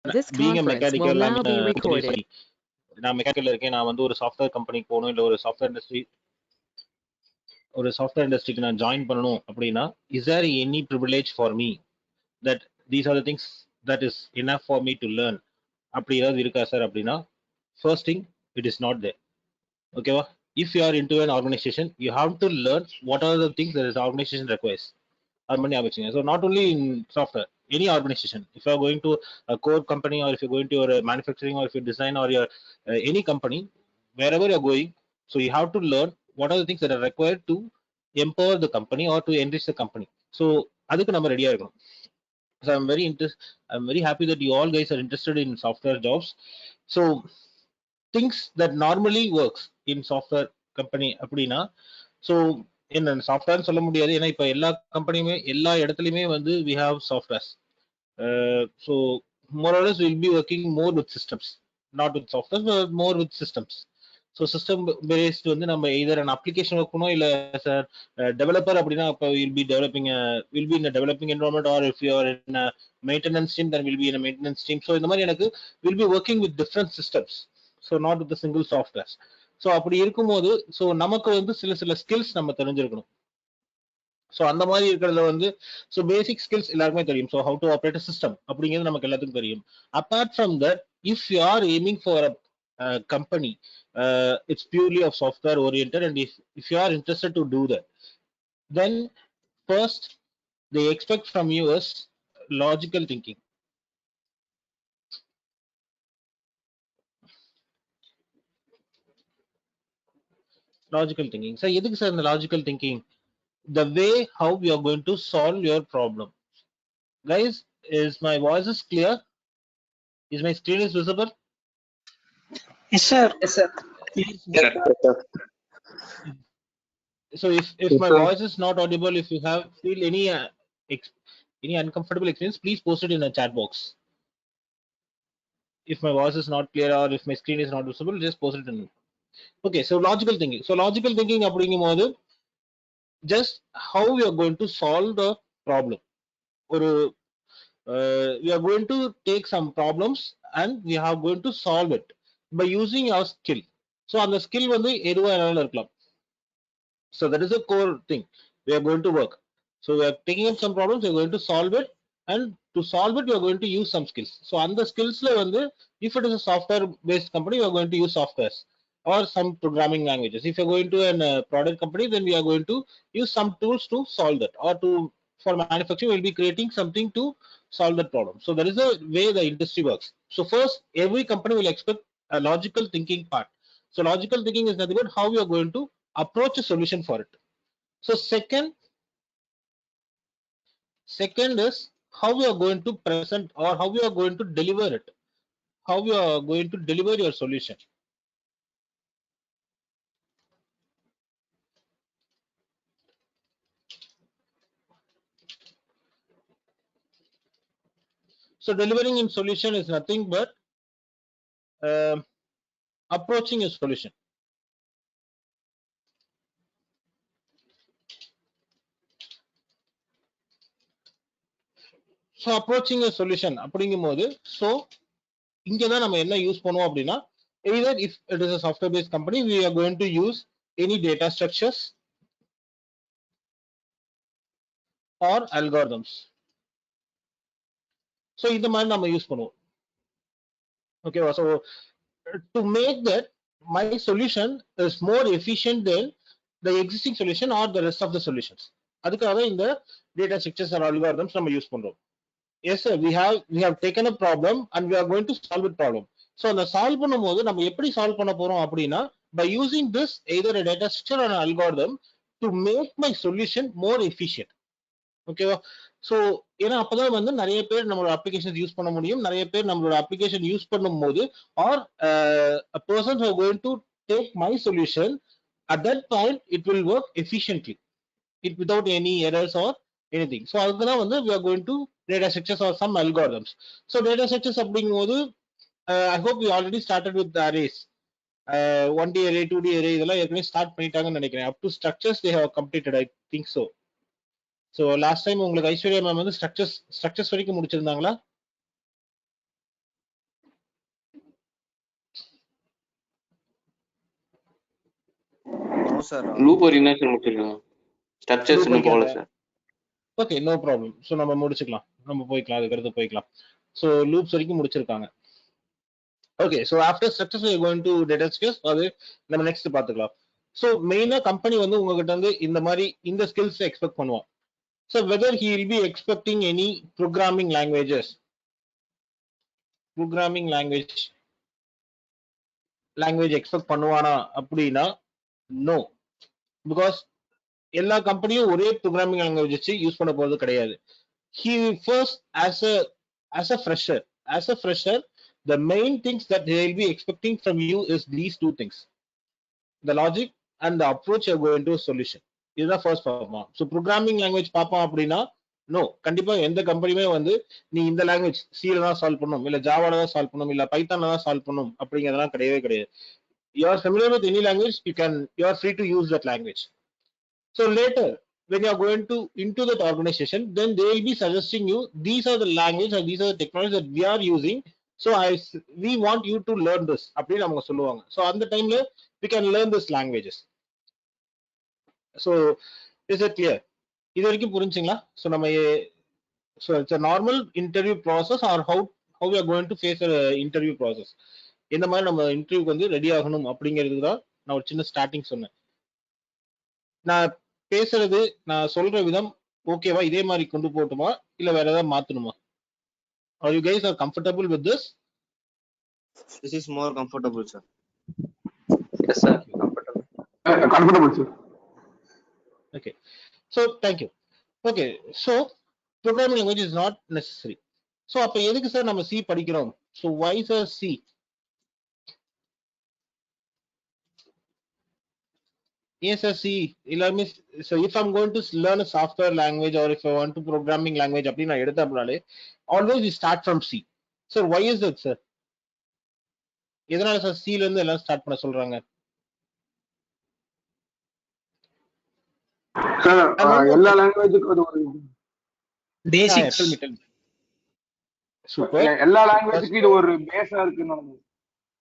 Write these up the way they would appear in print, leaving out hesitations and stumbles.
This being a conference will mechanical, I'm now in be a recorded. நான் mechanical இருக்கேன், நான் வந்து ஒரு சாஃப்ட்வேர் கம்பெனிக்கு போகணும், இல்லை ஒரு சாஃப்ட்வேர் இண்டஸ்ட்ரிக்கு நான் ஜாயின் பண்ணணும் அப்படின்னா, is there any privilege for me that these are the things that is enough for me to learn அப்படி ஏதாவது இருக்கா சார் அப்படின்னா, first thing, it is not there. ஓகேவா? If you are in to an organization, you have to learn what are the things that is organization requires. அது பண்ணி ஆரம்பிச்சுங்க. So not only in software, any organization. If you are going to a core company, or if you're going to your manufacturing, or if you design, or your any company, wherever you're going, so you have to learn what are the things that are required to empower the company or to enrich the company. So அதுக்கு நம்ம ரெடியா இருக்கணும். So I'm very happy that you all guys are interested in software jobs. So things that normally works in software company அப்படின்னா, so என்ன software சொல்ல முடியாது, ஏன்னா இப்ப எல்லா கம்பெனியுமே எல்லா இடத்துலயுமே வந்து we have softwares. So more or less we'll be working more with systems, not with software, but more with systems. So system based வந்து நம்ம either an application work பண்ணோம், இல்ல as a developer அப்படின்னா அப்ப we'll be in a developing environment, or if you are in a maintenance team, then we'll be in a maintenance team. So இந்த மாதிரி எனக்கு we'll be working with different systems, so not with the single software. So அப்படி இருக்கும்போது so நமக்கு வந்து சில skills நம்ம தெரிஞ்சிருக்கணும். ஸோ அந்த மாதிரி இருக்கிறதுல வந்து ஸோ பேசிக் ஸ்கில்ஸ் எல்லாருக்குமே தெரியும். So how to operate a system அப்படிங்கிறது நமக்கு எல்லாத்துக்கும் தெரியும். Apart from that, if you are aiming for a company, it's purely of software oriented, and if you are interested to do that, then first they expect from you is logical thinking. Logical thinking. So எதுக்கு sir இந்த logical thinking? The way how you are going to solve your problem. Guys, is my voice is clear? Is my screen is visible? Yes, sir. Yes, sir. Yes, Yes, sir. So if my voice is not audible, if you have feel any uncomfortable experience, please post it in a chat box. If my voice is not clear, or if my screen is not visible, just post it in. Okay, so logical thinking. So logical thinking அப்படிங்கும்போது just how we are going to solve the problem. ஒரு we are going to take some problems and we are going to solve it by using our skill. So அந்த skill வந்து எதுவா வேணாலும் இருக்கலாம். So that is a core thing we are going to work. So we are taking up some problems, we are going to solve it, and to solve it we are going to use some skills. So on the skills la vandu, if it is a software based company, we are going to use softwares or some programming languages. If you are going to a product company, then we are going to use some tools to solve that, or to for manufacturing we'll be creating something to solve that problem. So that is the way the industry works. So first, every company will expect a logical thinking part. So logical thinking is nothing but how we are going to approach a solution for it. So second is how we are going to present, or how we are going to deliver it, how we are going to deliver your solution. So delivering in solution is nothing but approaching a solution. So approaching a solution அப்படிங்கும்போது, so இங்க தான் நம்ம என்ன use பண்ணுவோம் அப்படின்னா, either if it is a software based company, we are going to use any data structures or algorithms. So இந்த மாதிரி நம்ம யூஸ் பண்ணுவோம். Okay, so to make that my solution is more efficient than the existing solution or the rest of the solutions, அதுக்காக இந்த data structures or algorithms நம்ம use பண்றோம். Yes sir, we have taken a problem and we are going to solve the problem. So அந்த solve பண்ணும்போது நம்ம எப்படி solve பண்ண போறோம் அப்படின்னா, by using this either a data structure or an algorithm to make my solution more efficient. ஓகேவா? So ஏன்னா அப்பதான் வந்து நிறைய பேர் நம்மளோட அப்ளிகேஷன் யூஸ் பண்ண முடியும். நிறைய பேர் நம்மளோட அப்ளிகேஷன் யூஸ் பண்ணும்போது, or persons are going to take my solution, at that point it will work efficiently, it without any errors or anything. So அதுக்கு தான் வந்து we are going to data structures or some algorithms. So data structures அப்படிங்கும்போது I hope we already started with the arrays. 1D array, 2D array இதெல்லாம் ஏற்கனவே start பண்ணிட்டாங்கன்னு நினைக்கிறேன். up to structures they have completed, I think so. So last time உங்களுக்கு Aishwarya ma'am வந்து structures வரைக்கும் முடிச்சிருந்தாங்களா? Sir loop வரைக்கும் தான் சார் முடிச்சிருக்கேன். ஸ்ட்ரக்சர்ஸ் இன்னும் போகல sir. Okay, no problem. So நம்ம முடிச்சுக்கலாம், நம்ம போய்க்கலாம், அதுக்கடுத்து போய்க்கலாம். ஸோ லூப்ஸ் வரைக்கும் முடிச்சிருக்காங்க. Okay, so after structures you going to data skills, அது நம்ம நெக்ஸ்ட் பார்த்துக்கலாம். ஸோ மெயினா கம்பெனி வந்து உங்ககிட்ட வந்து இந்த மாதிரி இந்த ஸ்கில்ஸ் எக்ஸ்பெக்ட் பண்ணுவோம். So whether he will be expecting any programming languages, programming language expect பண்ணுவானா அப்படின்னா நோ, பிகாஸ் எல்லா கம்பெனியும் ஒரே ப்ரோக்ராமிங் லாங்குவேஜ் வச்சு யூஸ் பண்ண போறது கிடையாது. He first as a fresher, the main things that they will be expecting from you is these two things: the logic and the approach you're going to a solution. இதுதான் first பார்ப்போம். So programming language பார்ப்போம் அப்படின்னா no, கண்டிப்பா எந்த கம்பெனியுமே வந்து நீ இந்த language சில தான் சால்வ் பண்ணணும், இல்ல ஜாவால தான் சால்வ் பண்ணணும், இல்ல பைத்தான்ல தான் சால்வ் பண்ணணும் அப்படிங்கிறதெல்லாம் கிடையவே கிடையாது. You are familiar with any language, you are free to use that language. So later, when you are going to into that organization, then they will be suggesting you these are the language or these are the technologies that we are using. So we want you to learn this. அப்படின்னு அவங்க சொல்லுவாங்க. So அந்த டைம்ல we can learn this languages. So is it clear? இது வரைக்கும் புரிஞ்சுங்களா? So நம்ம so it's a normal interview process, or how we are going to face a interview process. இந்த மாதிரி நம்ம இன்டர்வியூக்கு வந்து ரெடி ஆகணும் அப்படிங்கிறதுக்கு தான் நான் ஒரு சின்ன ஸ்டார்டிங் சொன்னேன். நான் பேசுறது, நான் சொல்ற விதம் ஓகேவா? இதே மாதிரி கொண்டு போட்டுமா, இல்ல வேற ஏதாவது மாத்தணுமா? Are you guys are comfortable with this? This is more comfortable, sir. Yes sir, comfortable. Comfortable sir. Okay, so thank you. Okay, so programming language is not necessary. So அப்ப எதுக்கு சார் நம்ம C படிக்கிறோம்? So why sir C? Yes sir, C. So if I'm going to learn a software language, or if I want to programming language அப்படி நான் எடுத்த அப்படினாலே always we start from C. Sir, why is that sir? எதனால sir C ல இருந்து எல்லாம் start பண்ண சொல்றாங்க? சார் எல்லா லாங்குவேஜுக்கும் அது ஒரு பேசிக்ஸ். சூப்பர். எல்லா லாங்குவேஜுக்கும் இது ஒரு பேஸா இருக்கு.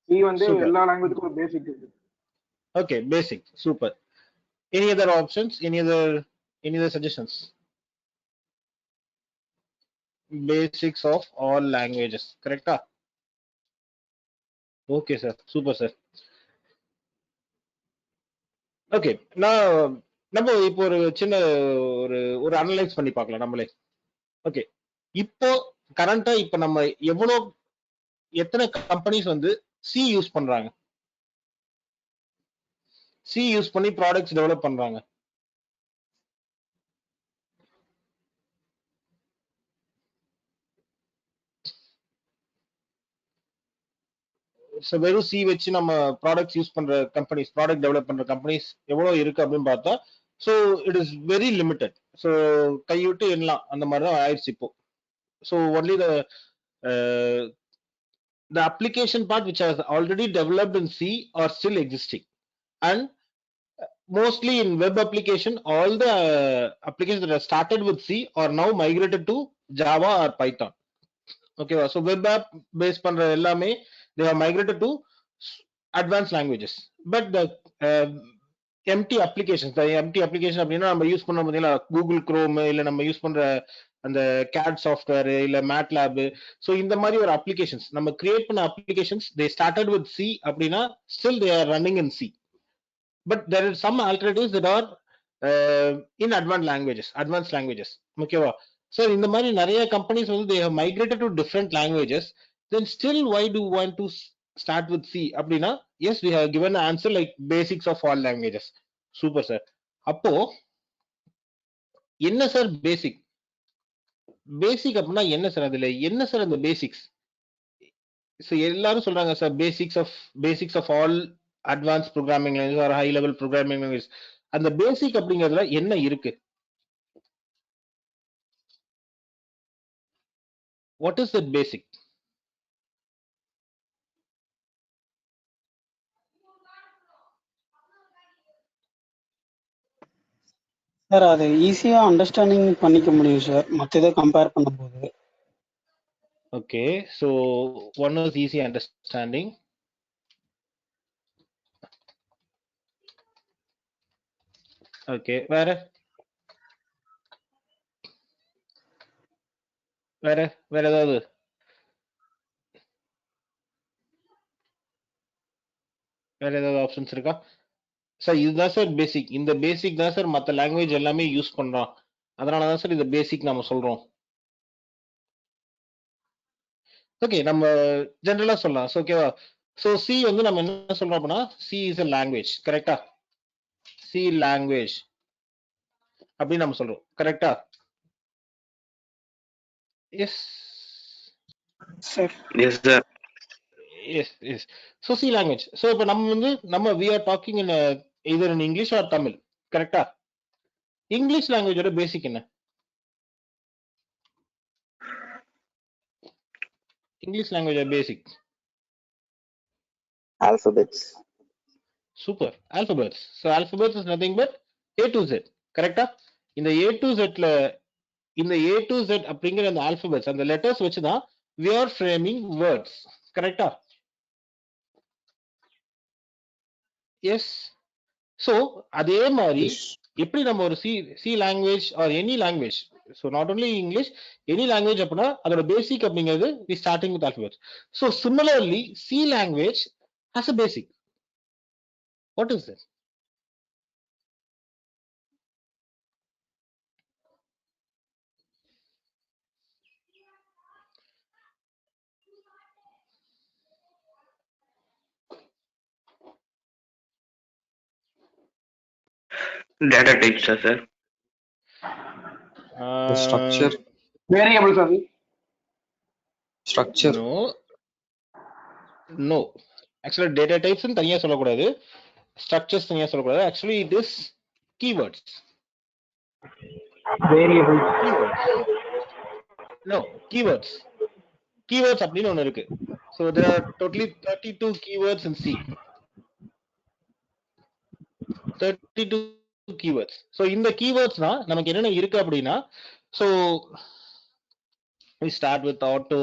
C வந்து எல்லா லாங்குவேஜுக்கும் ஒரு பேசிக் இருக்கு. Okay, basic. Super. Any other options? Any other suggestions? Basics of all languages. Correct? Okay, sir. Super, sir. Okay. Now, நம்ம இப்போ ஒரு சின்ன ஒரு அனலைஸ் பண்ணி பார்க்கலாம் நம்மளே. ஓகே, இப்போ கரண்டா இப்போ நம்ம எத்தனை கம்பெனிஸ் வந்து சி யூஸ் பண்றாங்க? சி யூஸ் பண்ணி ப்ராடக்ட்ஸ் டெவலப் பண்றாங்க. வெறும் சி வச்சு நம்ம ப்ராடக்ட்ஸ் யூஸ் பண்ற கம்பெனிஸ், ப்ராடக்ட் டெவலப் பண்ற கம்பெனிஸ் எவ்வளவு இருக்கு அப்படின்னு பார்த்தா, so it is very limited. So கைவிட்டு எண்ணலாம், அந்த மாதிரி தான் ஆயிடுச்சு இப்போ. So only the application part which has already developed in C are still existing, and mostly in web application, all the applications that are started with C are now migrated to Java or Python. Okay, so web app based பண்ற எல்லாமே they have migrated to advanced languages. But the empty applications அப்படின்னா நம்ம use பண்ண பார்த்தீங்களா, Google chrome, இல்ல நம்ம use பண்ற அந்த CAD சாஃப்ட்வேர், இல்ல MATLAB, ஸோ இந்த மாதிரி ஒரு அப்ளிகேஷன்ஸ் நம்ம கிரியேட் பண்ண applications they started with C அப்படின்னா still they are running in C. But there are some alternatives that are in advanced languages. ஓகேவா? So இந்த மாதிரி நிறைய கம்பெனிஸ் வந்து they have migrated to different languages. Then still why do you want to start with C அப்படின்னா, yes, we have given an answer like basics of all languages. Super sir. அப்போ என்ன sir பேசிக் அப்படின்னா என்ன sir? அதுல என்ன sir அந்த basics? எல்லாரும் சொல்றாங்க sir basics of all advance programming language or high level programming language. அந்த பேசிக் அப்படிங்கிறதுல என்ன இருக்கு? What is that basic? Sir அது ஈஸியா அண்டர்ஸ்டாண்டிங் பண்ணிக்க முடியும் சார், மற்றதை கம்பேர் பண்ணும்போது. Okay, so one is easy understanding. Okay, வேற வேற வேற ஏதாவது வேற ஏதாவது ஆப்ஷன்ஸ் இருக்கா சார்? இதுதான் சார் பேசிக். இந்த பேசிக் தான் சார் மற்ற லாங்குவேஜ் எல்லாமே யூஸ் பண்றோம். அதனால தான் சார் இந்த பேசிக் நம்ம சொல்றோம். ஓகே, நம்ம ஜெனரலா சொல்லலாம். ஸோ ஓகேவா? ஸோ சி வந்து நம்ம என்ன சொல்றோம் அப்படின்னா, சி இஸ் a லாங்குவேஜ். கரெக்டா? சி லாங்குவேஜ் அப்படின்னு நம்ம சொல்றோம். கரெக்டா? Yes sir Yes, sir. Yes yes. So C language. So இப்போ நம்ம வி ஆர் டாக்கிங் இன் இதர் இன் இங்கிலீஷ் ஆர் தமிழ். கரெக்டா? இங்கிலீஷ் லாங்குவேஜோட பேசிக் என்ன? இங்கிலீஷ் லாங்குவேஜோட basic alphabets. Super. Alphabets. So alphabets is nothing but A to Z. கரெக்டா? இந்த A to Zல இந்த ஏ டு Z அப்படிங்கிற அந்த ஆல்பபெட்ஸ், அந்த லெட்டர்ஸ் வச்சு தான் we are framing words. கரெக்டா? எஸ். ஸோ அதே மாதிரி Yes. எப்படி நம்ம ஒரு C C language or any language, so not only English, any language அப்படின்னா அதோட பேசிக் அப்படிங்கிறது we starting with alphabets. So similarly C language has a basic. What is this? Data types, sir. The structure. Variables அது. Structure. No no. Actually data types தனியா சொல்லக்கூடாது, structures தனியா சொல்லக்கூடாது. Actually it is keywords. Variable. No, keywords. Keywords அப்படின்னு ஒன்று இருக்கு. So there are totally 32 keywords in C. 32 keywords. So இந்த கீவேர்ட்ஸ்னா நமக்கு என்னென்ன இருக்கு அப்படின்னா, so we start with auto.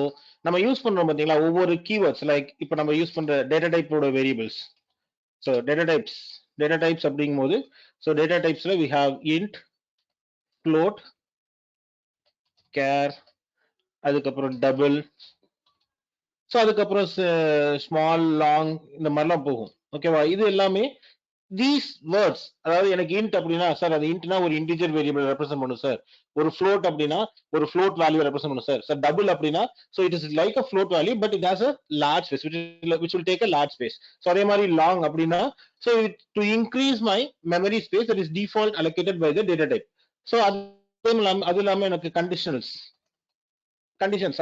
நம்ம யூஸ் பண்றோம் பாத்தீங்களா ஒவ்வொரு கீவேர்ட்ஸ், லைக் இப்போ நம்ம யூஸ் பண்ற டேட்டா டைப்போட வேரியபிள்ஸ். ஸோ டேட்டா டைப்ஸ் அப்படிங்கும்போது, ஸோ டேட்டா டைப்ஸ்ல we have int, float, char, அதுக்கப்புறம் டபுள், ஸோ அதுக்கப்புறம் ஸ்மால், லாங், இந்த மாதிரிலாம் போகும். ஓகேவா? இது எல்லாமே தீஸ் வேர்ட்ஸ். அதாவது எனக்கு இன்ட் அப்படின்னா சார் அது இன்ட்னா ஒரு இன்டிஜர் வேரியபிள் ரெப்ரசென்ட் பண்ணும் சார். ஒரு ஃப்ளோட் அப்படின்னா ஒரு ஃப்ளோட் வேல்யூ ரெப்ரசென்ட் பண்ணும் சார். சார் டபுள் அப்படின்னா so it is like a float value but it has a large space which will take a large space. So அதே மாதிரி long அப்படின்னா so to increase my memory space that is default allocated by the data type. So அது இல்லாம எனக்கு conditions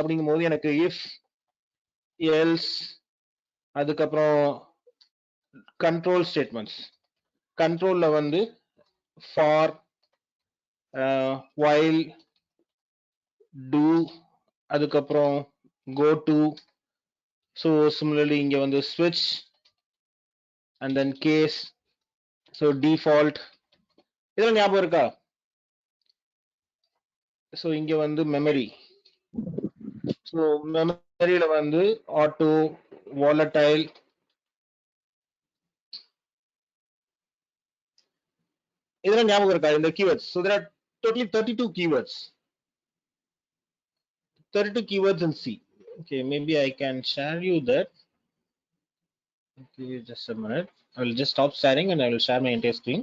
அப்படிங்கும்போது எனக்கு if, else, அதுக்கப்புறம் control statements. கண்ட்ரோல்ல வந்து ஃபார், while, do, அதுக்கப்புறம் go to. ஸோ சிமிலர்லி இங்க வந்து switch and then case. So default. இதெல்லாம் ஞாபகம் இருக்கா? ஸோ இங்க வந்து மெமரி. ஸோ மெமரியில வந்து ஆட்டோ, volatile. இதெல்லாம் ஞாபகம் இருக்கா இந்த keywords? So there are totally 32 keywords. 32 keywords in C. Okay, maybe I can share you that. Okay, just a minute. I will just stop sharing and I will share my entire screen.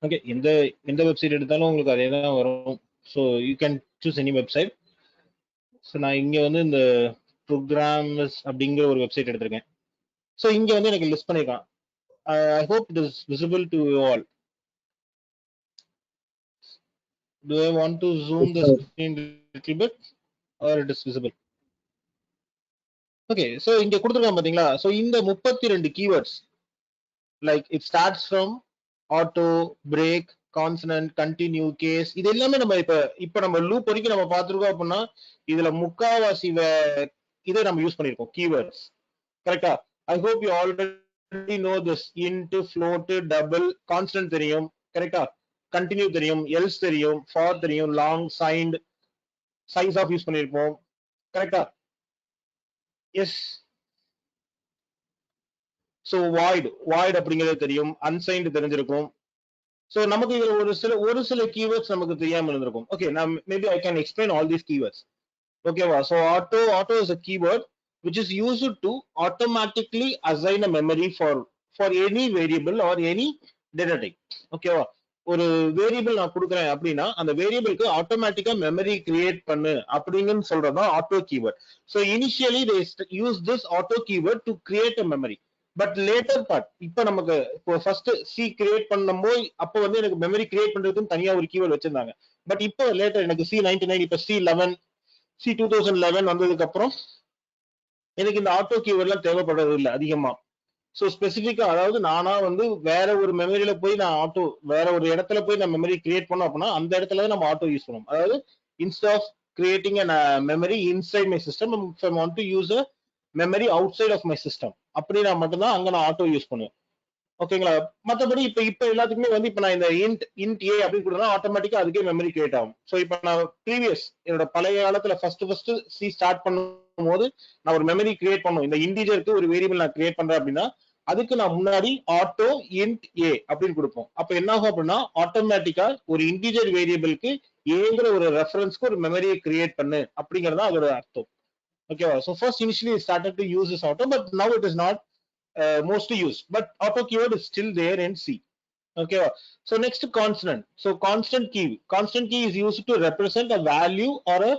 Okay, எந்த website எடுத்தாலும் உங்களுக்கு அதே தான் வரும். So you can choose any website. So நான் இங்க வந்து இந்த ப்ரோக்ராம்ஸ் அப்படிங்கிற ஒரு வெப்சைட் எடுத்திருக்கேன். ஸோ இங்க வந்து எனக்கு லிஸ்ட் பண்ணிருக்கான். I hope it is visible to all. Do I want to zoom the screen little bit? or it is visible? Okay, so இங்க கொடுத்திருக்காங்க பாத்தீங்களா? So இந்த 32 keywords, like it starts from auto, break, consonant, continue, case, இது எல்லாமே நம்ம இப்ப நம்ம loop வரைக்கும் நம்ம பார்த்திருக்கோம் அப்படின்னா இதுல முக்காவாசி இதை நம்ம யூஸ் பண்ணிருக்கோம் keywords. கரெக்டா? I hope you already know this. Int, float, double, constant தெரியும். கரெக்டா? Continue தெரியும், else தெரியும், for தெரியும், long, signed, size of use பண்ணிருப்போம். கரெக்டா? Yes. So void அப்படிங்கிறது தெரியும், unsigned தெரிஞ்சிருக்கும். So நமக்கு இதுல ஒரு சில keywords நமக்கு தெரியாம இருந்திருக்கும். Okay, now maybe I can explain all these keywords. Okay, so auto is a keyword which is used to automatically assign a memory for any variable or any data type. Okay, ஒரு variable நான் கொடுக்குறேன் அப்படின்னா அந்த வேரியபிளுக்கு ஆட்டோமேட்டிக்கா memory create பண்ணு அப்படிங்கன்னு சொல்றதுதான் auto keyword. So initially they use this auto keyword to create a memory. But later part இப்ப நமக்கு இப்போ ஃபர்ஸ்ட் சி கிரியேட் பண்ணும்போது அப்போ வந்து எனக்கு மெமரி கிரியேட் பண்றதுக்கு தனியா ஒரு கீவேர்ட் வச்சிருந்தாங்க. பட் இப்போ லேட்டர் எனக்கு C99 இப்ப C11 C2011 வந்ததுக்கு அப்புறம் எனக்கு இந்த ஆட்டோ கீவேர்ட் எல்லாம் தேவைப்படுறது இல்லை அதிகமா. ஸோ ஸ்பெசிஃபிக்கா அதாவது நானா வந்து வேற ஒரு மெமரியில போய் நான் ஆட்டோ வேற ஒரு இடத்துல போய் நான் மெமரி கிரியேட் பண்ணோம் அப்படின்னா அந்த இடத்துல நம்ம ஆட்டோ யூஸ் பண்ணுவோம். அதாவது instead of creating a memory inside my system I want to use a memory outside of my system அப்படின்னா மட்டும்தான் அங்க நான் ஆட்டோ யூஸ் பண்ணுவேன். ஓகேங்களா? மற்றபடி இப்ப எல்லாத்துக்குமே வந்து இப்ப நான் இந்த இன்ட் ஏ அப்படின்னு கொடுத்தா ஆட்டோமேட்டிக்கா அதுக்கே மெமரி கிரியேட் ஆகும். ஸோ இப்ப நான் ப்ரீவியஸ் என்னோட பழைய காலத்துல ஃபர்ஸ்ட் சி ஸ்டார்ட் பண்ணும் போது நான் ஒரு மெமரி கிரியேட் பண்ணும் இந்த இன்டிஜருக்கு ஒரு வேரியபிள் நான் கிரியேட் பண்றேன் அப்படின்னா அதுக்கு நான் முன்னாடி ஆட்டோ இன்ட் ஏ அப்படின்னு கொடுப்போம். அப்ப என்ன ஆகும் அப்படின்னா ஆட்டோமேட்டிக்கா ஒரு இன்டிஜர் வேரியபிளுக்கு ஏங்கிற ஒரு ரெஃபரன்ஸ்க்கு ஒரு மெமரியை கிரியேட் பண்ணு அப்படிங்கறத அதோட அர்த்தம். ஓகேவா? So first initially started to use this auto but now it is not mostly used, but auto keyword is still there in C. Okay, so next consonant. So constant key is used to represent a value or a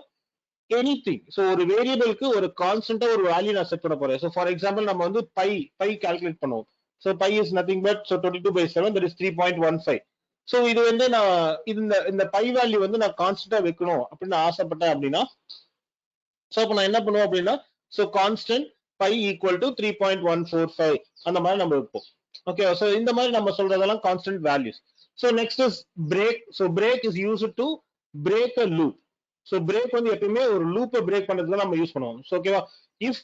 anything. So ஒரு வேரியபிளுக்கு ஒரு கான்ஸ்டன்டா ஒரு value நான் set பண்ண போறேன். So for example நம்ம வந்து by calculate பண்ணுவோம். So pi is nothing but so 22/7 that is 3.15. So இது வந்து நான் இந்த பை வேல்யூ வந்து நான் கான்ஸ்டன்டா வைக்கணும் அப்படின்னு ஆசைப்பட்டேன் அப்படின்னா சோ அப்ப நான் என்ன பண்ணுவேன் அப்படின்னா so constant pi equal to 3.145 அந்த மாதிரி நம்ம வைப்போம். ஓகே, சோ இந்த மாதிரி நம்ம சொல்றதெல்லாம் constant values. So next is break. So break is used to break a loop. So break வந்து எப்பவுமே ஒரு லூப்பை பிரேக் பண்றதுக்கு நம்ம யூஸ் பண்ணுவோம். சோ ஓகேவா? If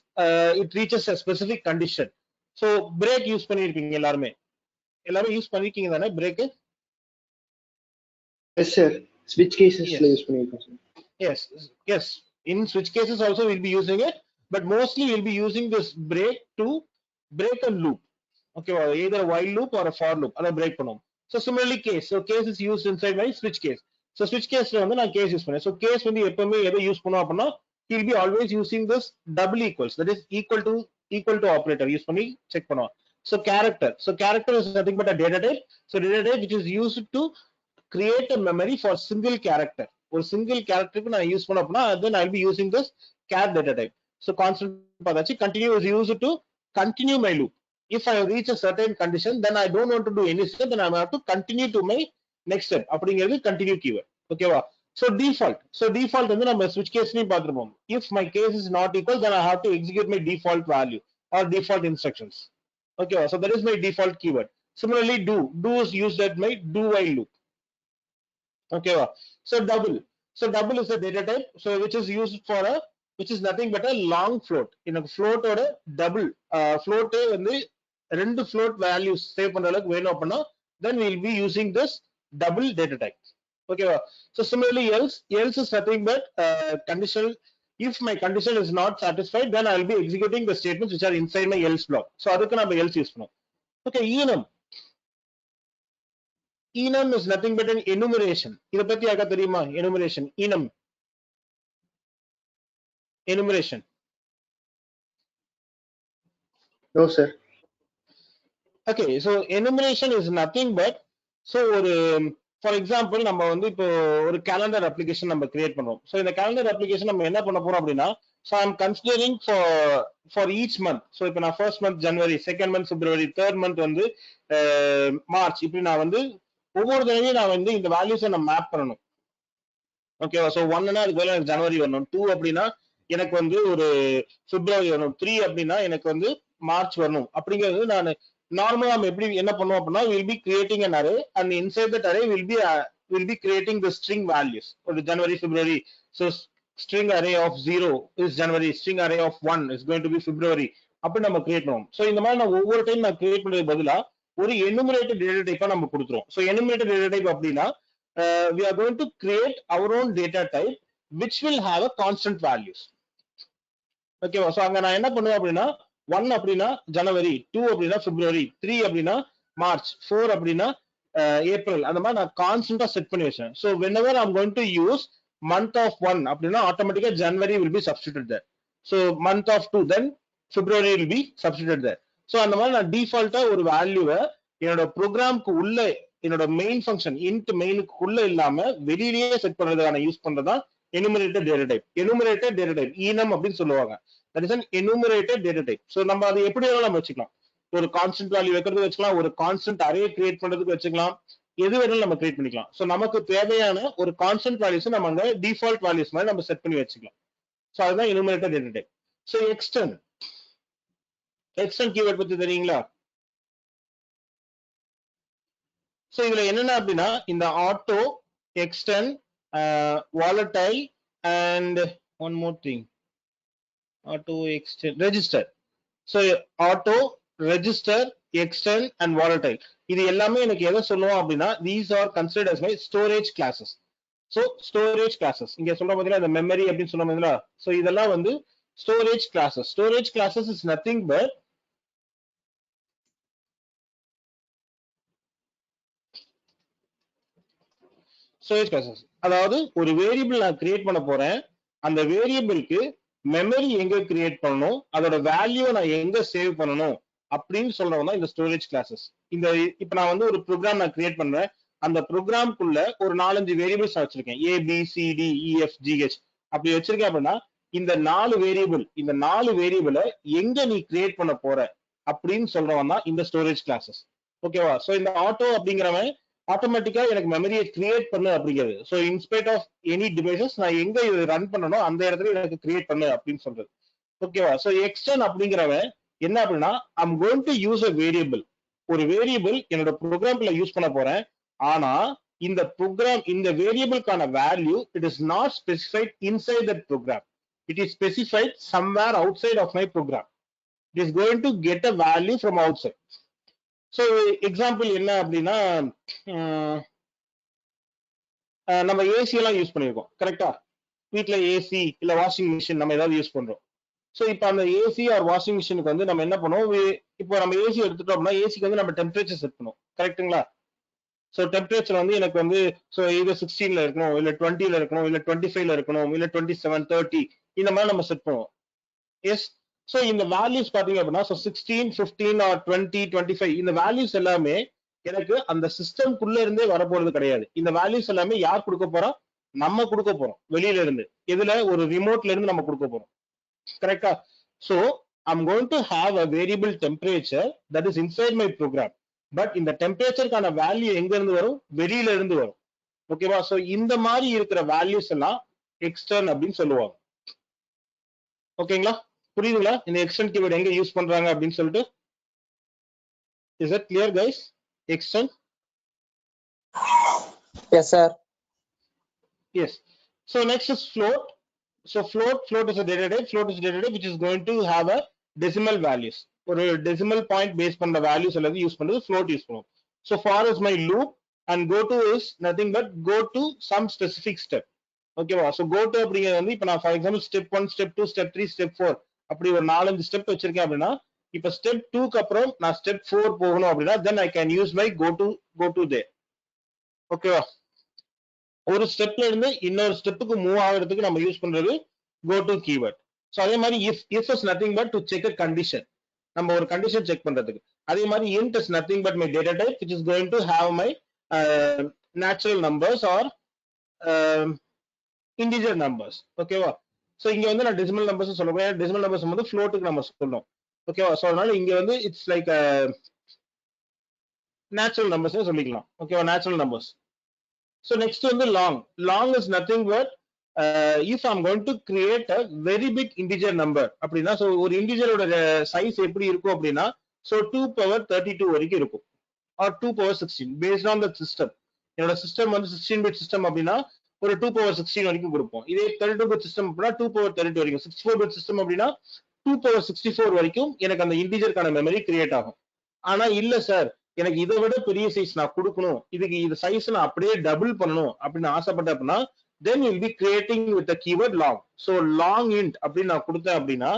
it reaches a specific condition. So break use பண்ணிருப்பீங்க எல்லாரும் யூஸ் பண்ணிருக்கீங்க தானே break? Yes sir, switch cases la use பண்ணிருக்கோம் sir. Yes, in switch cases also we'll be using it, but mostly we'll be using this break to break a loop. Okay, either a while loop or a for loop அதை break பண்ணுவோம். So similarly case, so case is used inside my switch case. So switch caseல வந்து நான் case use பண்ணேன். So case வந்து எப்பவுமே எதை use பண்ணுவோம் அப்படின்னா he'll be always using this double equals, that is equal to operator use பண்ணி check பண்ணுவோம். So character is nothing but a data type. So data type which is used to create a memory for single character. ஒரு single கேரக்டருக்கு நான் use பண்ண அப்படின்னா then I'll be using this char data type. So constant பார்த்தாச்சு. Continue is used to continue my loop. If I reach a certain condition, then I don't want to do any step, then I have to continue to my next step. அப்படிங்கிறது continue keyword. ஓகேவா? So default வந்து நம்ம switch caseலயும் பார்த்திருப்போம். If my case is not equal, then I have to execute my default value or default instructions. Okay, so that is my default keyword. Similarly, do is used at my do while loop. Okay, so double is a data type, so which is used for which is nothing but a long float. In a float or a double float வந்து ரெண்டு float values save பண்ற அளவுக்கு வேணும் அப்படின்னா then we will be using this double data type. Okay, so similarly else is nothing but conditional. If my condition is not satisfied, then I will be executing the statements which are inside my else block. So அதுக்கு நம்ம else use பண்ணுவோம். Okay, enum is nothing but an enumeration. இத பத்தி யாருக்கா தெரியுமா? enumeration. No sir. Okay, so enumeration is nothing but so ஒரு for example நம்ம வந்து இப்போ ஒரு calendar application நம்ம create பண்றோம். So இந்த calendar application நம்ம என்ன பண்ண போறோம் அப்படின்னா so I'm considering for each month. So இப்போ நான் first month January, second month February, third month வந்து March, இப்படி நான் வந்து ஒவ்வொரு தடவையும் நான் வந்து இந்த வேல்யூஸை நான் மேப் பண்ணணும். ஓகேவா? ஸோ 1னா அதுக்கு பதிலா எனக்கு ஜனவரி வரணும், 2 அப்படின்னா எனக்கு வந்து ஒரு பிப்ரவரி வரணும், 3 அப்படின்னா எனக்கு வந்து மார்ச் வரணும் அப்படிங்கிறது நான் நார்மலா நம்ம எப்படி என்ன பண்ணுவோம் அப்படின்னா will be creating an array and inside that array will be creating the string values ஒரு ஜனவரி பிப்ரவரி. So string array of 0 is January, string array of 1 is going to be February அப்படி நம்ம கிரியேட் பண்ணுவோம். ஸோ இந்த மாதிரி நான் ஒவ்வொரு டைம் நான் கிரியேட் பண்றது பதிலா ஒரு enumerated data type நம்ம கொடுத்துருவோம். ஸோ enumerated data type அப்படின்னா we are going to create our own data type which will have a constant values. ஓகேவா? ஸோ அங்க நான் என்ன பண்ணுவேன் அப்படின்னா 1 அப்படின்னா ஜனவரி, 2 அப்படின்னா பிப்ரவரி, 3 அப்படின்னா மார்ச், 4 அப்படின்னா ஏப்ரல், அந்த மாதிரி நான் கான்ஸ்டன்டா செட் பண்ணி வச்சேன். So whenever I'm going to use month of 1 அப்படின்னா ஆட்டோமேட்டிக்கா ஜனவரி will be substituted there. So month of 2 then February will be substituted there. So அந்த மாதிரி நான் டிஃபால்ட்டா ஒரு வேல்யூவை என்னோட ப்ரோக்ராம்க்கு உள்ள என்னோட மெயின் ஃபங்க்ஷன் இன்ட் மெயினுக்குள்ள இல்லாம வெளியிலேயே செட் பண்றதுக்கான யூஸ் பண்றதா enumerated data type. enumerated data type enum அப்படின்னு சொல்லுவாங்க. that is an enumerated data type. So நம்ம அதை எப்படி வேணாலும் நம்ம வச்சுக்கலாம். ஒரு கான்ஸ்டன்ட் வேல்யூ வைக்கிறதுக்கு வச்சுக்கலாம், ஒரு கான்ஸ்டன்ட் அரே கிரியேட் பண்றதுக்கு வச்சுக்கலாம், எது வேணாலும் நம்ம கிரியேட் பண்ணிக்கலாம். ஸோ நமக்கு தேவையான ஒரு கான்ஸ்டன்ட் வேல்யூஸ் நம்ம அங்க டிஃபால்ட் வேல்யூஸ் மாதிரி நம்ம செட் பண்ணி வச்சுக்கலாம். ஸோ அதுதான் enumerated data type. So extend keyword பத்தி தெரியுங்களா? ஸோ இதுல என்னென்ன அப்படின்னா இந்த auto, extend, volatile and one more thing, auto, extend, register. So auto, register, extend and volatile இது எல்லாமே எனக்கு எதை சொல்லுவோம் அப்படின்னா these are considered as my storage classes. So storage classes இங்க சொல்ற பாத்தீங்கன்னா இந்த மெமரி அப்படின்னு சொல்ல மாதிரில, so இதெல்லாம் வந்து storage classes. Storage classes is nothing but storage classes. அதாவது ஒரு வேரியபிள் நான் கிரியேட் பண்ண போறேன், அந்த வேரியபிளுக்கு மெமரி எங்க கிரியேட் பண்ணணும், அதோட வேல்யூ நான் எங்க சேவ் பண்ணணும் அப்படின்னு சொல்றவங்க தான் இந்த ஸ்டோரேஜ் கிளாஸஸ். இந்த இப்ப நான் வந்து ஒரு ப்ரோக்ராம் நான் கிரியேட் பண்றேன், அந்த ப்ரோக்ராம்குள்ள ஒரு 4-5 வேரியபிள்ஸ் வச்சிருக்கேன், ABCDEFGH அப்படி வச்சிருக்கேன் அப்படின்னா இந்த 4 வேரியபிளை எங்க நீ கிரியேட் பண்ண போற அப்படின்னு சொல்றவன் தான் இந்த ஸ்டோரேஜ் கிளாஸஸ். ஓகேவா? சோ இந்த ஆட்டோ அப்படிங்கிறவன் ஆட்டோமேட்டிக்கா எனக்கு மெமரியை கிரியேட் பண்ணு அப்படிங்கிறது. So in spite of any devices நான் எங்க இது ரன் பண்ணணும் அந்த இடத்துல எனக்கு கிரியேட் பண்ணு அப்படின்னு சொல்றது. ஓகேவா? ஸோ எக்ஸ்டெண்ட் அப்படிங்கிறவன் என்ன அப்படின்னா I'm going to use a variable. ஒரு வேரியபிள் என்னோட ப்ரோக்ராம்ல யூஸ் பண்ண போறேன், ஆனா இந்த வேரியபிளுக்கான value it is not specified inside that program, it is specified somewhere outside of my program. It is going to get a value from outside. So example என்ன அப்படின்னா நம்ம ஏசி எல்லாம் use பண்ணிருக்கோம் கரெக்டா? வீட்டுல AC இல்ல washing machine நம்ம ஏதாவது யூஸ் பண்றோம். ஸோ இப்போ அந்த ஏசி ஆர் வாஷிங் மிஷினுக்கு வந்து நம்ம என்ன பண்ணுவோம், இப்போ நம்ம ஏசி எடுத்துட்டோம் அப்படின்னா ஏசிக்கு வந்து நம்ம டெம்பரேச்சர் செட் பண்ணுவோம் கரெக்டுங்களா? ஸோ டெம்பரேச்சர் வந்து எனக்கு வந்து ஸோ இது 16ல இருக்கணும், இல்ல 20ல இருக்கணும், இல்ல 25ல இருக்கணும், இல்ல 27, 30 இந்த மாதிரி நம்ம செட் பண்ணுவோம். எஸ். ஸோ இந்த வேல்யூஸ் பாத்தீங்க அப்படின்னா 16, 15 ஆர் 20, 25 இந்த வேல்யூஸ் எல்லாமே எனக்கு அந்த சிஸ்டம்குள்ள இருந்தே வரப்போறது கிடையாது. இந்த வேல்யூஸ் எல்லாமே யார் கொடுக்க போறோம்? நம்ம கொடுக்க போறோம் வெளியில இருந்து. இதுல ஒரு ரிமோட்ல இருந்து நம்ம கொடுக்க போறோம் கரெக்டா? So I'm going to have a variable temperature that is inside my program. But இந்த டெம்பரேச்சருக்கான வேல்யூ எங்க இருந்து வரும்? வெளியில இருந்து வரும். ஓகேவா? ஸோ இந்த மாதிரி இருக்கிற வேல்யூஸ் எல்லாம் எக்ஸ்டர்ன் அப்படின்னு சொல்லுவாங்க. ஓகேங்களா? புரியுதுங்களா இந்த எக்ஸ்டெண்ட் கீவேர்ட் எங்க யூஸ் பண்றாங்க அப்படின்னு சொல்லிட்டு? Is it clear guys? Extend. Yes sir. Yes. So next is float. So float is a data type. Float is a data type which is going to have a decimal values. ஒரு decimal point base பண்ற values எல்லாத்தையும் use பண்றது float use பண்ணுவோம். So for is my loop and go to is nothing but go to some specific step. ஓகேவா? So go to அப்படிங்கிறது வந்து இப்போ நான் for example step 1, step 2, step 3, step 4 அப்படி ஒரு 4-5 ஸ்டெப் வச்சிருக்கேன் அப்படின்னா இப்போ ஸ்டெப் 2க்கு அப்புறம் நான் ஸ்டெப் 4 போகணும் அப்படின்னா then I can use my go to there. ஓகேவா? ஒரு ஸ்டெப்ல இருந்து இன்னொரு ஸ்டெப்புக்கு மூவ் ஆகிறதுக்கு நம்ம யூஸ் பண்றது go to keyword. ஸோ அதே மாதிரி if is nothing but to check a condition, நம்ம ஒரு கண்டிஷன் செக் பண்றதுக்கு. அதே மாதிரி int is nothing but my data type which is going to have my natural numbers or integer numbers. ஓகேவா? So இங்க வந்து நான் டெசிமல் நம்பர்ஸ் சொல்ல போறேன். டெசிமல் நம்பர்ஸ் வந்து ஃப்ளோட்டுக்கு நம்ம சொல்லணும். ஓகேவா? ஸோ அதனால இங்க வந்து இட்ஸ் லைக் நேச்சுரல் நம்பர்ஸ் சொல்லிக்கலாம். ஓகேவா? Natural numbers. So next one the long. Long is nothing but if I'm going to create a very big integer number அப்படின்னா so ஒரு integer ஓட size எப்படி இருக்கும் அப்படின்னா so 2 power 32 வரைக்கும் இருக்கும் or 2 power 16 based on the system. என்னோட system வந்து 16 bit system அப்படின்னா ஒரு 2 power 16 வரைக்கும் கொடுப்போம். இதே 32 bit system அப்படின்னா 2 power 32 வரைக்கும், 64 bit system அப்படின்னா 2 power 64 வரைக்கும் எனக்கு அந்த இன்டிஜருக்கான மெமரி கிரியேட் ஆகும். ஆனா இல்ல சார் எனக்கு இதை விட பெரிய சைஸ் நான் கொடுக்கணும், இதுக்கு இது சைஸ் நான் அப்படியே டபுள் பண்ணணும் அப்படின்னு ஆசைப்பட்டேன் அப்படின்னா then we'll be creating with the keyword long. So long int அப்படின்னு நான் கொடுத்தேன் அப்படின்னா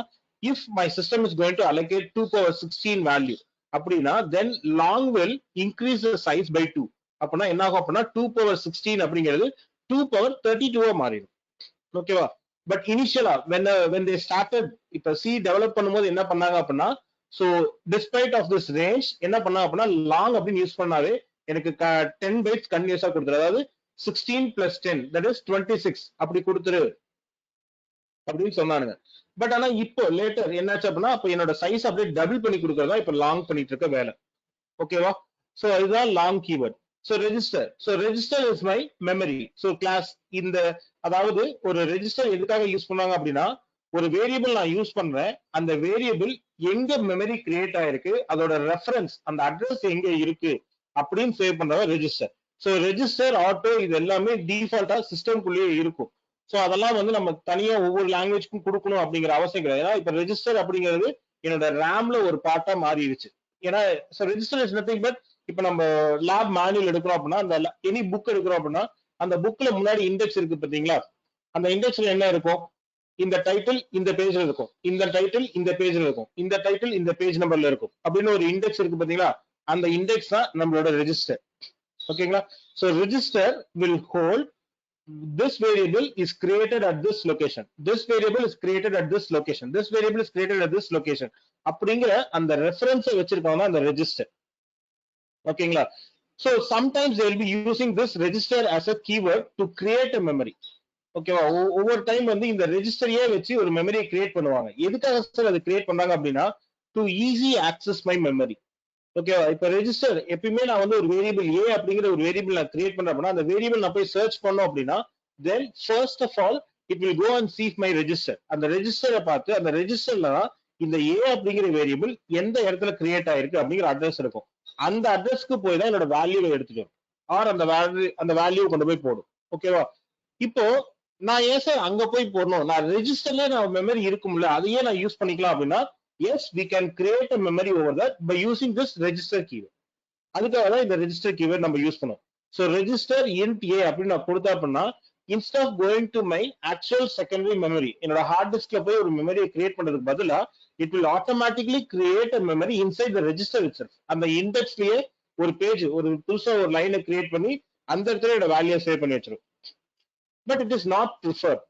if my system is going to allocate 2 power 16 value அப்படின்னா then long will increase the size by 2. அப்படின்னா என்ன ஆகும் அப்படின்னா 2 power 16 அப்படிங்கிறது 2 power 32 மாறிடும். ஓகேவா? பட் இனிஷியலா when they started இப்ப சி டெவலப் பண்ணும்போது என்ன பண்ணாங்க அப்படின்னா so despite of this range என்ன பண்ணாங்க அப்படின்னா long அப்படின்னு யூஸ் பண்ணாவே எனக்கு 10 bytes கண்டினியூஸா கொடுத்துரு, அதாவது 16 plus 10 that is 26 அப்படி கொடுத்துரு அப்படின்னு சொன்னானுங்க. பட் ஆனா இப்போ லேட்டர் என்னாச்சு அப்படின்னா அப்ப என்னோட சைஸ் அப்படியே டபுள் பண்ணி கொடுக்கறதா இப்ப லாங் பண்ணிட்டு இருக்க வேலை. ஓகேவா? சோ இதுதான் long keyword. So register is my memory. So class இந்த அதாவது ஒரு ரெஜிஸ்டர் எதுக்காக யூஸ் பண்ணாங்க அப்படின்னா ஒரு வேரியபிள் நான் யூஸ் பண்றேன், அந்த வேரியபிள் எங்க மெமரி கிரியேட் ஆயிருக்கு, அதோட ரெஃபரன்ஸ் அந்த அட்ரஸ் எங்க இருக்கு அப்படின்னு சேவ் பண்றதா ரெஜிஸ்டர். ஸோ ரெஜிஸ்டர் ஆட்டோ இது எல்லாமே டிஃபால்ட்டா சிஸ்டம்குள்ளேயே இருக்கும். ஸோ அதெல்லாம் வந்து நம்ம தனியா ஒவ்வொரு லாங்குவேஜ்க்கும் கொடுக்கணும் அப்படிங்கிற அவசியம் கிடையாது. ஏன்னா இப்ப ரெஜிஸ்டர் அப்படிங்கிறது என்னோட ரேம்ல ஒரு பார்ட்டா மாறிடுச்சு. ஏன்னா ரெஜிஸ்டர் இஸ் நத்திங் பட் இப்ப நம்ம லேப் மேனுவல் எடுக்கிறோம் அப்படின்னா அந்த எனி புக் எடுக்கிறோம் அப்படின்னா அந்த புக்ல முன்னாடி இண்டெக்ஸ் இருக்கு பாத்தீங்களா, அந்த இண்டெக்ஸ்ல என்ன இருக்கும், இந்த டைட்டில் இந்த பேஜ்ல இருக்கும், இந்த டைட்டில் இந்த பேஜ்ல இருக்கும், இந்த டைட்டில் இந்த பேஜ் நம்பர்ல இருக்கும் அப்படின்னு ஒரு இண்டெக்ஸ் இருக்கு பாத்தீங்களா, அந்த இண்டெக்ஸ் தான் நம்மளோட ரெஜிஸ்டர். ஓகேங்களா? So register will hold this variable is created at this location, this variable is created at this location, this variable is created at this location அப்படிங்கிற அந்த ரெஃபரன்ஸை வச்சிருக்கவங்க அந்த ரெஜிஸ்டர். ஓகேங்களா? so sometimes they will be using this register as a keyword to create a memory. ஓகேவா? ஒவ்வொரு time வந்து இந்த ரெஜிஸ்டரையே வச்சு ஒரு மெமரியை கிரியேட் பண்ணுவாங்க. எதுக்காக சார் அது கிரியேட் பண்றாங்க அப்படின்னா to easy access my memory. ஓகேவா? இப்ப ரெஜிஸ்டர் எப்பயுமே நான் வந்து ஒரு வேரியபிள் ஏ அப்படிங்கிற ஒரு வேரியபிள் நான் கிரியேட் பண்றேன் அப்படின்னா அந்த வேரியபிள் நான் போய் சர்ச் பண்ணோம் அப்படின்னா then first of all it will go and see my register. அந்த ரெஜிஸ்டரை பார்த்து அந்த ரெஜிஸ்டர்ல தான் இந்த ஏ அப்படிங்கிற வேரியபிள் எந்த இடத்துல கிரியேட் ஆயிருக்கு அப்படிங்கிற அட்ரஸ் இருக்கும். அந்த அட்ரஸ்க்கு போய் தான் என்னோட வேல்யூவை எடுத்துட்டு வரும் ஆர் அந்த வேல்யூ கொண்டு போய் போடும். ஓகேவா? இப்போ நான் ஏன் சார் அங்க போய் போடணும், நான் ரெஜிஸ்டர்ல நான் மெமரி இருக்கும்ல அதையே நான் யூஸ் பண்ணிக்கலாம் அப்படின்னா yes we can create a memory over that by using this register keyword. அதுக்காக தான் இந்த ரெஜிஸ்டர் கீவேர்ட் நம்ம யூஸ் பண்ணோம். சோ ரெஜிஸ்டர் int a அப்படின்னு நான் கொடுத்தா அப்படின்னா instead of going to my actual secondary memory என்னோட ஹார்ட் டிஸ்க்ல போய் ஒரு மெமரியை கிரியேட் பண்றதுக்கு பதிலா it will automatically create a memory inside the register itself. அந்த இண்டெக்ஸ்லயே ஒரு பேஜ் ஒரு புதுசா ஒரு லைனை கிரியேட் பண்ணி அந்த இடத்துல என்னோட வேல்யூ சேவ் பண்ணி வச்சிரும். But it is not preferred.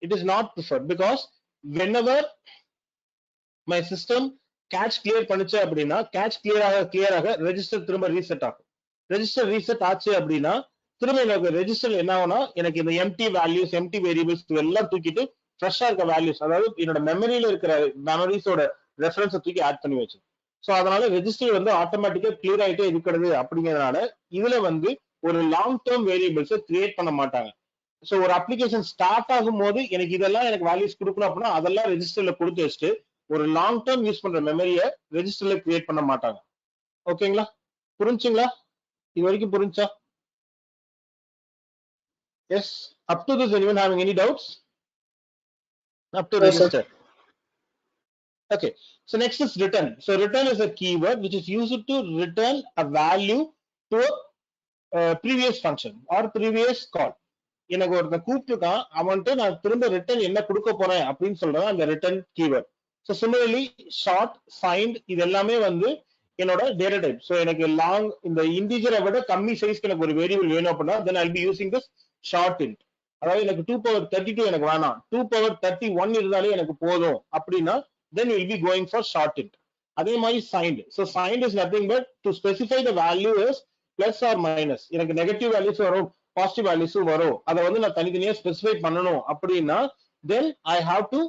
It is not preferred because whenever my system catch clear பண்ணுச்சு அப்படின்னா catch clear ஆக ரெஜிஸ்டர் திரும்ப ரீசெட் ஆகும். ரெஜிஸ்டர் ரீசெட் ஆச்சு அப்படின்னா திரும்ப எனக்கு ரெஜிஸ்டர் என்ன ஆகும்னா எனக்கு இந்த எம்டி வேல்யூஸ் எம்டி வேரியபிள்ஸ் எல்லாம் தூக்கிட்டு ஃப்ரெஷ்ஷா இருக்க வேல்யூஸ் அதாவது என்னோட மெமரியில இருக்கிற மெமரிஸோட ரெஃபரன்ஸை தூக்கி ஆட் பண்ணி வச்சு. ஸோ அதனால ரெஜிஸ்டர் வந்து ஆட்டோமேட்டிக்கா கிளியர் ஆகிட்டே இருக்கிறது அப்படிங்கிறதுனால இதுல வந்து ஒரு லாங் டேர்ம் வேரியபிள்ஸை கிரியேட் பண்ண மாட்டாங்க. ஸோ ஒரு அப்ளிகேஷன் ஸ்டார்ட் ஆகும் போது எனக்கு இதெல்லாம் எனக்கு வேல்யூஸ் கொடுக்கணும் அப்படின்னா அதெல்லாம் ரெஜிஸ்டர்ல கொடுத்து வச்சுட்டு ஒரு லாங் டேர்ம் யூஸ் பண்ற மெமரியை ரெஜிஸ்டர்ல கிரியேட் பண்ண மாட்டாங்க. ஓகேங்களா? புரிஞ்சுங்களா? இது வரைக்கும் புரிஞ்சா? Yes. Up to this anyone having any doubts up to register? Okay, so next is return. So return is a keyword which is used to return a value to a previous function or previous call. எனக்கு ஒருத்தன் கூப்பிட்டுருக்கான் அவன்ட்டு நான் திரும்ப return என்ன கொடுக்க போறேன் அப்படின்னு சொல்றேன் அந்த return keyword. So similarly short signed இது எல்லாமே வந்து என்னோட டேட்டா டைப். ஸோ எனக்கு லாங் இந்த இன்டிஜரை விட கம்மி சைஸ்க்கு எனக்கு ஒரு வேரியபிள் வேணும் அப்படின்னா then I be using this short int. அதாவது எனக்கு 2 power 32 எனக்கு வேணாம் 2 power 31 இருந்தாலே எனக்கு போதும் அப்படின்னா then you will be going for short int. அதே மாதிரி signed. So signed is nothing but to specify the value is plus or minus. எனக்கு நெகட்டிவ் வேல்யூஸ் வரும் பாசிட்டிவ் வேல்யூஸும் வரும் அதை வந்து நான் தனித்தனியா ஸ்பெசிஃபை பண்ணணும் அப்படின்னா then I have to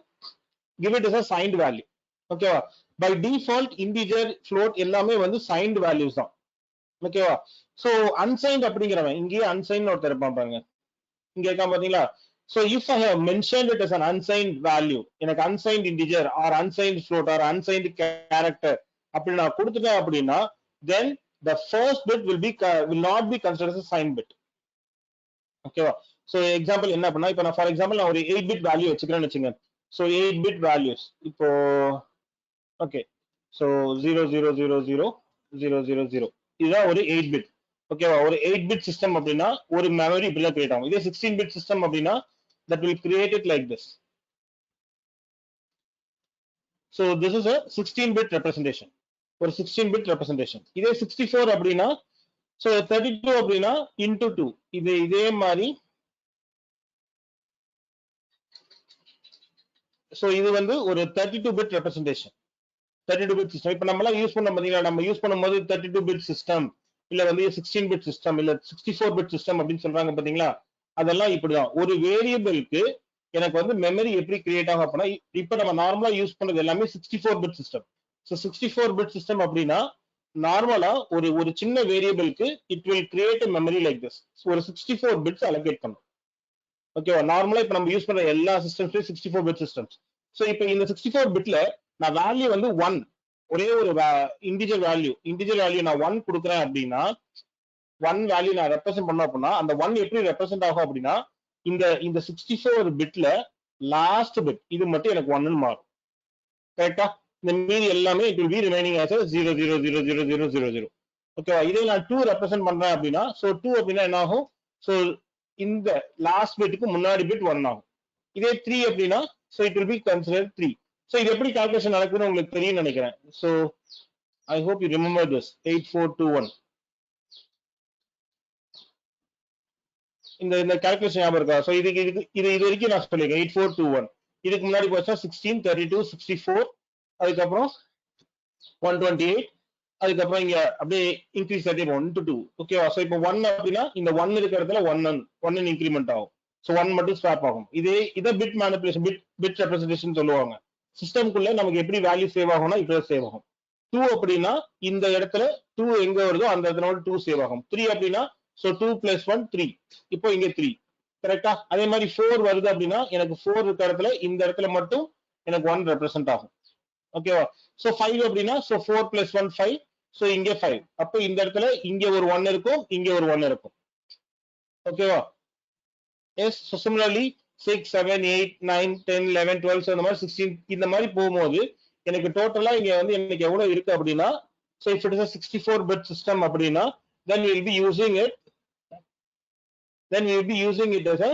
give it as a signed value. ஓகேவா? பை டிஃபால்ட் இன்டிஜர் ஃப்ளோட் எல்லாமே வந்து signed values தான். ஓகேவா? சோ அன்சைன்ட் அப்படிங்கிறவன் இங்கேயே அன்சைன் ஒருத்தர் இருப்பான் பாருங்க, இங்க இருக்கான் பாத்தீங்களா? So if I have mentioned it as an unsigned value, எனக்கு unsigned integer or unsigned float or unsigned character அப்படி நான் கொடுத்துட்டேன் அப்படின்னா, then the first bit will not be considered as a signed bit. ஓகேவா? சோ எக்ஸாம்பிள் என்ன அப்படின்னா, இப்போ நான் ஃபார் எக்ஸாம்பிள் நான் ஒரு 8 பிட் வேல்யூ வச்சுக்கிறேன்னு வச்சுங்க. சோ 8 பிட் வேல்யூஸ் இப்போ ஓகே, சோ 00000000 இதுதான் ஒரு 8 பிட். ஓகேவா? ஒரு 8 பிட் சிஸ்டம் அப்படின்னா ஒரு மெமரி இப்படி கிரியேட் ஆகும். இதே 16 பிட் சிஸ்டம் அப்படின்னா that will create it like this. So this is a 16 bit representation, ஒரு 16 bit representation. இதே 64 அப்படின்னா, so 32 அப்படின்னா into 2, இதே மாதிரி. so இது வந்து ஒரு 32 bit representation, 32 bit system. இப்போ நம்ம எல்லாம் யூஸ் பண்ண பாத்தீங்களா, நம்ம யூஸ் பண்ணும்போது 32 bit system இல்ல வந்து 16 bit system இல்ல 64 bit system அப்படின்னு சொல்றாங்க பாத்தீங்களா, அதெல்லாம் இப்படிதான். ஒரு வேரியபிளுக்கு எனக்கு வந்து மெமரி எப்படி கிரியேட் ஆகும் அப்படின்னா, இப்ப நம்ம நார்மலா யூஸ் பண்றது எல்லாமே 64 bit system. So 64 bit system அப்படின்னா நார்மலா ஒரு சின்ன வேரியபிளுக்கு it will create memory like this. ஒரு 64 பிட்ஸ் அலோகேட் பண்ணும். ஓகேவா? நார்மலா இப்ப நம்ம யூஸ் பண்ற எல்லா சிஸ்டம்ஸ்லயும் 64 பிட் சிஸ்டம்ஸ். ஸோ இப்போ இந்த 64 பிட்ல நான் வேல்யூ வந்து 1, ஒரே ஒரு இன்டிஜர் வேல்யூ நான் 1 கொடுக்குறேன் அப்படின்னா, 1 வேல்யூ நான் ரெப்ரசென்ட் பண்ணோம் அப்படின்னா, அந்த 1 எப்படி ரெப்ரசென்ட் ஆகும் அப்படின்னா, இந்த 64 பிட்ல லாஸ்ட் பிட் இது மட்டும் எனக்கு 1 ன்னு மாறும். கரெக்டா? இந்த மீதி எல்லாமே it will be remaining as a 00000000. ஓகேவா? இதே நான் 2 ரெப்ரசென்ட் பண்றேன் அப்படின்னா, சோ 2 அப்படின்னா என்ன ஆகும்? சோ இந்த லாஸ்ட் பிட்டுக்கு முன்னாடி பிட் 1 ஆகும். இதே 3 அப்படின்னா, so it will be considered 3. So இது எப்படி கால்குலேஷன் நடக்குதுன்னு உங்களுக்கு தெரியும்னு நினைக்கிறேன். So I hope you remember this 8421. இந்த கால்குலேஷன் ஞாபகம் இருக்கா? சோ இது வரைக்கும் நான் சொல்லிருக்கேன் 8421. இதுக்கு முன்னாடி போச்சா 16 32 64, அதுக்கப்புறம் 128, அதுக்கப்புறம் இங்க அப்படியே இன்க்ரீஸ் ஆகிட்டே 1 to 2. ஓகேவா? சோ இப்போ 1 அப்படின்னா இந்த 1 இருக்கிற இடத்துல 1 இன்க்ரிமெண்ட் ஆகும். சோ 1 மட்டும் ஸ்வாப் ஆகும். இதை பிட் மேனிபுலேஷன், பிட் ரெப்ரசன்டேஷன் சொல்லுவாங்க. சிஸ்டம்குள்ள நமக்கு எப்படி வேல்யூ சேவ் ஆகும்னா இப்படி சேவ் ஆகும். 2 அப்படின்னா இந்த இடத்துல 2 எங்க வருதோ அந்த இடத்துல 2 சேவ் ஆகும். 3 அப்படின்னா so 2 plus 1 3, இப்போ இங்க 3. கரெக்டா? அதே மாதிரி 4 வருது அப்படின்னா எனக்கு 4 இருக்கிற இடத்துல இந்த இடத்துல மட்டும் எனக்கு 1 ரெப்ரசென்ட் ஆகும். ஓகேவா? சோ 5 அப்படின்னா so 4 plus 1 5, சோ இங்க 5. அப்போ இந்த இடத்துல இங்க ஒரு 1 இருக்கும், இங்க ஒரு 1 இருக்கும். ஓகேவா? எஸ். so similarly 6 7 8 9 10 11 12 இந்த மாதிரி 16 இந்த மாதிரி போகும்போது எனக்கு டோட்டலா இங்க வந்து எனக்கு எவ்வளவு இருக்கு அப்படின்னா, so if it is a 64 bit system அப்படின்னா, then we will be using it as a,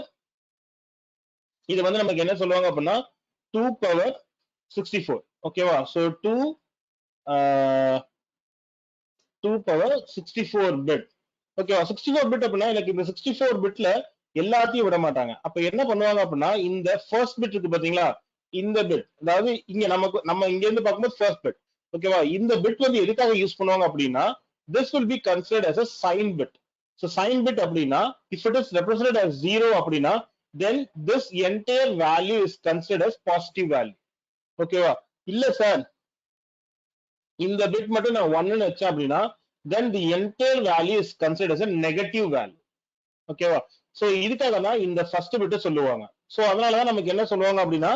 இது வந்து நமக்கு என்ன சொல்லுவாங்க அப்படின்னா 2 power 64. ஓகேவா? So 2 power 64 bit. ஓகேவா? 64 பிட் அப்படின்னா எனக்கு இந்த 64 பிட்ல எல்லாத்தையும் விட மாட்டாங்க. அப்ப என்ன பண்ணுவாங்க அப்படின்னா, இந்த ஃபர்ஸ்ட் பிட் இருக்கு பாத்தீங்களா, இந்த பிட், அதாவது இங்க நம்ம இங்க இருந்து பார்க்கும்போது ஃபர்ஸ்ட் பிட். ஓகேவா? இந்த பிட் வந்து எதுக்காக யூஸ் பண்ணுவாங்க அப்படின்னா, this will be considered as a signed bit. So signed bit அப்படின்னா, if it is represented as 0 அப்படின்னா, then this entire value is considered as positive value. ஓகேவா? இல்ல சார் இந்த பிட் மட்டும் நான் 1 ன்னு வச்சேன் அப்படின்னா, then the entire value is considered as a negative value. ஓகேவா? சோ இதுக்காக தான் இந்த ஃபர்ஸ்ட் பிட் சொல்லுவாங்க. சோ அதனாலதான் நமக்கு என்ன சொல்லுவாங்க அப்படின்னா,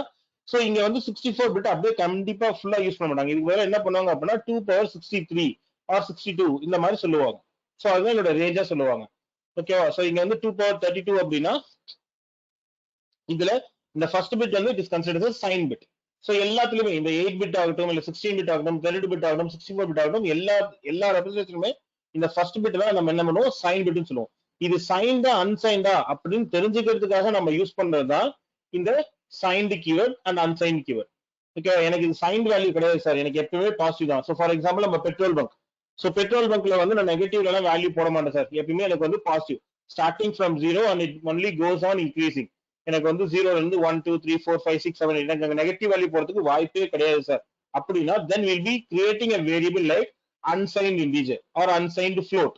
சோ இங்க வந்து 64 பிட் அப்படியே கண்டிப்பா ஃபுல்லா யூஸ் பண்ண மாட்டாங்க. இதுக்கு வேற என்ன பண்ணுவாங்க அப்படின்னா 2 power 63 or 62 இந்த மாதிரி சொல்லுவாங்க. சோ அதுதான் இதோட ரேஞ்சா சொல்லுவாங்க. ஓகேவா? சோ இங்க வந்து 2 power 32 அப்படின்னா இதுல இந்த ஃபர்ஸ்ட் பிட் வந்து it is considered as signed bit. So எல்லாத்துலயுமே இந்த 8 பிட் ஆகட்டும் இல்ல 16 பிட் ஆகட்டும் 32 பிட் ஆகட்டும் 64 பிட் ஆகட்டும் எல்லா ரெப்ரசன்டேஷனுமே இந்த ஃபர்ஸ்ட் பிட் தான் நம்ம என்ன பண்ணுவோம், சைன் பிட்னு சொல்லுவோம். இது சைன்டா அன்சைன்டா அப்படின்னு தெரிஞ்சுக்கிறதுக்காக நம்ம யூஸ் பண்றதுதான் இந்த signed keyword and unsigned keyword. Okay, எனக்கு இது சைன்டு வேல்யூ கிடையாது சார், எனக்கு எப்பவுமே பாசிட்டிவ் தான். ஸோ ஃபார் எக்ஸாம்பிள் நம்ம பெட்ரோல் பங்க், ஸோ பெட்ரோல் பங்க்ல வந்து நான் நெகட்டிவ்ல எல்லாம் வேல்யூ போட மாட்டேன் சார், எப்பயுமே எனக்கு வந்து positive starting from 0 and it only goes on increasing. எனக்கு வந்து 0ல இருந்து 1 2 3 4 5 6 7 எனக்கு நெகட்டிவ் வேல்யூ போறதுக்கு வாய்ப்பே கிடையாது சார். அப்படின்னா then will be creating a variable like unsigned integer or unsigned float,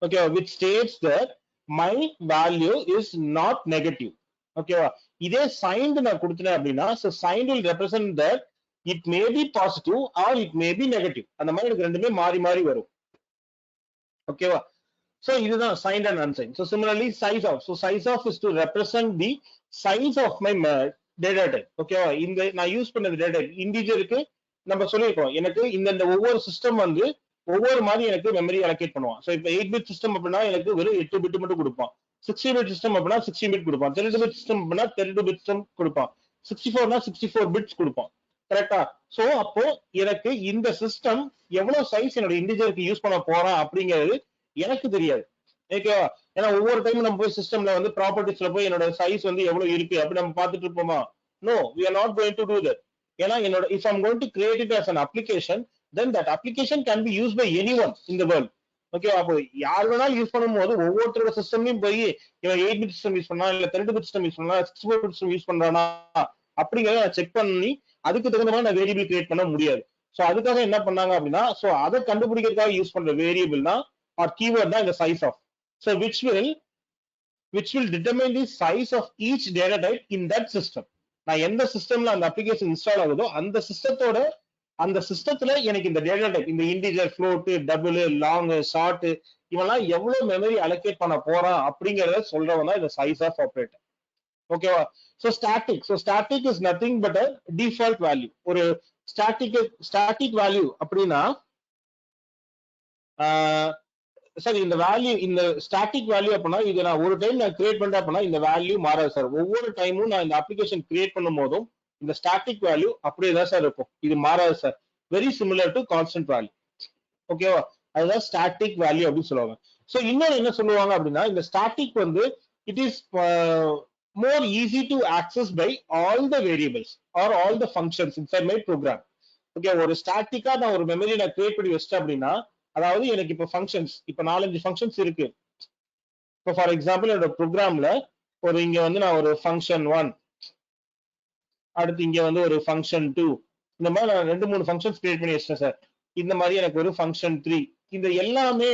okay, which states that my value is not negative. ஓகேவா? இதே signed நான் கொடுத்தேன் அப்படின்னா, so signed will represent that it may be positive or it may be negative. அந்த மாதிரி எனக்கு ரெண்டுமே மாறி மாறி வரும். ஓகேவா? So இதுதான் signed and unsigned. So similarly size of, so size of is to represent the size of my data type. ஓகேவா? இந்த நான் யூஸ் பண்ணது data type இன்டிஜருக்கு நம்ம சொல்லியிருக்கோம், எனக்கு இந்த ஒவ்வொரு சிஸ்டம் வந்து ஒவ்வொரு மாதிரி எனக்கு மெமரி அலோகேட் பண்ணுவான். ஸோ இப்போ 8 பிட் சிஸ்டம் அப்படின்னா எனக்கு வெறும் 8 பிட் மட்டும் கொடுப்பான். 60 பிட் சிஸ்டம் அப்படின்னா 60 பிட் கொடுப்பான். 32 பிட் சிஸ்டம் அப்படின்னா 32 பிட் சிஸ்டம் கொடுப்பான். 64னா 64 பிட்ஸ் கொடுப்பான். கரெக்டா? சோ அப்போ எனக்கு இந்த சிஸ்டம் எவ்வளவு சைஸ் என்னோட இன்டிஜருக்கு யூஸ் பண்ண போறான் அப்படிங்கிறது எனக்கு தெரியாது. ஓகேவா? ஏன்னா ஒவ்வொரு டைம் நம்ம போய் சிஸ்டம்ல வந்து ப்ராப்பர்ட்டிஸ்ல போய் என்னோட சைஸ் வந்து எவ்வளவு இருக்கு அப்படி நம்ம பார்த்துட்டு இருப்போமா? No, we are not going to do that. ஏன்னா என்னோட if I'm going to create it as an application, then that application can be used by anyone in the world. Okay, அப்போ யார் வேணாலும் யூஸ் பண்ணும்போது ஒவ்வொருத்தரோட சிஸ்டம்லயும் போய் இவன் 8 பிட் சிஸ்டம் யூஸ் பண்ணா இல்ல 32 பிட் சிஸ்டம் யூஸ் பண்ணா 64 பிட் சிஸ்டம் யூஸ் பண்றானா அப்படிங்கறத நான் செக் பண்ணி அதுக்கு தகுந்த மாதிரி நான் வேரியபிள் கிரியேட் பண்ண முடியாது. சோ அதுக்காக என்ன பண்ணாங்க அப்படின்னா, சோ அதை கண்டுபிடிக்கிறதுக்காக யூஸ் பண்ற வேரியபிள்னா ஆர் கீவேர்ட் தான் இந்த size of. So which will determine the size of each data type in that system. நான் எந்த சிஸ்டம்ல அந்த அப்ளிகேஷன் இன்ஸ்டால் ஆகுதோ அந்த சிஸ்டத்துல எனக்கு இந்த டேட்டா டைப், இந்த integer, float, double, long, short இவெல்லாம் எவ்வளவு மெமரி அலோகேட் பண்ண போறான் அப்படிங்கறத சொல்றவன் தான் இந்த சைஸ் ஆஃப் ஆபரேட்டர். ஓகேவா? So static is nothing but a default value. ஒரு ஸ்டாட்டிக் வேல்யூ அப்படின்னா சார் இந்த வேல்யூ, இந்த ஸ்டாட்டிக் வேல்யூ அப்படின்னா இது நான் ஒரு டைம் நான் கிரியேட் பண்றேன் அப்படின்னா இந்த வேல்யூ மாறாது சார். ஒவ்வொரு டைமும் நான் இந்த அப்ளிகேஷன் கிரியேட் பண்ணும் போதும் இந்த ஸ்டாட்டிக் வேல்யூ அப்படியே தான் சார் இருக்கும், இது மாறாது sir. Very similar to constant value. ஓகேவா? அதுதான் ஸ்டாட்டிக் வேல்யூ அப்படின்னு சொல்லுவாங்க. சோ இன்னொரு என்ன சொல்லுவாங்க அப்படின்னா, இந்த ஸ்டாட்டிக் வந்து it is more easy to access by all the variables or all the functions inside my program. Okay, ஒரு ஸ்டாட்டிக்கா நான் ஒரு மெமரி நான் கிரியேட் பண்ணி வச்சிட்டேன் அப்படின்னா, அதாவது எனக்கு இப்ப ஃபங்க்ஷன்ஸ் இப்ப 4-5 ஃபங்க்ஷன்ஸ் இருக்கு. இப்போ ஃபார் எக்ஸாம்பிள் என்னோட ப்ரோக்ராம்ல ஒரு இங்க வந்து நான் ஒரு ஃபங்க்ஷன் 1, அடுத்து இங்க வந்து ஒரு ஃபங்க்ஷன் 2, இந்த மாதிரி நான் 2-3 ஃபங்க்ஷன்ஸ் கிரியேட் பண்ணி வச்சிட்டேன் சார். இந்த மாதிரி எனக்கு ஒரு ஃபங்க்ஷன் 3, இந்த எல்லாமே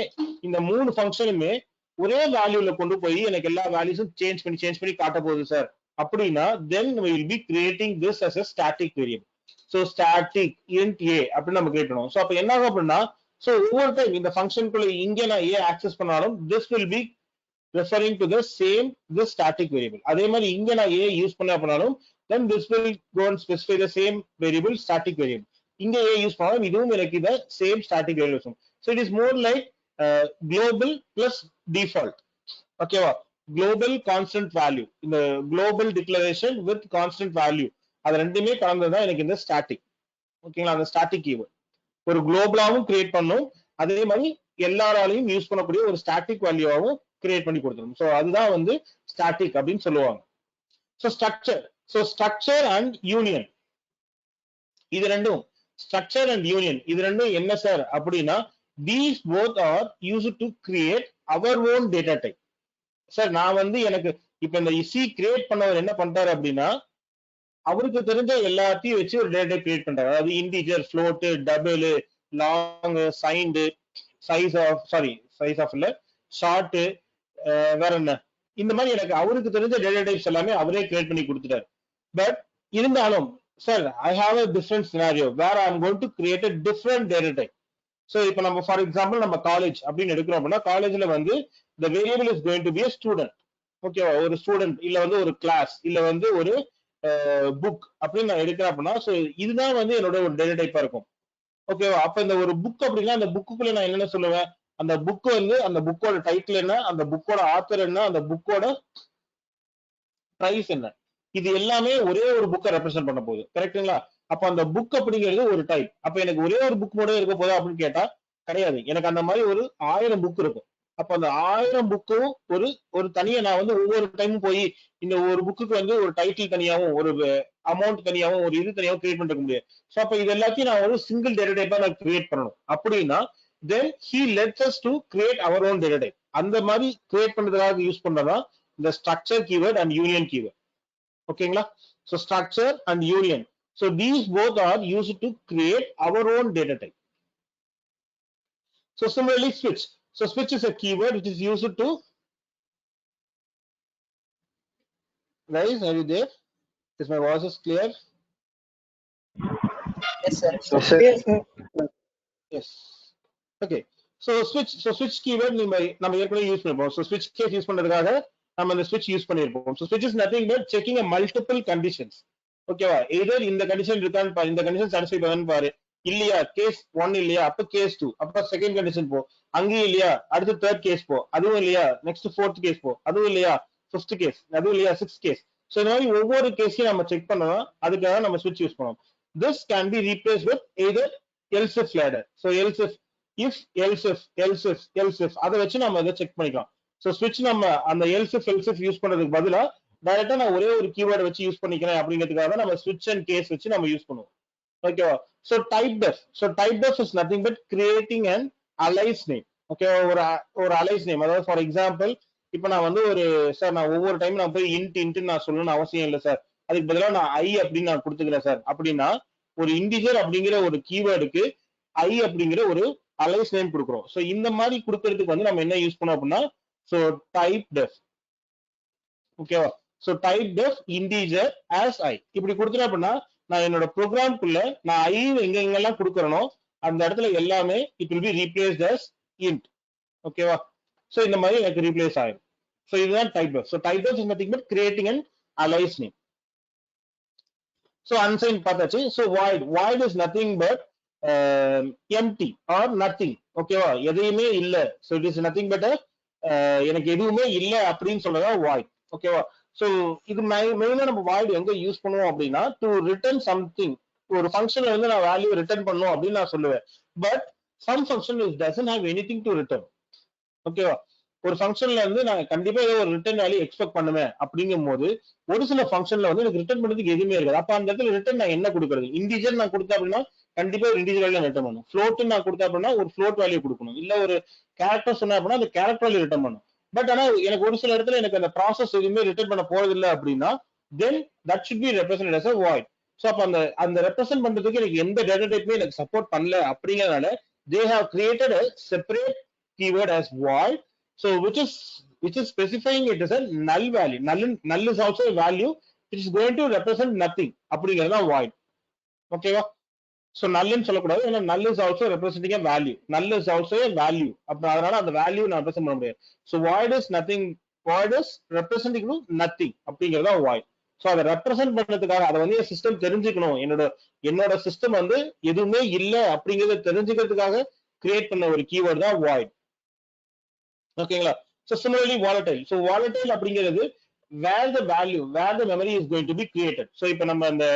இந்த 3 ஃபங்க்ஷனுமே ஒரே வேல்யூல கொண்டு போய் எனக்கு எல்லா வேல்யூஸும் சேஞ்ச் பண்ணி காட்ட போகுது சார் அப்படின்னா, then we will be creating this as a static variable. So static int a அப்படின்னு நம்ம கிரியேட் பண்ணுவோம். சோ அப்ப என்ன ஆகும் அப்படின்னா, சோ ஒவ்வொரு டைம் இந்த ஃபங்க்ஷனுக்குள்ள இங்க நான் a ஆக்சஸ் பண்ணாலும் this will be referring to the same this static variable. அதே மாதிரி இங்க நான் a யூஸ் பண்ண அப்படினாலும் then this will go and specify the same variable static variable. இங்க a யூஸ் பண்ணாலும் இதுவும் எனக்கு இந்த same static variable இருக்கும். So it is more like global plus default. ஓகேவா? global constant value, இந்த global declaration with constant value அது ரெண்டுமே கலந்ததுதான் எனக்கு இந்த static. ஓகேங்களா? அந்த static keyword ஒரு குளோபலாவும் கிரியேட் பண்ணும், அதே மாதிரி எல்லாராலையும் யூஸ் பண்ணக்கூடிய ஒரு ஸ்டாட்டிக் வேல்யூவாவும் கிரியேட் பண்ணி கொடுத்துரும். சோ அதுதான் வந்து ஸ்டாட்டிக் அப்படின்னு சொல்லுவாங்க. சோ ஸ்ட்ரக்சர் அண்ட் யூனியன், இது ரெண்டும் ஸ்ட்ரக்சர் அண்ட் யூனியன் இது ரெண்டும் என்ன சார் அப்படின்னா, these both are used to create our own data type. Sir நான் வந்து எனக்கு இப்ப இந்த சி கிரியேட் பண்ணவர் என்ன பண்றாரு அப்படின்னா, அவருக்கு தெரிஞ்ச எல்லாத்தையும் வச்சு ஒரு டேட்டா கிரியேட் பண்றாரு. அதாவது integer, float, double, long, signed, size of இல்ல ஷார்ட், வேற என்ன, இந்த மாதிரி எனக்கு அவருக்கு தெரிஞ்ச டேட்டா டைப்ஸ் எல்லாமே அவரே கிரியேட் பண்ணி கொடுத்துட்டாரு. பட் இருந்தாலும் sir I have a different scenario where I am going to create a different data type. So இப்போ நம்ம ஃபார் எக்ஸாம்பிள் நம்ம காலேஜ் அப்படின்னு எடுக்கிறோம் அப்படின்னா, காலேஜ்ல வந்து the variable is going to be a student. ஓகேவா? ஒரு ஸ்டூடெண்ட் இல்ல வந்து ஒரு கிளாஸ் இல்ல வந்து ஒரு புக் அப்படின்னு நான் எடுக்கிறேன் அப்படின்னா, சோ இதுதான் வந்து என்னோட ஒரு டேட்டா டைப்பா இருக்கும். ஓகேவா? அப்ப இந்த ஒரு புக் அப்படின்னா அந்த புக்குக்குள்ள நான் என்னென்ன சொல்லுவேன், அந்த புக் வந்து அந்த புக்கோட டைட்டில் என்ன, அந்த புக்கோட ஆத்தர் என்ன, அந்த புக்கோட பிரைஸ் என்ன, இது எல்லாமே ஒரே ஒரு புக்கை ரெப்ரசென்ட் பண்ண போகுது. கரெக்டுங்களா? அப்ப அந்த புக் அப்படிங்கிறது ஒரு டைப். அப்ப எனக்கு ஒரே ஒரு புக் மட்டும் இருக்க போதா அப்படின்னு கேட்டா கிடையாது. எனக்கு அந்த மாதிரி ஒரு 1000 புக் இருக்கும். அப்ப அந்த 1000 புக்கும் ஒரு தனியா நான் வந்து ஒவ்வொரு டைமும் போய் இந்த ஒரு புக்குக்கு வந்து ஒரு டைட்டில் தனியாவும் ஒரு அமௌண்ட் தனியாவும் ஒரு இது தனியாவும் கிரியேட் பண்ணிக்க முடியாது. சோ அப்ப இது எல்லாத்தையும் நான் ஒரு சிங்கிள் டேட்டா டைப்பா நான் கிரியேட் பண்ணணும் அப்படின்னா, then he lets us to create our own data type. அந்த மாதிரி கிரியேட் பண்றதுக்காக யூஸ் பண்றதா இந்த structure keyword and union keyword. ஓகேங்களா? So structure and union, so these both are used to create our own data type. So similarly switch, so switch is a keyword which is used to, guys are you there, is my voice is clear? Yes, sir. Yes, sir. Yes. Okay. So ஸ்விட்ச் keyword நம்ம ஏற்கனவே use பண்ணிருப்போம். So ஸ்விட்ச் case use பண்றதுக்காக நம்ம அந்த ஸ்விட்ச் use பண்ணிருப்போம். ஸோ ஸ்விட்ச் is nothing but checking multiple conditions. ஓகேவா, எதர் இந்த கண்டிஷன் இருக்கான்னு பாரு, இந்த கண்டிஷன் சாட்டிஸ்ஃபை பண்ணு பாரு. இல்லையா, கேஸ் 1 இல்லையா, அப்ப கேஸ் 2, அப்ப செகண்ட் கண்டிஷன் போ. அங்கேயும் இல்லையா, அடுத்து தேர்ட் கேஸ் போ. அதுவும் இல்லையா, நெக்ஸ்ட் ஃபோர்த் கேஸ் போ. அதுவும் இல்லையா, ஃபிஃப்த் கேஸ். அதுவும் இல்லையா, சிக்ஸ்த் கேஸ். ஸோ இந்த மாதிரி ஒவ்வொரு கேஸையும் நம்ம செக் பண்ணணும். அதுக்காக நம்ம ஸ்விட்ச் யூஸ் பண்ணுவோம். This can be replace with either else if ladder. So else if அதை வச்சு நம்ம இதை செக் பண்ணிக்கலாம். ஸோ ஸ்விட்ச் நம்ம அந்த else if யூஸ் பண்றதுக்கு பதிலா டைரக்டா நான் ஒரே ஒரு கீவேர்டை வச்சு யூஸ் பண்ணிக்கிறேன் அப்படிங்கிறதுக்காக நம்ம ஸ்விட்ச் அண்ட் கேஸ் வச்சு நம்ம யூஸ் பண்ணுவோம். ஓகேவா, so typedef is nothing but creating and alias name. ஓகேவா, ஒரு அலைஸ் நேம். அதாவது ஃபார் எக்ஸாம்பிள், இப்போ நான் வந்து ஒரு சார் நான் ஒவ்வொரு டைம் நான் போய் இன்ட் நான் சொல்லணும்னு அவசியம் இல்லை சார், அதுக்கு பதிலாக நான் ஐ அப்படின்னு நான் கொடுத்துக்கிறேன் சார் அப்படின்னா, ஒரு இன்டிஜர் அப்படிங்கிற ஒரு கீவேர்டுக்கு ஐ அப்படிங்கிற ஒரு அலைஸ் நேம் கொடுக்குறோம். ஸோ இந்த மாதிரி கொடுக்கறதுக்கு வந்து நம்ம என்ன யூஸ் பண்ணோம் அப்படின்னா, ஸோ டைப் டெஃப். ஓகேவா, so typedef integer as I இப்படி கொடுத்துட்டேன் அப்படின்னா, நான் என்னோட ப்ரோக்ராம்குள்ள நான் ஐ எங்கெங்கெல்லாம் கொடுக்குறனோ அந்த இடத்துல எல்லாமே it will be replaced as int. ஓகேவா, ஸோ இந்த மாதிரி எனக்கு ரீப்ளேஸ் ஆயிடும். ஸோ இதுதான் typedef. So typedef is nothing but creating and alias name. So unsign பார்த்தாச்சு. So void is nothing but empty or nothing. ஓகேவா, எதையுமே இல்லை. So it is nothing but எனக்கு எதுவுமே இல்லை அப்படின்னு சொல்லதான் வாய்ட். ஓகேவா, ஸோ இது மெயினா நம்ம வாய்ட் எங்க யூஸ் பண்ணுவோம் அப்படின்னா, டு ரிட்டர்ன் சம்திங். ஒரு ஃபங்க்ஷன்ல வந்து நான் வேல்யூ ரிட்டர்ன் பண்ணும் அப்படின்னு நான் சொல்லுவேன். But some function is doesn't have anything to return. ஓகேவா, ஒரு ஃபங்க்ஷன்ல இருந்து நான் கண்டிப்பா ஏதோ ஒரு ரிட்டர்ன் வேல்யூ எக்ஸ்பெக்ட் பண்ணுவேன். அப்படிங்கும் போது ஒரு சில ஃபங்க்ஷன்ல வந்து எனக்கு ரிட்டர்ன் பண்றதுக்கு எதுவுமே இருக்காது. அப்ப அந்த இடத்துல ரிட்டர்ன் நான் என்ன கொடுக்கறது? இன்டிஜர் நான் கொடுத்தேன் அப்படின்னா கண்டிப்பா ஒரு இன்டிஜர் வேல்யூ ரிட்டர்ன் பண்ணும். ஃப்ளோட் நான் கொடுத்தேன் அப்படின்னா ஒரு ஃப்ளோட் வேல்யூ கொடுக்கணும். இல்ல ஒரு கேரக்டர் சொன்னேன் அப்படின்னா அந்த கேரக்டர் வேல்யூ ரிட்டர்ன் பண்ணும். பட் ஆனா எனக்கு ஒரு சில இடத்துல எனக்கு அந்த ப்ராசஸ் எதுவுமே ரிட்டர்ன் பண்ண போறது இல்லை அப்படின்னா, then that should be represent as a void. So அப்ப அந்த ரெப்ரசென்ட் பண்றதுக்கு எனக்கு எந்த டேட்டா டைப்புமே எனக்கு சப்போர்ட் பண்ணல அப்படிங்கறதுனால they have created a separate keyword as void, so which is specifying it as a null value. Null is also a value which is going to represent nothing அப்படிங்கிறது தான் void. ஓகேவா, so நல்லுன்னு சொல்லக்கூடாது, ஏன்னா null is also representing a value. Null is also a value. அப்ப அதனால அந்த value நான் represent பண்ண முடியாது. So void is nothing, void is representing nothing அப்படிங்கிறது தான் void. ஸோ அதை ரெப்ரசென்ட் பண்றதுக்காக அதை வந்து என் சிஸ்டம் தெரிஞ்சுக்கணும், என்னோட சிஸ்டம் வந்து எதுவுமே இல்லை அப்படிங்கிறத தெரிஞ்சுக்கிறதுக்காக கிரியேட் பண்ண ஒரு கீவேர்டு தான் void. ஓகேங்களா, so similarly volatile. So volatile அப்படிங்கிறது where the memory is going to be created. So இப்போ நம்ம அந்த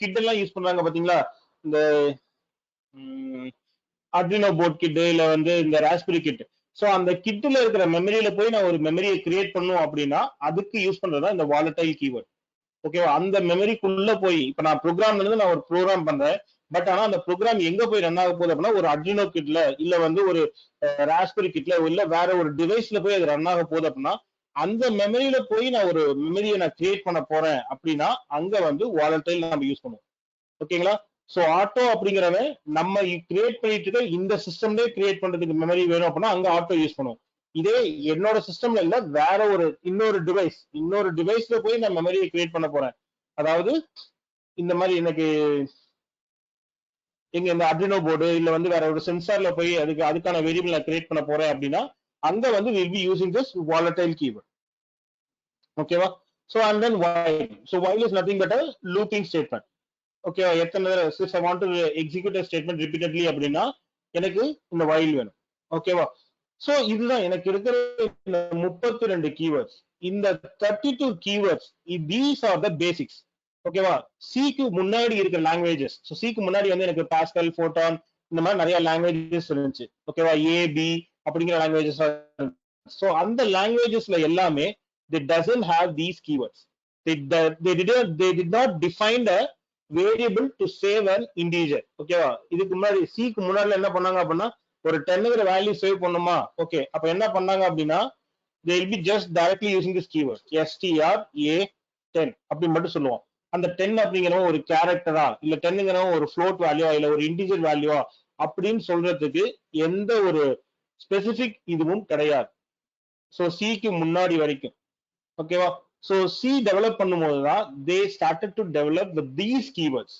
கிட் எல்லாம் யூஸ் பண்றாங்க பாத்தீங்களா, இந்த Arduino போர்ட் கிட் இல்ல வந்து இந்த ராஸ்பெரி கிட். ஸோ அந்த கிட்ல இருக்கிற மெமரியில போய் நான் ஒரு மெமரியை கிரியேட் பண்ணும் அப்படின்னா அதுக்கு யூஸ் பண்றதுதான் இந்த volatile கீவேர்ட். ஓகேவா, அந்த மெமரிக்குள்ள போய் இப்ப நான் ப்ரோக்ராம்ல இருந்து நான் ஒரு ப்ரோக்ராம் பண்றேன். பட் ஆனா அந்த ப்ரோக்ராம் எங்க போய் ரன் ஆக போகுது அப்படின்னா ஒரு Arduino கிட்ல இல்ல வந்து ஒரு ராஸ்பெரி கிட்ல இல்ல வேற ஒரு டிவைஸ்ல போய் அது ரன் ஆக போகுது அப்படின்னா அந்த மெமரியில போய் நான் ஒரு மெமரியை நான் கிரியேட் பண்ண போறேன் அப்படின்னா அங்க வந்து volatile நம்ம யூஸ் பண்ணுவோம். ஓகேங்களா, ஸோ ஆட்டோ அப்படிங்கிறவன் நம்ம கிரியேட் பண்ணிட்டு இருக்க இந்த சிஸ்டம்லயே கிரியேட் பண்றதுக்கு மெமரி வேணும் அப்படின்னா அங்க ஆட்டோ யூஸ் பண்ணுவோம். இதே என்னோட சிஸ்டம்ல இல்ல வேற ஒரு இன்னொரு டிவைஸ்ல போய் நான் மெமரியை கிரியேட் பண்ண போறேன். அதாவது இந்த மாதிரி எனக்கு எங்க இந்த Arduino போர்டு இல்ல வந்து வேற ஒரு சென்சார்ல போய் அதுக்கான வேரியபிள் நான் கிரியேட் பண்ண போறேன் அப்படின்னா அங்க வந்து will be using this volatile keyword. ஓகேவா, so and then while. So while is nothing but a looping statement. ஓகேவா, எத்தனை if I want to execute a statement repeatedly அப்படின்னா எனக்கு இந்த while வேணும். ஓகேவா, ஸோ இதுதான் எனக்கு இருக்கிற 32 keywords. இந்த 32 keywords, these are the basics. ஓகேவா, சிக்கு முன்னாடி இருக்கிற லாங்குவேஜஸ். ஸோ சிக்கு முன்னாடி வந்து எனக்கு பாஸ்கல், ஃபோட்டான் இந்த மாதிரி நிறைய லாங்குவேஜஸ் இருந்துச்சு. ஓகேவா, ஏபி அப்படிங்கிற லாங்குவேஜஸ். ஸோ அந்த லாங்குவேஜஸ்ல எல்லாமே they doesn't have these keywords. They did not define a variable to save an integer. ஓகேவா, இதுக்கு முன்னாடி சிக்கு முன்னாடி என்ன பண்ணாங்க அப்படின்னா ஒரு 10ங்கிற வேல்யூ சேவ் பண்ணுமா. ஓகே, அப்ப என்ன பண்ணாங்க அப்படின்னா they will be just directly using this keyword str_a10 அப்படி மட்டும் சொல்லுவோம். அந்த 10 அப்படிங்கிறவங்க ஒரு கேரக்டரா இல்ல 10ங்கிறவங்க ஒரு ஃப்ளோட் வேல்யூவா இல்ல ஒரு இன்டிஜர் வேல்யூவா அப்படின்னு சொல்றதுக்கு எந்த ஒரு ஸ்பெசிபிக் இதுவும் கிடையாது. ஸோ சிக்கு முன்னாடி வரைக்கும். ஓகேவா, ஸோ சி டெவலப் பண்ணும்போது தான் they started to develop with these keywords.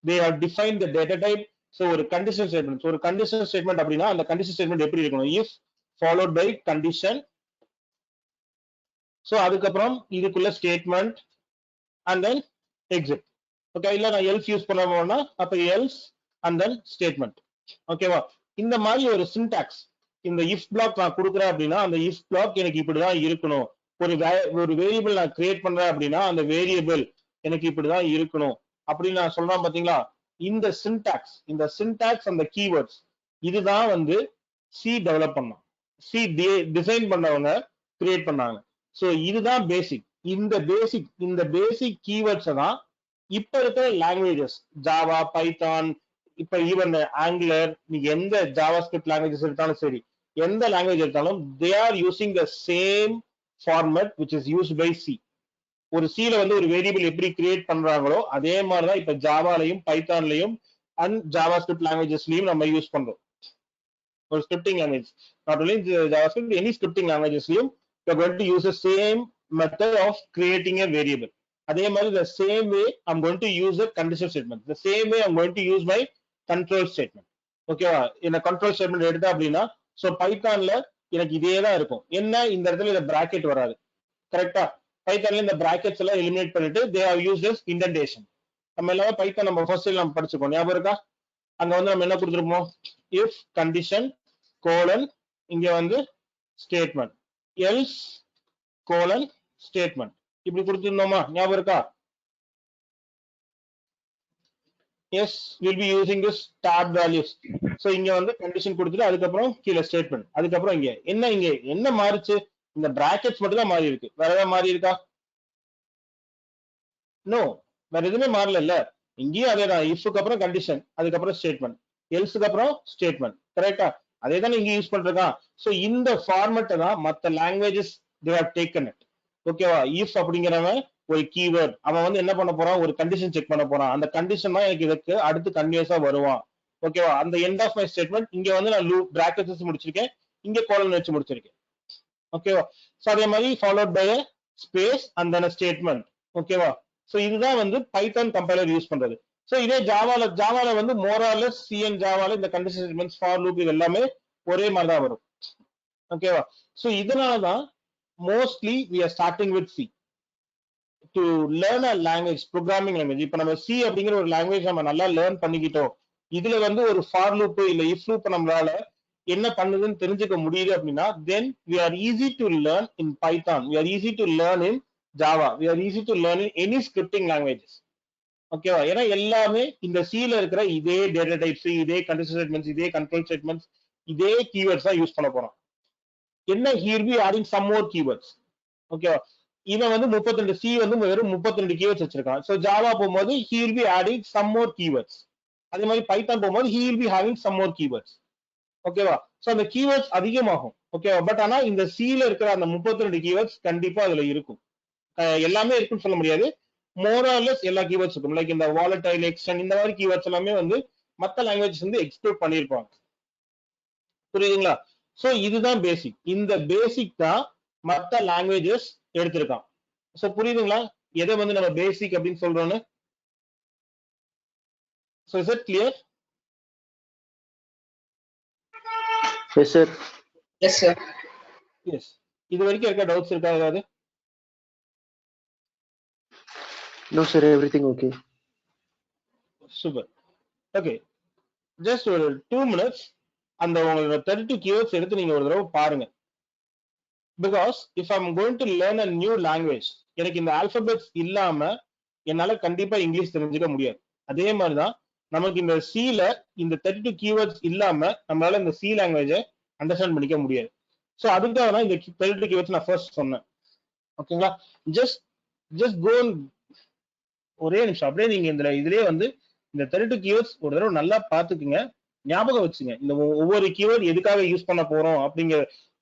They have defined the data type, so ஒரு கண்டிஷன் ஸ்டேட்மெண்ட், ஒரு கண்டிஷன் ஸ்டேட்மெண்ட் அப்படின்னா அந்த கண்டிஷன் ஸ்டேட்மெண்ட் எப்படி இருக்கணும்? If followed by condition, so அதுக்கப்புறம் இதுக்குள்ள statement and then exit. Okay, இல்ல நான் எல்ஸ் யூஸ் பண்ணோம்னா அப்ப எல்ஸ் அண்ட் தென் ஸ்டேட்மெண்ட். ஓகேவா? இந்த மாதிரி ஒரு சின்டாக்ஸ், இந்த இஃப் பிளாக் நான் கொடுக்குறேன் அப்படின்னா அந்த இஃப் பிளாக் எனக்கு இப்படிதான் இருக்கணும். ஒரு வேரியபிள் நான் கிரியேட் பண்றேன் அப்படின்னா அந்த வேரியபிள் எனக்கு இப்படிதான் இருக்கணும் அப்படின்னு நான் சொல்றேன் பாத்தீங்களா? இந்த சின்டாக்ஸ் அந்த கீவேர்ட்ஸ் இதுதான் வந்து சி டெவலப் பண்ணோம், சி டிசைன் பண்ணவங்க கிரியேட் பண்ணாங்க. ஸோ இதுதான் பேசிக். இந்த பேசிக் கீவேர்ட்ஸ் தான் இப்ப இருக்கிற லாங்குவேஜஸ், ஜாவா, பைத்தான், இப்ப ஈவன் ஆங்குலர், நீங்க எந்த ஜாவா ஸ்கிரிப்ட் லாங்குவேஜஸ் எடுத்தாலும் சரி, எந்த லாங்குவேஜ் எடுத்தாலும் they are using the same format which is used by C. ஒரு சில வந்து ஒரு வேரியபிள் எப்படி கிரியேட் பண்றாங்களோ அதே மாதிரிதான் இப்ப ஜாவாலையும் பைத்தான்லயும் அண்ட் ஜாவா ஸ்கிரிப்ட் லாங்குவேஜஸ்லயும் நம்ம யூஸ் பண்றோம். ஒரு scripting language, not only JavaScript, any scripting லாங்குவேஜஸ்லயும் we are going to use the same method of creating a variable. அதே மாதிரி the same way I'm going to use a condition statement, the same way I'm going to use my control statement. ஓகேவா? இந்த control statement எடுத்தா அப்படின்னா so பைத்தான்ல எனக்கு இதே தான் இருக்கும். என்ன, இந்த இடத்துல இந்த பிராக்கெட் வராது. கரெக்டா? பைத்தான்ல இந்த பிராக்கெட்ஸ் எல்லாம் எலிமினேட் பண்ணிட்டு they have used as indentation. நம்ம எல்லாமே பைத்தான் நம்ம ஃபர்ஸ்ட் நம்ம படிச்சுக்கோம், ஞாபகம் இருக்கா? அங்க வந்து நம்ம என்ன கொடுத்துருப்போம்? if condition கோலன், இங்க வந்து ஸ்டேட்மெண்ட், எல்ஸ் கோலன் ஸ்டேட்மெண்ட், இப்படி கொடுத்திருந்தோமா? ஞாபகம் இருக்கா? Yes, will be using this tab values. So இங்க வந்து கண்டிஷன் கொடுத்துட்டு அதுக்கப்புறம் கீழே ஸ்டேட்மெண்ட், அதுக்கப்புறம் இங்க என்ன மாறிச்சு? இந்த பிராக்கெட்ஸ் மட்டும் தான் மாறி இருக்கு, வேற ஏதாவது மாறி இருக்கா? நோ, வேற எதுவுமே மாறல. இல்ல, இங்கேயும் அதே தான். இஃப்க்கு அப்புறம் கண்டிஷன், அதுக்கப்புறம் ஸ்டேட்மெண்ட், எல்ஸுக்கு அப்புறம் ஸ்டேட்மெண்ட். கரெக்டா? அதே தான் இங்க யூஸ் பண்றதா. சோ இந்த ஃபார்மேட்டை தான் மத்த languages they have taken it. ஓகேவா? இஃப் அப்படிங்கிறவன் ஒரு கீவேர்ட், அவன் வந்து என்ன பண்ண போறான்? ஒரு கண்டிஷன் செக் பண்ண போறான். அந்த கண்டிஷன் தான் எனக்கு இதுக்கு அடுத்து கன்டினியூஸா வருவான். ஓகேவா? அந்த எண்ட் ஆஃப் மை ஸ்டேட்மெண்ட் இங்க வந்து நான் லூப் பிராக்கெட்ஸ் முடிச்சிருக்கேன், இங்க கோலன் வச்சு முடிச்சிருக்கேன். ஓகேவா? சோ அதே மாதிரி followed by a space and then a statement. ஓகேவா? சோ இதுதான் வந்து பைத்தான் கம்பைலர் யூஸ் பண்றது. சோ இதே ஜாவால வந்து more or less C and ஜாவால இந்த கண்டிஷன் ஸ்டேட்மெண்ட்ஸ், ஃபார் லூப் இது எல்லாமே ஒரே மாதிரி தான் வரும். ஓகேவா? சோ இதனால தான் mostly we are starting with C to learn a language, programming language. இப்ப நம்ம C அப்படிங்கிற ஒரு லாங்குவேஜ் நம்ம நல்லா லேர்ன் பண்ணிக்கிட்டோம், இதுல வந்து ஒரு ஃபார் லூப் இல்ல இஃப் லூப் நம்மளால என்ன பண்ணுதுன்னு தெரிஞ்சுக்க முடியுது அப்படின்னா then we are easy to learn in Python, we are easy to learn in Java, we are easy to learn in any scripting languages. ஓகேவா? ஏன்னா எல்லாமே இந்த C ல இருக்கிற இதே டேட்டா டைப்ஸ், இதே கண்டிஷன் ஸ்டேட்மெண்ட்ஸ், இதே கண்ட்ரோல் ஸ்டேட்மெண்ட்ஸ், இதே கீவேர்ட்ஸ் தான் யூஸ் பண்ண போறோம். என்ன, here we adding some more keywords. ஓகேவா? இவன் வந்து 32 சி வந்து வெறும் 32 கீவேர்ட்ஸ் வச்சிருக்கான். சோ ஜாவா போகும்போது he will be adding some more keywords. அதே மாதிரி பைத்தான் போகும்போது he will be having some more keywords. ஓகேவா? சோ அந்த கீவேர்ட்ஸ் அதிகமாகும். ஓகேவா? பட் ஆனா இந்த சி ல இருக்கிற அந்த 32 கீவேர்ட்ஸ் கண்டிப்பா அதுல இருக்கும். எல்லாமே இருக்குன்னு சொல்ல முடியாது, மோர் ஆர் லெஸ் எல்லா கீவேர்ட்ஸ் இருக்கும். லைக் இந்த வாலடைல், எக்ஸ்டெண்ட், இந்த மாதிரி கீவேர்ட்ஸ் எல்லாமே வந்து மத்த லாங்குவேஜஸ் வந்து எக்ஸ்க்ளூட் பண்ணிருப்பாங்க. புரியுதுங்களா? சோ இதுதான் பேசிக். இந்த பேசிக் தான் மத்த லாங்குவேஜஸ் எடுத்திருக்கான். சோ புரியுதுங்களா எதை வந்து நம்ம பேசிக் அப்படின்னு சொல்றோம்னு? So is it clear? Yes, sir. Yes, sir. Yes. இது வரைக்கும் இருக்க டவுட்ஸ் இருக்கா ஏதாவது? No, sir. Everything okay. Super. Okay, just ஒரு 2 minutes அந்த உங்களோட 32 கீவேர்ட்ஸ் எடுத்து நீங்க ஒரு தடவை பாருங்க. Because if I am going to learn a new language, எனக்கு இந்த ஆல்பபெட்ஸ் இல்லாம என்னால கண்டிப்பா இங்கிலீஷ் தெரிஞ்சுக்க முடியாது. அதே மாதிரிதான் நமக்கு இந்த சில இந்த 32 கீவேர்ட்ஸ் இல்லாம நம்மளால இந்த சி லாங்குவேஜை அண்டர்ஸ்டாண்ட் பண்ணிக்க முடியாது. சோ அதுக்காக தான் இந்த 32 கீவேர்ட்ஸ் நான் ஃபர்ஸ்ட் சொன்னேன். ஓகேங்களா? ஜஸ்ட் கோ, ஒரே நிமிஷம் அப்படியே நீங்க இதுலயே வந்து இந்த 32 கீவேர்ட்ஸ் ஒரு தடவை நல்லா பாத்துக்குங்க, ஞாபகம் வச்சுங்க இந்த ஒவ்வொரு கீவேர்ட் எதுக்காக யூஸ் பண்ண போறோம் அப்படிங்கிற.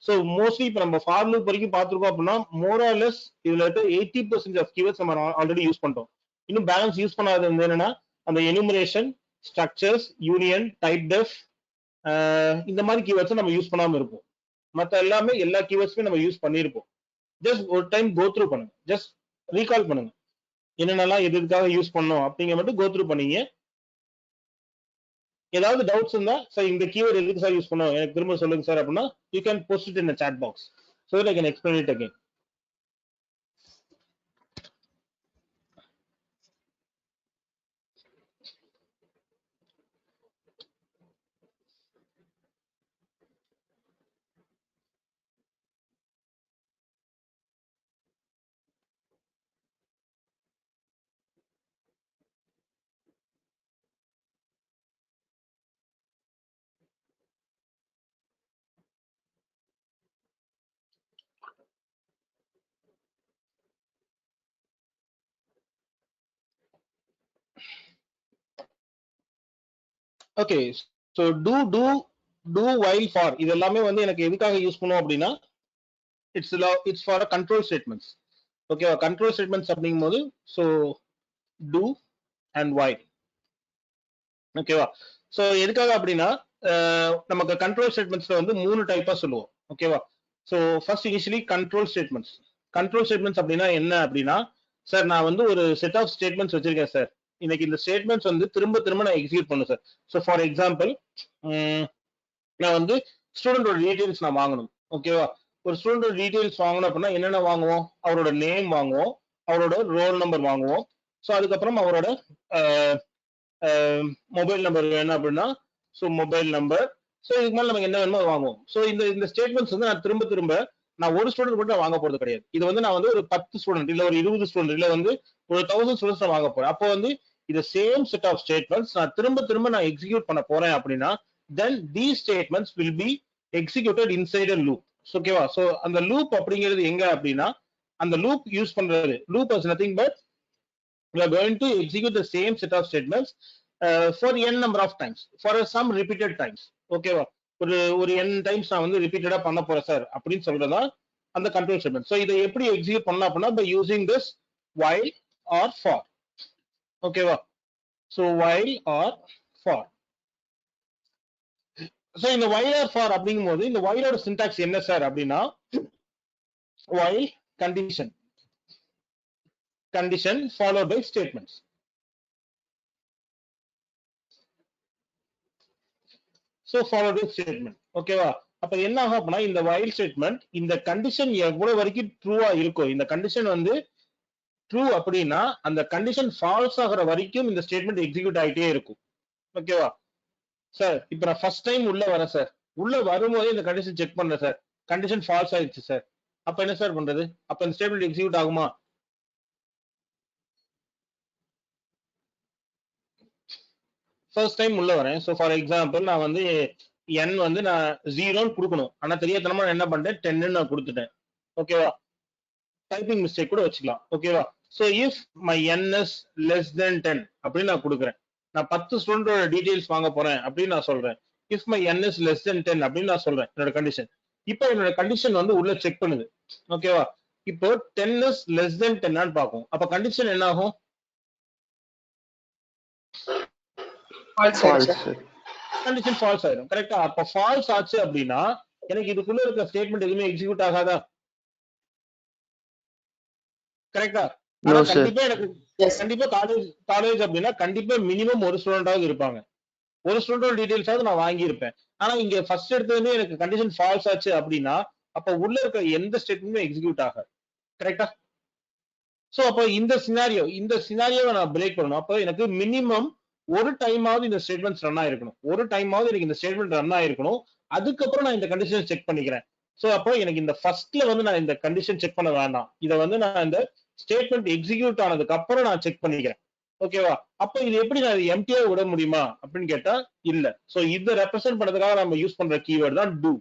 சோ மோஸ்ட்லி இப்ப நம்ம ஃபார் லூப் வரைக்கும் பாத்துருக்கோம் அப்படின்னா மோர் ஆர் லெஸ் இதுல இருக்க 80% ஆஃப் கீவேர்ட்ஸ் நம்ம ஆல்ரெடி யூஸ் பண்ணிட்டோம். இன்னும் பேலன்ஸ் யூஸ் பண்ணாதது என்னன்னா அந்த enumeration, structures, union, typedef, இந்த மாதிரி கீவேர்ட்ஸ் நம்ம யூஸ் பண்ணாம இருப்போம். மத்த எல்லாமே எல்லா கீவேர்ட்ஸுமே நம்ம யூஸ் பண்ணிருப்போம். ஜஸ்ட் ஒரு டைம் கோ த்ரூ பண்ணுங்க, ஜஸ்ட் ரீகால் பண்ணுங்க என்னென்னலாம் எதுக்காக யூஸ் பண்ணோம் அப்படிங்கிற மட்டும் கோ த்ரூ பண்ணீங்க. ஏதாவது டவுட்ஸ் இருந்தா சார் இந்த கீவேர்ட் எதுக்கு சார் யூஸ் பண்ணோம் எனக்கு திரும்ப சொல்லுங்க சார் அப்படின்னா you can post it in chat box so that I can explain it again. Okay so do while for இது எல்லாமே வந்து எனக்கு எதுக்காக யூஸ் பண்ணுவோம் அப்படின்னா இட்ஸ் ஃபார் கண்ட்ரோல் ஸ்டேட்மெண்ட்ஸ் ஓகேவா கண்ட்ரோல் ஸ்டேட்மெண்ட்ஸ் அப்படிங்கும்போது ஸோ do அண்ட் while ஓகேவா ஸோ எதுக்காக அப்படின்னா நமக்கு கண்ட்ரோல் ஸ்டேட்மெண்ட்ஸ்ல வந்து 3 டைப்பா சொல்லுவோம் ஓகேவா so first initially control statements அப்படின்னா என்ன அப்படின்னா சார் நான் வந்து ஒரு செட் ஆஃப் ஸ்டேட்மெண்ட்ஸ் வச்சிருக்கேன் சார் இன்னைக்கு இந்த ஸ்டேட்மெண்ட்ஸ் வந்து திரும்ப நான் எக்ஸிக்யூட் பண்ணும் சார் ஸோ ஃபார் எக்ஸாம்பிள் நான் வந்து ஸ்டூடெண்டோட டீடைல்ஸ் நான் வாங்கணும் ஓகேவா ஒரு ஸ்டூடெண்டோட டீடைல்ஸ் வாங்கணும் அப்படின்னா என்னென்ன வாங்குவோம் அவரோட நேம் வாங்குவோம் அவரோட ரோல் நம்பர் வாங்குவோம் ஸோ அதுக்கப்புறம் அவரோட மொபைல் நம்பர் வேணும் அப்படின்னா ஸோ மொபைல் நம்பர் ஸோ இதுக்கு மேலே நமக்கு என்ன வேணுமோ வாங்குவோம் ஸோ இந்த ஸ்டேட்மெண்ட்ஸ் வந்து நான் திரும்ப நான் ஒரு ஸ்டூடெண்ட் மட்டும் வாங்க போறது கிடையாது இது வந்து நான் வந்து ஒரு 10 ஸ்டூடெண்ட் இல்ல ஒரு 20 ஸ்டூடெண்ட் இல்ல வந்து ஒரு 1000 ஸ்டூடெண்ட்ஸ் நான் வாங்க போறேன் அப்போ வந்து இது சேம் செட் ஆஃப் ஸ்டேட்மெண்ட்ஸ் நான் திரும்ப நான் எக்ஸிக்யூட் பண்ண போறேன் அப்படின்னா then these statements will be executed inside a loop ஓகேவா சோ அந்த லூப் அப்படிங்கிறது எங்க அப்படின்னா அந்த லூப் யூஸ் பண்றது loop is nothing but we are going to execute the same set of statements for n number of times for some repeated times ஓகேவா ஒரு n times நான் வந்து ரிப்பீட்டடா பண்ண போறேன் சார் அப்படின்னு சொல்றதா அந்த கண்ட்ரோல் ஸ்டேட்மெண்ட் சோ இதை எப்படி எக்ஸிக்யூட் பண்ணலாம் அப்படின்னா by using this while or for ஓகேவா so while or for so இந்த while or for அப்படிங்கும்போது இந்த while ஓட சின்டாக்ஸ் என்ன சார் அப்படின்னா while condition followed by statements so followed by statement ஓகேவா அப்ப என்ன ஆகும் அப்படின்னா இந்த while statement இந்த கண்டிஷன் எவ்வளவு வரைக்கும் ட்ரூவா இருக்கோ இந்த கண்டிஷன் வந்து ட்ரூ அப்படின்னா அந்த கண்டிஷன் ஃபால்ஸ் ஆகிற வரைக்கும் இந்த ஸ்டேட்மெண்ட் எக்ஸிக்யூட் ஆகிட்டே இருக்கும் ஓகேவா சார் இப்ப நான் ஃபர்ஸ்ட் டைம் உள்ள வரேன் சார் உள்ள வரும்போதே இந்த கண்டிஷன் செக் பண்றேன் சார் கண்டிஷன் ஃபால்ஸ் ஆயிடுச்சு சார் அப்ப என்ன சார் பண்றது அப்ப இந்த ஸ்டேட்மெண்ட் எக்ஸிக்யூட் ஆகுமா ஃபர்ஸ்ட் டைம் உள்ள வரேன் ஸோ ஃபார் எக்ஸாம்பிள் நான் வந்து n வந்து நான் 0ன்னு கொடுக்கணும் ஆனா தெரியாதனமா நான் என்ன பண்ணிட்டேன் 10ன்னு நான் கொடுத்துட்டேன் ஓகேவா டைப்பிங் மிஸ்டேக் கூட வச்சுக்கலாம் ஓகேவா so if my n is less than 10 அப்படின்னு நான் கொடுக்குறேன் நான் 10 ஸ்டூடெண்டோட டீடைல்ஸ் வாங்க போறேன் அப்படின்னு நான் சொல்றேன் if my n is less than 10 அப்படின்னு நான் சொல்றேன் என்னோட கண்டிஷன் இப்போ என்னோட கண்டிஷன் வந்து உள்ள செக் பண்ணுது ஓகேவா இப்போ 10 இஸ் லெஸ் தென் 10 பார்க்கும் அப்ப கண்டிஷன் என்ன ஆகும் கண்டிஷன் ஃபால்ஸ் ஆயிடும் கரெக்டா அப்ப ஃபால்ஸ் ஆச்சு அப்படின்னா எனக்கு இதுக்குள்ள இருக்க ஸ்டேட்மெண்ட் எதுவுமே எக்ஸிக்யூட் ஆகாதா கரெக்டா கண்டிப்பா எனக்கு கண்டிப்பா காலேஜ் அப்படின்னா கண்டிப்பா மினிமம் ஒரு ஸ்டூடெண்டாவது இருப்பாங்க ஒரு ஸ்டூடெண்டோட டீடைல்ஸாவது நான் வாங்கியிருப்பேன் ஆனா இங்க ஃபர்ஸ்ட் எடுத்ததுமே எனக்கு கண்டிஷன் ஃபால்ஸ் ஆச்சு அப்படின்னா அப்ப உள்ள இருக்க எந்த ஸ்டேட்மெண்ட்டுமே எக்ஸிக்யூட் ஆகாது கரெக்டா சோ அப்போ இந்த சினாரியோவை நான் பிரேக் பண்ணணும் அப்போ எனக்கு மினிமம் ஒரு டைமாவது இந்த ஸ்டேட்மெண்ட்ஸ் ரன் ஆயிருக்கணும் ஒரு டைமாவது எனக்கு இந்த ஸ்டேட்மெண்ட் ரன் ஆயிருக்கணும் அதுக்கப்புறம் நான் இந்த கண்டிஷன் செக் பண்ணிக்கிறேன் சோ அப்போ எனக்கு இந்த ஃபர்ஸ்ட்ல வந்து நான் இந்த கண்டிஷன் செக் பண்ண வேண்டாம் இதை வந்து நான் இந்த ஸ்டேட்மெண்ட் எக்ஸிக்யூட் ஆனதுக்கு அப்புறம் நான் செக் பண்ணிக்கிறேன் ஓகேவா அப்ப இது எப்படி நான் எம்டியா விட முடியுமா அப்படின்னு கேட்டா இல்ல சோ இதை ரெப்ரசென்ட் பண்றதுக்காக நம்ம யூஸ் பண்ற கீவேர்ட் தான் do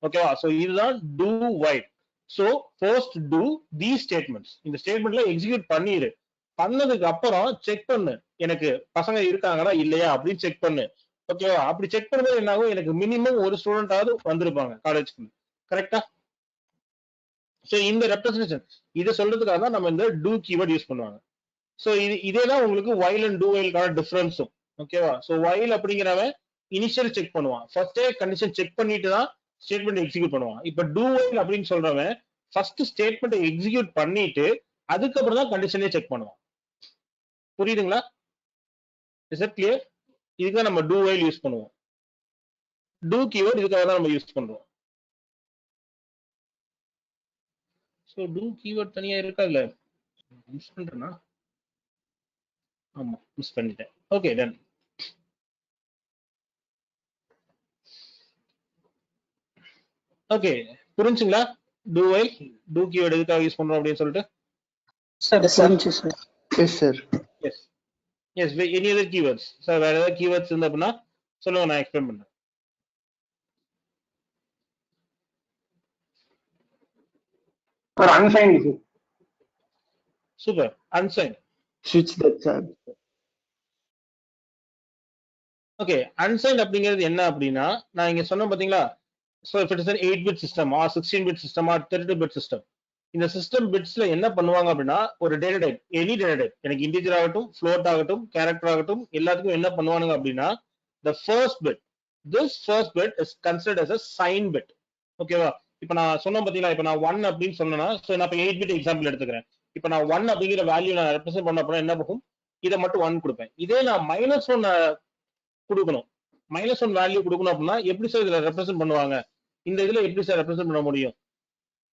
ஓகேவா சோ இதுதான் do while so first do these statements இந்த ஸ்டேட்மெண்ட்ல எக்ஸிக்யூட் பண்ணிரு பண்ணதுக்கு அப்புறம் செக் பண்ணு எனக்கு பசங்க இருக்காங்களா இல்லையா அப்படின்னு செக் பண்ணு ஓகேவா அப்படி செக் பண்ணும்போது என்ன ஆகும் எனக்கு மினிமம் ஒரு ஸ்டூடெண்டாவது வந்திருப்பாங்க காலேஜ்க்கு கரெக்டா சோ இந்த ரெப்ரசன்டேஷன் இதை சொல்றதுக்காக தான் நம்ம இந்த do கீவேர்ட் யூஸ் பண்ணுவாங்க சோ இதேதான் உங்களுக்கு while and do whileக்கான டிஃபரன்ஸும் ஓகேவா சோ while அப்படிங்கிறவன் இனிஷியல் செக் பண்ணுவான் ஃபர்ஸ்டே கண்டிஷன் செக் பண்ணிட்டு தான் ஸ்டேட்மெண்ட் எக்ஸிக்யூட் பண்ணுவான் இப்ப do while அப்படின்னு சொல்றவன் ஃபர்ஸ்ட் ஸ்டேட்மெண்ட் எக்ஸிக்யூட் பண்ணிட்டு அதுக்கப்புறம் தான் கண்டிஷனே செக் பண்ணுவான் புரியுதுங்களா இஸ் இட் கிளியர் இதுக்கு தான் நம்ம do while யூஸ் பண்ணுவோம். do keyword இதுக்காக தான் நம்ம யூஸ் பண்றோம். சோ do keyword தனியா இருக்காதுல, மிஸ் பண்றேனா? ஆமா மிஸ் பண்ணிட்டேன். Okay done. ஓகே புரிஞ்சுங்களா? do while do keyword எதுக்காக யூஸ் பண்றோம் அப்படின்னு சொல்லிட்டு? சார் புரிஞ்சு sir. Yes, sir. Yes yes any other keywords sir? வேற ஏதாவது கீவேர்ட்ஸ் இருந்தா அப்படின்னா சொல்லுங்க, நான் எக்ஸ்பிளைன் பண்றேன். Sir unsigned sir. Super. Unsign. Switch that tab. Okay unsign அப்படிங்கிறது என்ன அப்படின்னா, நான் இங்க சொன்னேன் பாத்தீங்களா? So if it is an 8-bit system or 16-bit system or 32-bit system, இந்த சிஸ்டம் பிட்ஸ்ல என்ன பண்ணுவாங்க அப்படின்னா, ஒரு data type, any data type, எனக்கு இன்டிஜர் ஆகட்டும், ஃப்ளோட் ஆகட்டும், கேரக்டர் ஆகட்டும், எல்லாத்துக்கும் என்ன பண்ணுவானுங்க அப்படின்னா, the first bit, this first bit is considered as a sign bit. ஓகேவா? இப்போ நான் சொன்னேன் பாத்தீங்களா, இப்போ நான் 1 அப்படின்னு சொன்னேன்னா, ஸோ நான் இப்போ 8-bit எக்ஸாம்பிள் எடுத்துக்கிறேன். இப்போ நான் 1 அப்படிங்கிற வேல்யூ நான் ரெப்ரசென்ட் பண்ண அப்படின்னா என்ன போகும், இதை மட்டும் 1 கொடுப்பேன். இதே நான் -1 கொடுக்கணும், -1 வேல்யூ கொடுக்கணும் அப்படின்னா எப்படி சார் இதுல ரெப்ரசென்ட் பண்ணுவாங்க? இந்த இதுல எப்படி சார் ரெப்ரசென்ட் பண்ண முடியும்?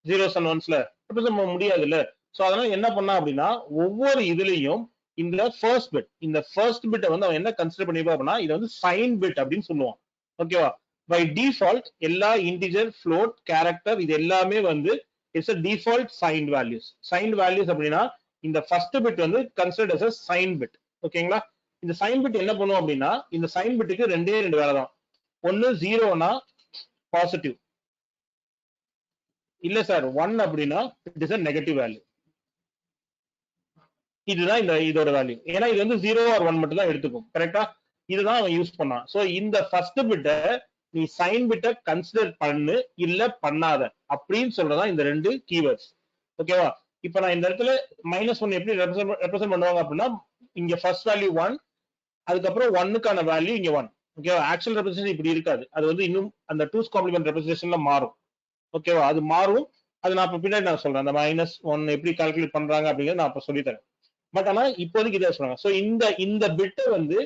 0s and 1sல ரெப்ரசென்ட் பண்ண முடியாது இல்ல. சோ அதனால என்ன பண்ணா அப்படின்னா, ஒவ்வொரு இதுலயும் இந்த ஃபர்ஸ்ட் பிட், இந்த ஃபர்ஸ்ட் பிட்டை வந்து அவன் என்ன கன்சிடர் பண்ணிப்பா அப்படின்னா, இது வந்து சைன் பிட் அப்படின்னு சொல்லுவான். ஓகேவா? பை டிஃபால்ட் எல்லா இன்டிஜர், ஃப்ளோட், கேரக்டர் இது எல்லாமே வந்து it's a default signed values. signed values அப்படின்னா இந்த ஃபர்ஸ்ட் பிட் வந்து considered as a sign bit. ஓகேங்களா? இந்த சைன் பிட் என்ன பண்ணுவோம் அப்படின்னா, இந்த சைன் பிட்டுக்கு ரெண்டே வேலை தான். ஒன்னு 0னா பாசிட்டிவ், இல்ல சார் 1 அப்படின்னா it is a negative value. இதுதான் இந்த இதோட வேல்யூ. ஏன்னா இது வந்து 0 or 1 மட்டும் தான் எடுத்துக்கும். கரெக்டா? இதுதான் அவன் யூஸ் பண்ணான். சோ இந்த ஃபர்ஸ்ட் பிட்ட நீ சைன் பிட்ட கன்சிடர் பண்ணு இல்ல பண்ணாத அப்படின்னு சொல்றதா இந்த ரெண்டு கீவேர்ட்ஸ். ஓகேவா? இப்போ நான் இந்த இடத்துல -1 எப்படி ரெப்ரசென்ட் பண்ணுவாங்க அப்படின்னா, இங்க ஃபர்ஸ்ட் வேல்யூ 1, அதுக்கப்புறம் 1க்கான வேல்யூ இங்க 1. ஓகேவா? ஆக்சுவல் ரெப்ரசென்டேஷன் இப்படி இருக்காது, அது வந்து இன்னும் அந்த 2's காம்ப்ளிமெண்ட் ரெப்ரசென்டேஷன்ல மாறும். ஓகேவா? அது மாறும். அது நான் இப்ப பின்னாடி நான் சொல்றேன், அந்த -1 எப்படி கால்குலேட் பண்றாங்க அப்படிங்கறத நான் இப்ப சொல்லி தரேன். பட் ஆனா இப்போதைக்கு இதை சொல்றாங்க. சோ இந்த பிட்டை வந்து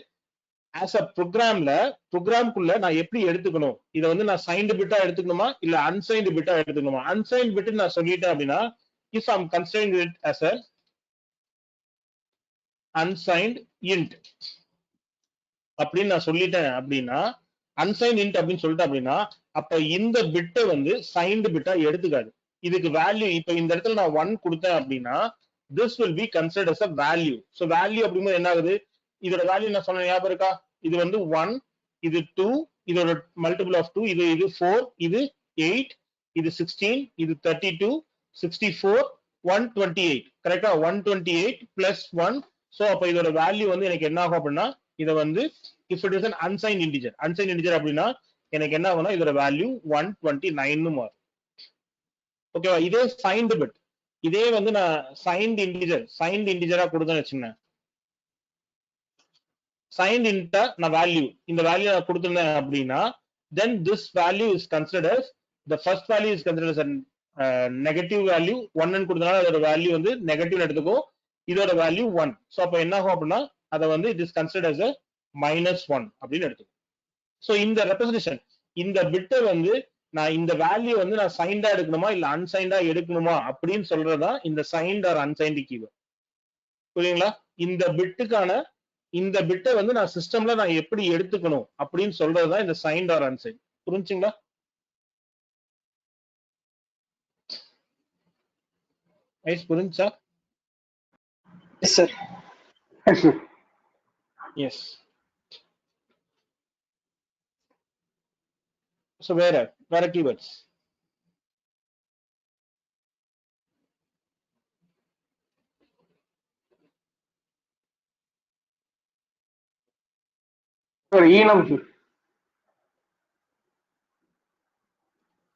ஆஸ் அ ப்ரோக்ராம்குள்ள நான் எப்படி எடுத்துக்கணும், இதை வந்து நான் சைன்டு பிட்டா எடுத்துக்கணுமா இல்ல அன்சைன்டு பிட்டா எடுத்துக்கணுமா? அன்சைன்டு பிட் நான் சொல்லிட்டேன் அப்படின்னா, if I'm considering it as a unsigned int அப்படின்னு நான் சொல்லிட்டேன் அப்படின்னா, அன்சைன்ட் இன்ட் அப்படின்னு சொல்லிட்டேன் அப்படின்னா, அப்ப இந்த பிட்டை வந்து சைன்டு பிட்டா எடுத்துக்காது. இதுக்கு வேல்யூ இப்ப இந்த இடத்துல நான் 1 கொடுத்தேன் அப்படின்னா, this will be considered as a value. So value அப்படிங்கும்போது என்ன ஆகுது, இதோட வேல்யூ நான் சொன்ன ஞாபகம் இருக்கா? இது வந்து 1, இது 2, இதோட மல்டிபிள் ஆஃப் 2, இது 4, இது 8, இது 16, இது 32, 64, 128. கரெக்டா? 128 பிளஸ் 1. சோ அப்ப இதோட வேல்யூ வந்து எனக்கு என்ன ஆகும் அப்படின்னா, இதை வந்து if it is an unsigned integer அப்படின்னா எனக்கு என்ன ஆகும்னா இதோட வேல்யூ 129 மாறும். ஓகேவா? இதே சைன்டு பிட், இதே வந்து நான் சைன்டு இன்டிஜரா கொடுத்தேன்னு வச்சுக்கேன், சைன்டு இன்டா நான் வேல்யூ, இந்த வேல்யூ நான் கொடுத்திருந்தேன் அப்படின்னா, then this value is considered as the first value is considered as a negative value. 1 ன்னு கொடுத்தனால அதோட வேல்யூ வந்து நெகட்டிவ் எடுத்துக்கும், இதோட வேல்யூ 1. சோ அப்ப என்ன ஆகும் அப்படின்னா, அதை வந்து it is considered as a -1 அப்படின்னு எடுத்துக்கும். சோ இந்த ரெப்ரசன்டேஷன், இந்த பிட்டை வந்து நான் இந்த வேல்யூ வந்து நான் சைன்டா எடுக்கணுமா இல்ல அன்சைன்டா எடுக்கணுமா அப்படின்னு சொல்றதா இந்த சைன்ட் ஆர் அன்சைன்ட் கீவேர்ட். புரியுங்களா? இந்த பிட்டை வந்து நான் சிஸ்டம்ல நான் எப்படி எடுத்துக்கணும் அப்படின்னு சொல்றதுதான் இந்த சைன்ட் ஆர் அன்சைன்ட். புரிஞ்சுங்களா? ஐஸ் புரிஞ்சா? Yes sir. எஸ். சோ வேற keywords. Sir enum sir.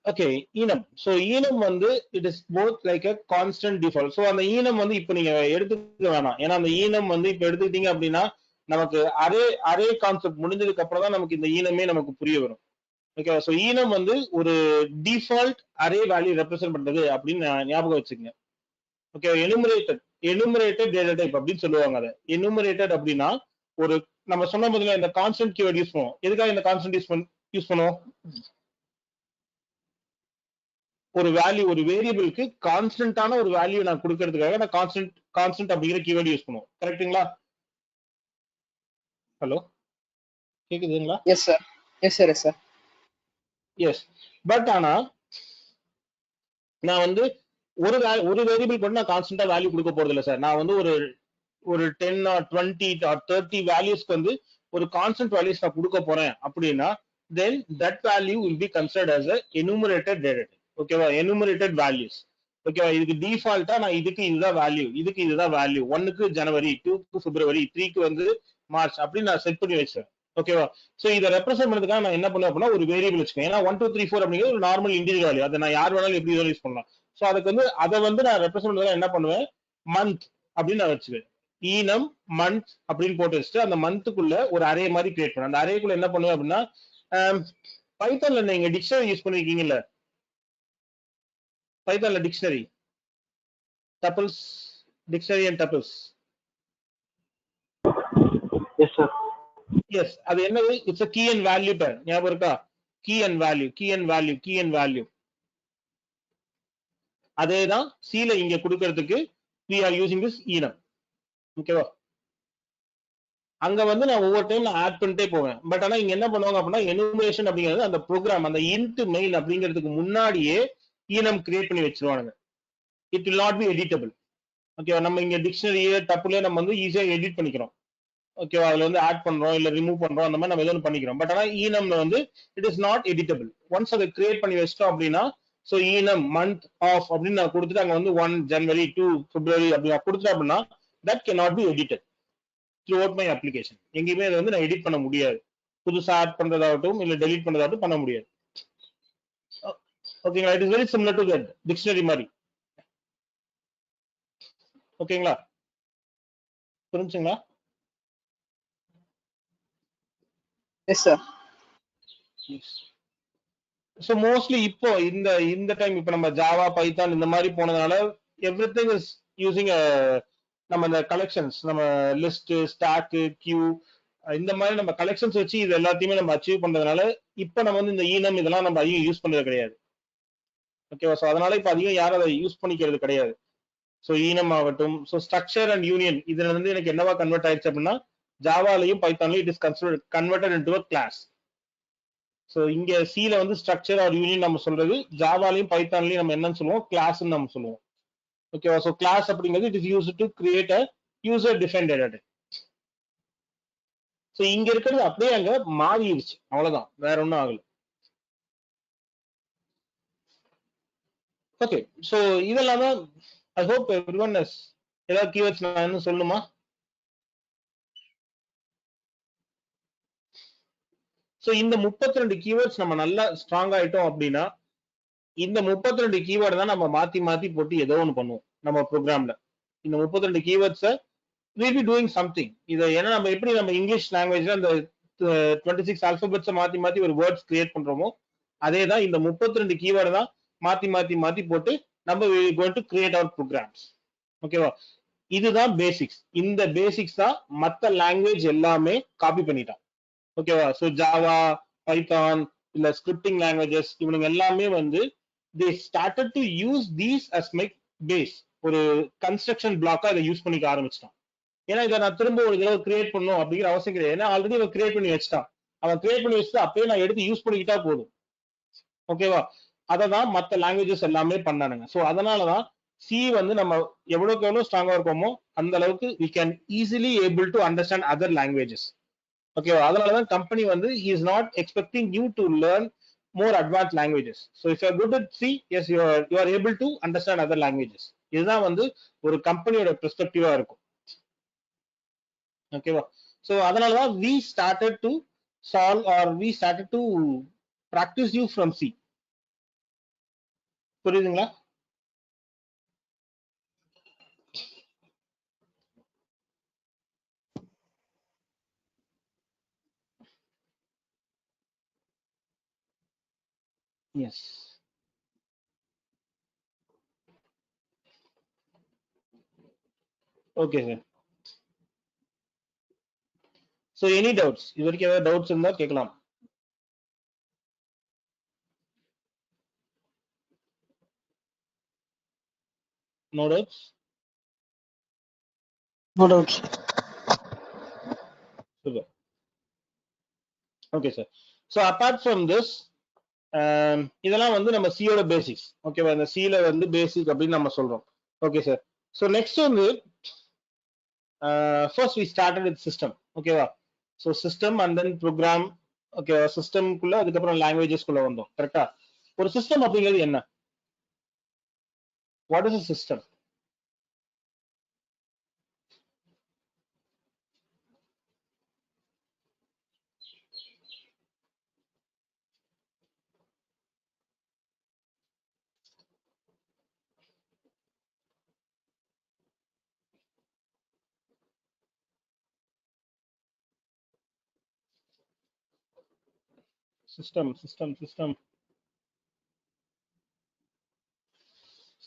Okay enum. So enum வந்து it is both like a constant default. So அந்த ஈனம் வந்து இப்போ நீங்க எடுத்துக்க வேணாம், ஏன்னா அந்த ஈனம் வந்து இப்போ எடுத்துக்கிட்டீங்க அப்படின்னா நமக்கு அரே கான்செப்ட் முடிஞ்சதுக்கு அப்புறம் தான் நமக்கு இந்த ஈனமே நமக்கு புரிய வரும். ஓகே, சோ ஈனம் வந்து ஒரு டிஃபால்ட் அரே வேல்யூ ரெப்ரசென்ட் பண்றது அப்படின்னு ஞாபகம் வச்சுக்கங்க. ஓகே, எனுமரேட்டட் டேட்டா டைப் அப்படின்னு சொல்லுவாங்க. அதை எனுமரேட்டட் அப்படின்னா ஒரு நம்ம சொன்ன முதல்ல இந்த கான்ஸ்டன்ட் கீவேர்ட் யூஸ் பண்ணுவோம். எதுக்காக இந்த கான்ஸ்டன்ட் யூஸ் பண்ணுவோம்? ஒரு வேல்யூ, ஒரு வேரியபிளுக்கு கான்ஸ்டன்டான ஒரு வேல்யூ நான் கொடுக்கறதுக்காக நான் கான்ஸ்டன்ட் அப்படிங்கிற கீவேர்டு யூஸ் பண்ணுவோம். கரெக்ட்டுங்களா? ஹலோ, கேக்குதுங்களா? Yes, sir. Yes, sir. Yes, sir. Yes. But ஆனா நான் வந்து ஒரு வேரியபிள் கூட நான் கான்ஸ்டன்டா வேல்யூ கொடுக்க போறது இல்லை சார். நான் வந்து ஒரு 10 or 20 or 30 வேல்யூஸ்க்கு வந்து ஒரு கான்ஸ்டன்ட் வேல்யூஸ் நான் கொடுக்க போறேன் அப்படின்னா then that value will be considered as a enumerated data. ஓகேவா? enumerated values. ஓகேவா? இதுக்கு டிஃபால்ட்டா நான் இதுக்கு இதுதான் வேல்யூ, இதுக்கு இதுதான் வேல்யூ, 1க்கு ஜனவரி, 2க்கு பிப்ரவரி, 3க்கு வந்து மார்ச் அப்படின்னு நான் செட் பண்ணி வச்சேன். ஓகேவா? சோ இதை ரெப்ரசென்ட் பண்ணதுக்காக நான் என்ன பண்ணுவேன் அப்படின்னா ஒரு வேரியபிள் வச்சுக்கேன். ஏன்னா 1 2 3 4 அப்படிங்கிறது ஒரு நார்மல் இன்டிஜர் வேல்யூ, அதை நான் யார் வேணாலும் எப்படி யூஸ் பண்ணலாம். சோ அதுக்கு வந்து அதை வந்து நான் ரெப்ரசென்ட் பண்ணதுக்காக என்ன பண்ணுவேன், மந்த் அப்படின்னு நான் வச்சுக்குவேன். ஈனம் மந்த் அப்படின்னு போட்டு வச்சுட்டு அந்த மந்த்துக்குள்ள ஒரு அரே மாதிரி கிரியேட் பண்ணேன். அந்த அரேக்குள்ள என்ன பண்ணுவேன் அப்படின்னா பைத்தான்ல நீங்க டிக்ஷனரி யூஸ் பண்ணிருக்கீங்கல்ல, பைத்தான்ல dictionary tuples, dictionary and tuples. Yes, sir. Yes, அது என்னது? It's a key and value pair. ஞாபகம் இருக்கா? key and value, key and value, key and value. அதேதான் சீல இங்க கொடுக்கிறதுக்கு we are using this enum. ஓகேவா? அங்க வந்து நான் ஒவ்வொரு டைம் நான் ஆட் பண்ணிட்டே போவேன். பட் ஆனா இங்க என்ன பண்ணுவாங்க அப்படின்னா எனுமரேஷன் அப்படிங்கிறது அந்த ப்ரோக்ராம் அந்த இன்ட் மெயின் அப்படிங்கிறதுக்கு முன்னாடியே enum கிரியேட் பண்ணி வச்சிருவானுங்க. It will not be editable. ஓகேவா? நம்ம இங்க டிக்ஷனரியே டப்புல நம்ம வந்து ஈஸியா எடிட் பண்ணிக்கிறோம். ஓகேவா? அதுல வந்து ஆட் பண்றோம் இல்ல ரிமூவ் பண்றோம், அந்த மாதிரி நம்ம எதுவும் பண்ணிக்கிறோம். பட் ஆனா ஈனம்ல வந்து it is not editable. Once அதை கிரியேட் பண்ணி வச்சிட்டோம் அப்படின்னா சோ ஈனம் மந்த் ஆஃப் அப்படின்னு நான் கொடுத்துட்டு அங்க வந்து 1 ஜனவரி 2 பிப்ரவரி அப்படி நான் கொடுத்துட்டேன் அப்படின்னா that can not be edited through out my application. எங்கேயுமே அதை வந்து நான் எடிட் பண்ண முடியாது. புதுசா ஆட் பண்றதாகட்டும் இல்ல டெலீட் பண்றதாகட்டும் பண்ண முடியாது. ஓகேங்களா? It is very similar to that dictionary மாதிரி. ஓகேங்களா? புரிஞ்சுங்களா? Yes, sir. ஸோ மோஸ்ட்லி இப்போ இந்த டைம் இப்போ நம்ம ஜாவா பைத்தான் இந்த மாதிரி போனதுனால எவ்ரிதிங் இஸ் யூசிங் நம்ம இந்த கலெக்ஷன்ஸ், நம்ம லிஸ்ட், ஸ்டாக், கியூ, இந்த மாதிரி நம்ம கலெக்ஷன்ஸ் வச்சு இது எல்லாத்தையுமே நம்ம அச்சீவ் பண்றதுனால இப்போ நம்ம வந்து இந்த ஈனம் இதெல்லாம் நம்ம அதிகம் யூஸ் பண்றது கிடையாது. ஓகேவா? ஸோ அதனால இப்போ அதிகம் யாரும் அதை யூஸ் பண்ணிக்கிறது கிடையாது. ஸோ ஈனம் ஆகட்டும், ஸோ ஸ்ட்ரக்சர் அண்ட் யூனியன் இதுல வந்து எனக்கு என்னவா கன்வெர்ட் ஆயிடுச்சு அப்படின்னா ஜாவாலையும் பைத்தான்லையும் it is converted into a class. So இங்க சில வந்து ஸ்ட்ரக்சர் ஆர் யூனியன் நம்ம சொல்றது, ஜாவாலையும் பைத்தான்லயும் நம்ம என்னன்னு சொல்லுவோம், கிளாஸ்ன்னு நம்ம சொல்லுவோம். ஓகேவா? சோ கிளாஸ் அப்படிங்கிறது it is used to create a user defined data type. So இங்க இருக்கிறது அப்படியே அங்க மாறிடுச்சு, அவ்வளவுதான், வேற ஒன்றும் ஆகல. ஓகே, சோ இதெல்லாம் தான். I hope everyone has. ஏதாவது கீவேர்ட்ஸ் நான் என்ன சொல்லணுமா? சோ இந்த 32 கீவேர்ட்ஸ் நம்ம நல்லா ஸ்ட்ராங் ஆயிட்டோம் அப்படின்னா இந்த 32 கீவேர்டு தான் நம்ம மாத்தி மாத்தி போட்டு ஏதோ ஒன்று பண்ணுவோம் நம்ம ப்ரோக்ராம்ல. இந்த 32 கீவேர்ட்ஸை வில் பி டூயிங் சம்திங். இதை ஏன்னா நம்ம எப்படி நம்ம இங்கிலீஷ் லாங்குவேஜ்ல அந்த 26 ஆல்பபெட்ஸை மாத்தி மாத்தி ஒரு வேர்ட்ஸ் கிரியேட் பண்றோமோ அதே தான் இந்த 32 கீவேர்டு தான் மாத்தி மாத்தி மாத்தி போட்டு நம்ம going to create our programs. ஓகேவா? இதுதான் பேசிக்ஸ். இந்த பேசிக்ஸ் தான் மற்ற லாங்குவேஜ் எல்லாமே காப்பி பண்ணிட்டான். ஓகேவா? ஸோ ஜாவா, பைத்தான் இல்ல ஸ்கிரிப்டிங் லாங்குவேஜஸ் இவனுங்க எல்லாமே வந்து they started to use these as my base. ஒரு கன்ஸ்ட்ரக்ஷன் பிளாக்கா இதை யூஸ் பண்ணிக்க ஆரம்பிச்சிட்டான். ஏன்னா இதை நான் திரும்ப ஒரு தடவை கிரியேட் பண்ணணும் அப்படிங்கிற அவசியம் கிடையாது. ஏன்னா ஆல்ரெடி அவன் கிரியேட் பண்ணி வச்சிட்டான். அவன் கிரியேட் பண்ணி வச்சுட்டு அப்பயே நான் எடுத்து யூஸ் பண்ணிக்கிட்டா போதும். ஓகேவா? அதை தான் மற்ற லாங்குவேஜஸ் எல்லாமே பண்ணானுங்க. ஸோ அதனாலதான் சி வந்து நம்ம எவ்வளவுக்கு எவ்வளவு ஸ்ட்ராங்கா இருக்கோமோ அந்த அளவுக்கு we can easily able to understand other languages. ஓகேவா? அதனாலதான் கம்பெனி வந்து he is not expecting you to learn more advanced languages. So if you are good at C, yes, you are able to understand other languages. இதுதான் வந்து ஒரு கம்பெனியோட பெர்ஸ்பெக்டிவா இருக்கும். ஓகேவா? So அதனாலதான் we started to solve or we started to practice you from C. புரியுதுங்களா? Yes. Okay sir. So any doubts, இது வரைக்கும் ஏதாவது டவுட்ஸ் இருந்தா கேட்கலாம். No doubts? No doubts. Super. Okay, sir. So apart from this, இதெல்லாம் வந்து நம்ம சியோட பேசிக்ஸ். ஓகேவா? இந்த சில வந்து பேசிக் அப்படின்னு நம்ம சொல்றோம். Okay sir. ஸோ நெக்ஸ்ட் வந்து first we started with system. ஓகேவா? So system and then program. ஓகேவா? சிஸ்டம்குள்ள அதுக்கப்புறம் லாங்குவேஜஸ்குள்ள வந்தோம். கரெக்டா? ஒரு சிஸ்டம் அப்படிங்கிறது என்ன? What is a system?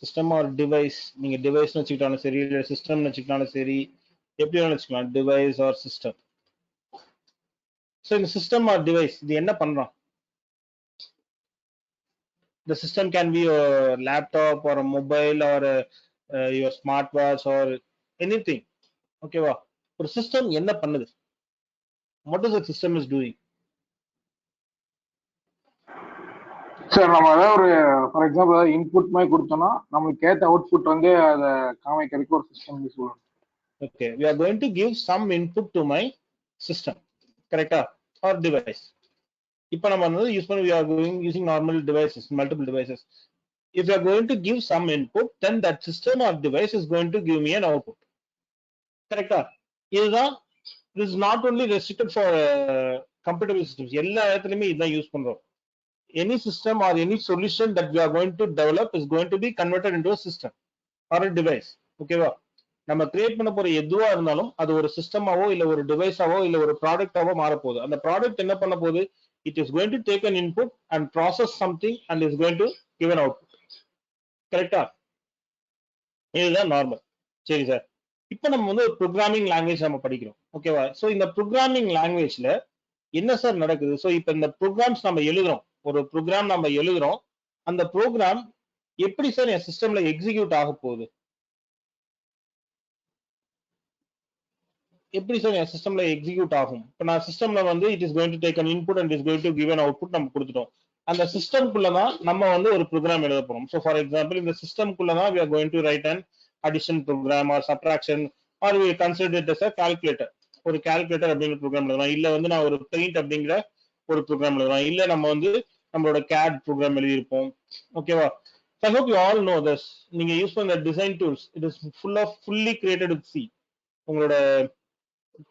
System or device. நீங்க டிவைஸ்னு வச்சுக்கிட்டாலும் சரி, இல்லை சிஸ்டம்னு வச்சுக்கிட்டாலும் சரி, எப்படி வேணாலும் வச்சுக்கலாம். Device or system. ஸோ இந்த சிஸ்டம் ஆர் டிவைஸ் இது என்ன பண்றோம்? The system can be a laptop or a mobile or your smartwatch or anything. ஓகேவா? ஒரு சிஸ்டம் என்ன பண்ணுது? What is the system is doing? Sir நம்ம ஏதாவது ஒரு ஃபார் எக்ஸாம்பிள் ஏதாவது இன்புட் மாதிரி கொடுத்தோம்னா நம்மளுக்கு ஏற்ற அவுட்புட் வந்து அதை காமிக்கிறதுக்கு ஒரு சிஸ்டம் சொல்லணும். Okay, we are going to give some input to my system, correctா? Or device. இப்போ நம்ம வந்து யூஸ் பண்ணி we are going using normal devices, multiple devices. If you are going to give some input, then that system or device is going to give me an output. கரெக்டா? இதுதான். This is not only restricted for computable systems. எல்லா இடத்துலயுமே இதுதான் use பண்றோம். Any system or any solution that we are going to develop is going to be converted into a system or a device. ஓகேவா? நம்ம create பண்ண போற எதுவா இருந்தாலும் அது ஒரு சிஸ்டமாவோ இல்ல ஒரு டிவைஸாவோ இல்ல ஒரு ப்ராடக்டாவோ மாறப்போகுது. அந்த ப்ராடக்ட் என்ன பண்ண போகுது? It is going to take an input and process something and is going to give an output. கரெக்டா? இதுதான் நார்மல். சரி சார். இப்போ நம்ம வந்து ஒரு ப்ரோக்ராமிங் லாங்குவேஜ் நம்ம படிக்கிறோம். ஓகேவா? ஸோ இந்த ப்ரோக்ராமிங் லாங்குவேஜ்ல என்ன சார் நடக்குது? ஸோ இப்போ இந்த ப்ரோக்ராம்ஸ் நம்ம எழுதுறோம். ஒரு ப்ரோக்ராம் நம்ம எழுதுறோம். அந்த ப்ரோக்ராம் எப்படி சார் என் சிஸ்டம்ல எக்ஸிக்யூட் ஆக போகுது? எப்படி சார் என் சிஸ்டம்ல எக்ஸிக்யூட் ஆகும்? இப்போ நான் சிஸ்டம்ல வந்து it is going to take an input and is going to give an output நம்ம கொடுத்துட்டோம். அந்த சிஸ்டம்குள்ள தான் நம்ம வந்து ஒரு ப்ரோக்ராம் எழுத போறோம். ஸோ ஃபார் எக்ஸாம்பிள் இந்த சிஸ்டம்குள்ள தான் we are going to write an addition program or subtraction or we consider it as a calculator. ஒரு கால்குலேட்டர் அப்படிங்கிற ப்ரோக்ராம் எழுதலாம். இல்ல வந்து நான் ஒரு பெயிண்ட் அப்படிங்கிற ஒரு ப்ரோக்ராம் எழுதலாம். இல்ல நம்ம வந்து நம்மளோட CAD ப்ரோக்ராம் எழுதியிருப்போம். ஓகேவா? I hope you all know this. நீங்க யூஸ் பண்ண design tools it is fully created with C. உங்களோட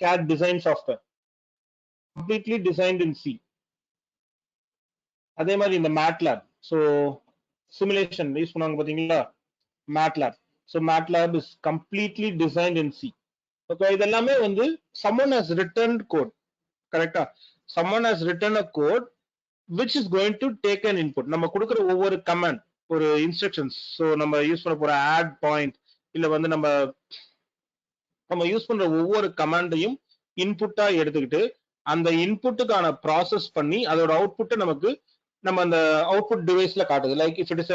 CAD design software completely designed in C. அதே மாதிரி இந்த MATLAB, so simulation யூஸ் பண்ணுவாங்க பாத்தீங்களா? MATLAB, so MATLAB is completely designed in C. Okay, இதெல்லாமே வந்து someone has written code, கரெக்டா? someone has written a code which is going to take an input. நம்ம கொடுக்கிற ஒவ்வொரு கமாண்ட் ஒரு இன்ஸ்ட்ரக்ஷன்ஸ். ஸோ நம்ம யூஸ் பண்ண போற ஆட் பாயிண்ட் இல்ல வந்து நம்ம யூஸ் பண்ற ஒவ்வொரு கமாண்டையும் இன்புட்டா எடுத்துக்கிட்டு அந்த இன்புட்டுக்கான ப்ராசஸ் பண்ணி அதோட அவுட்புட்டை நமக்கு நம்ம அந்த அவுட்புட் டிவைஸ்ல காட்டுது. Like if it is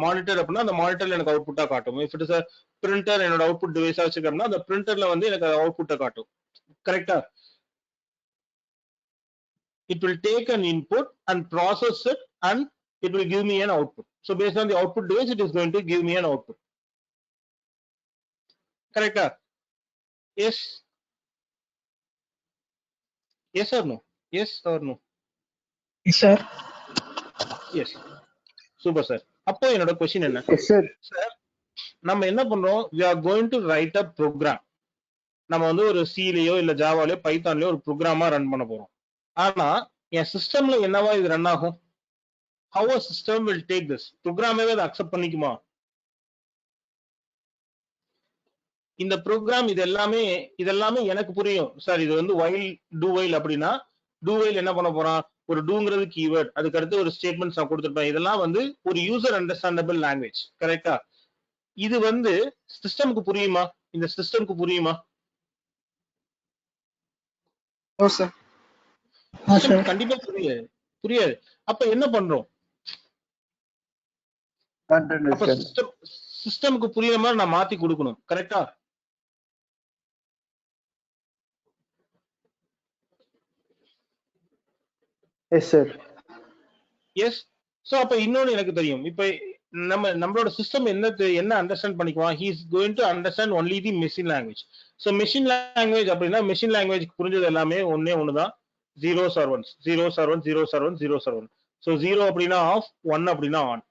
monitor அப்படின்னா அந்த மானிட்டர்ல எனக்கு அவுட்புட்டா காட்டும். இஃப் இட் இஸ் பிரிண்டர் என்னோட அவுட்புட் டிவைஸா வச்சிருக்கோம்னா அந்த பிரிண்டர்ல வந்து எனக்கு அவுட்புட்டை காட்டும். கரெக்டா? It will take an input and process it and it will give me an output. So based on the output device, it is going to give me an output. Correct? Yes. Yes or no? Yes or no? Yes, sir. Yes. Super, sir. அப்போ என்னோட question என்ன? Yes, sir. Sir நம்ம என்ன பண்றோம்? We are going to write a program. நம்ம வந்து ஒரு சிலயோ இல்ல ஜாவாலயோ பைத்தான்லயோ ஒரு ப்ரோக்ராமா ரன் பண்ண போறோம். ஆனா என் சிஸ்டம்ல என்னவா இது ரன் ஆகும்? How a system will take this? ப்ரோக்ராமே அதை அக்செப்ட் பண்ணிக்குமா? இந்த ப்ரோக்ராம் இதெல்லாமே எனக்கு புரியும் சார். இது வந்து while do while அப்படின்னா do while என்ன பண்ண போறான்? ஒரு டூங்கிறது கீவேர்ட், அதுக்கு அடுத்து ஒரு ஸ்டேட்மெண்ட்ஸ் நான் கொடுத்துருப்பேன். இதெல்லாம் வந்து ஒரு யூசர் அண்டர்ஸ்டாண்டபிள் லாங்குவேஜ். கரெக்டா? இது வந்து சிஸ்டம்க்கு புரியுமா? இந்த சிஸ்டம்க்கு புரியுமா? No, sir. சிஸ்டம்க்கு கண்டிப்பா புரியாது. அப்ப என்ன பண்றோம்? Content அப்ப is done. சிஸ்டம்க்கு புரியுற மாதிரி நான் மாத்தி கொடுக்கணும். கரெக்டா? Yes, sir. எஸ். சோ அப்ப இன்னொன்னு எனக்கு தெரியும். இப்ப நம்மளோட சிஸ்டம் என்ன அண்டர்ஸ்டாண்ட் பண்ணிக்குவான்? he is going to understand only the machine language. So machine language அப்படின்னா machine language புரிஞ்சது எல்லாமே ஒண்ணுதான். zeros or ones, zeros or ones, zeros or ones, zeros or one. So 0 அப்படின்னா ஆஃப், 1 அப்படின்னா ஆன்.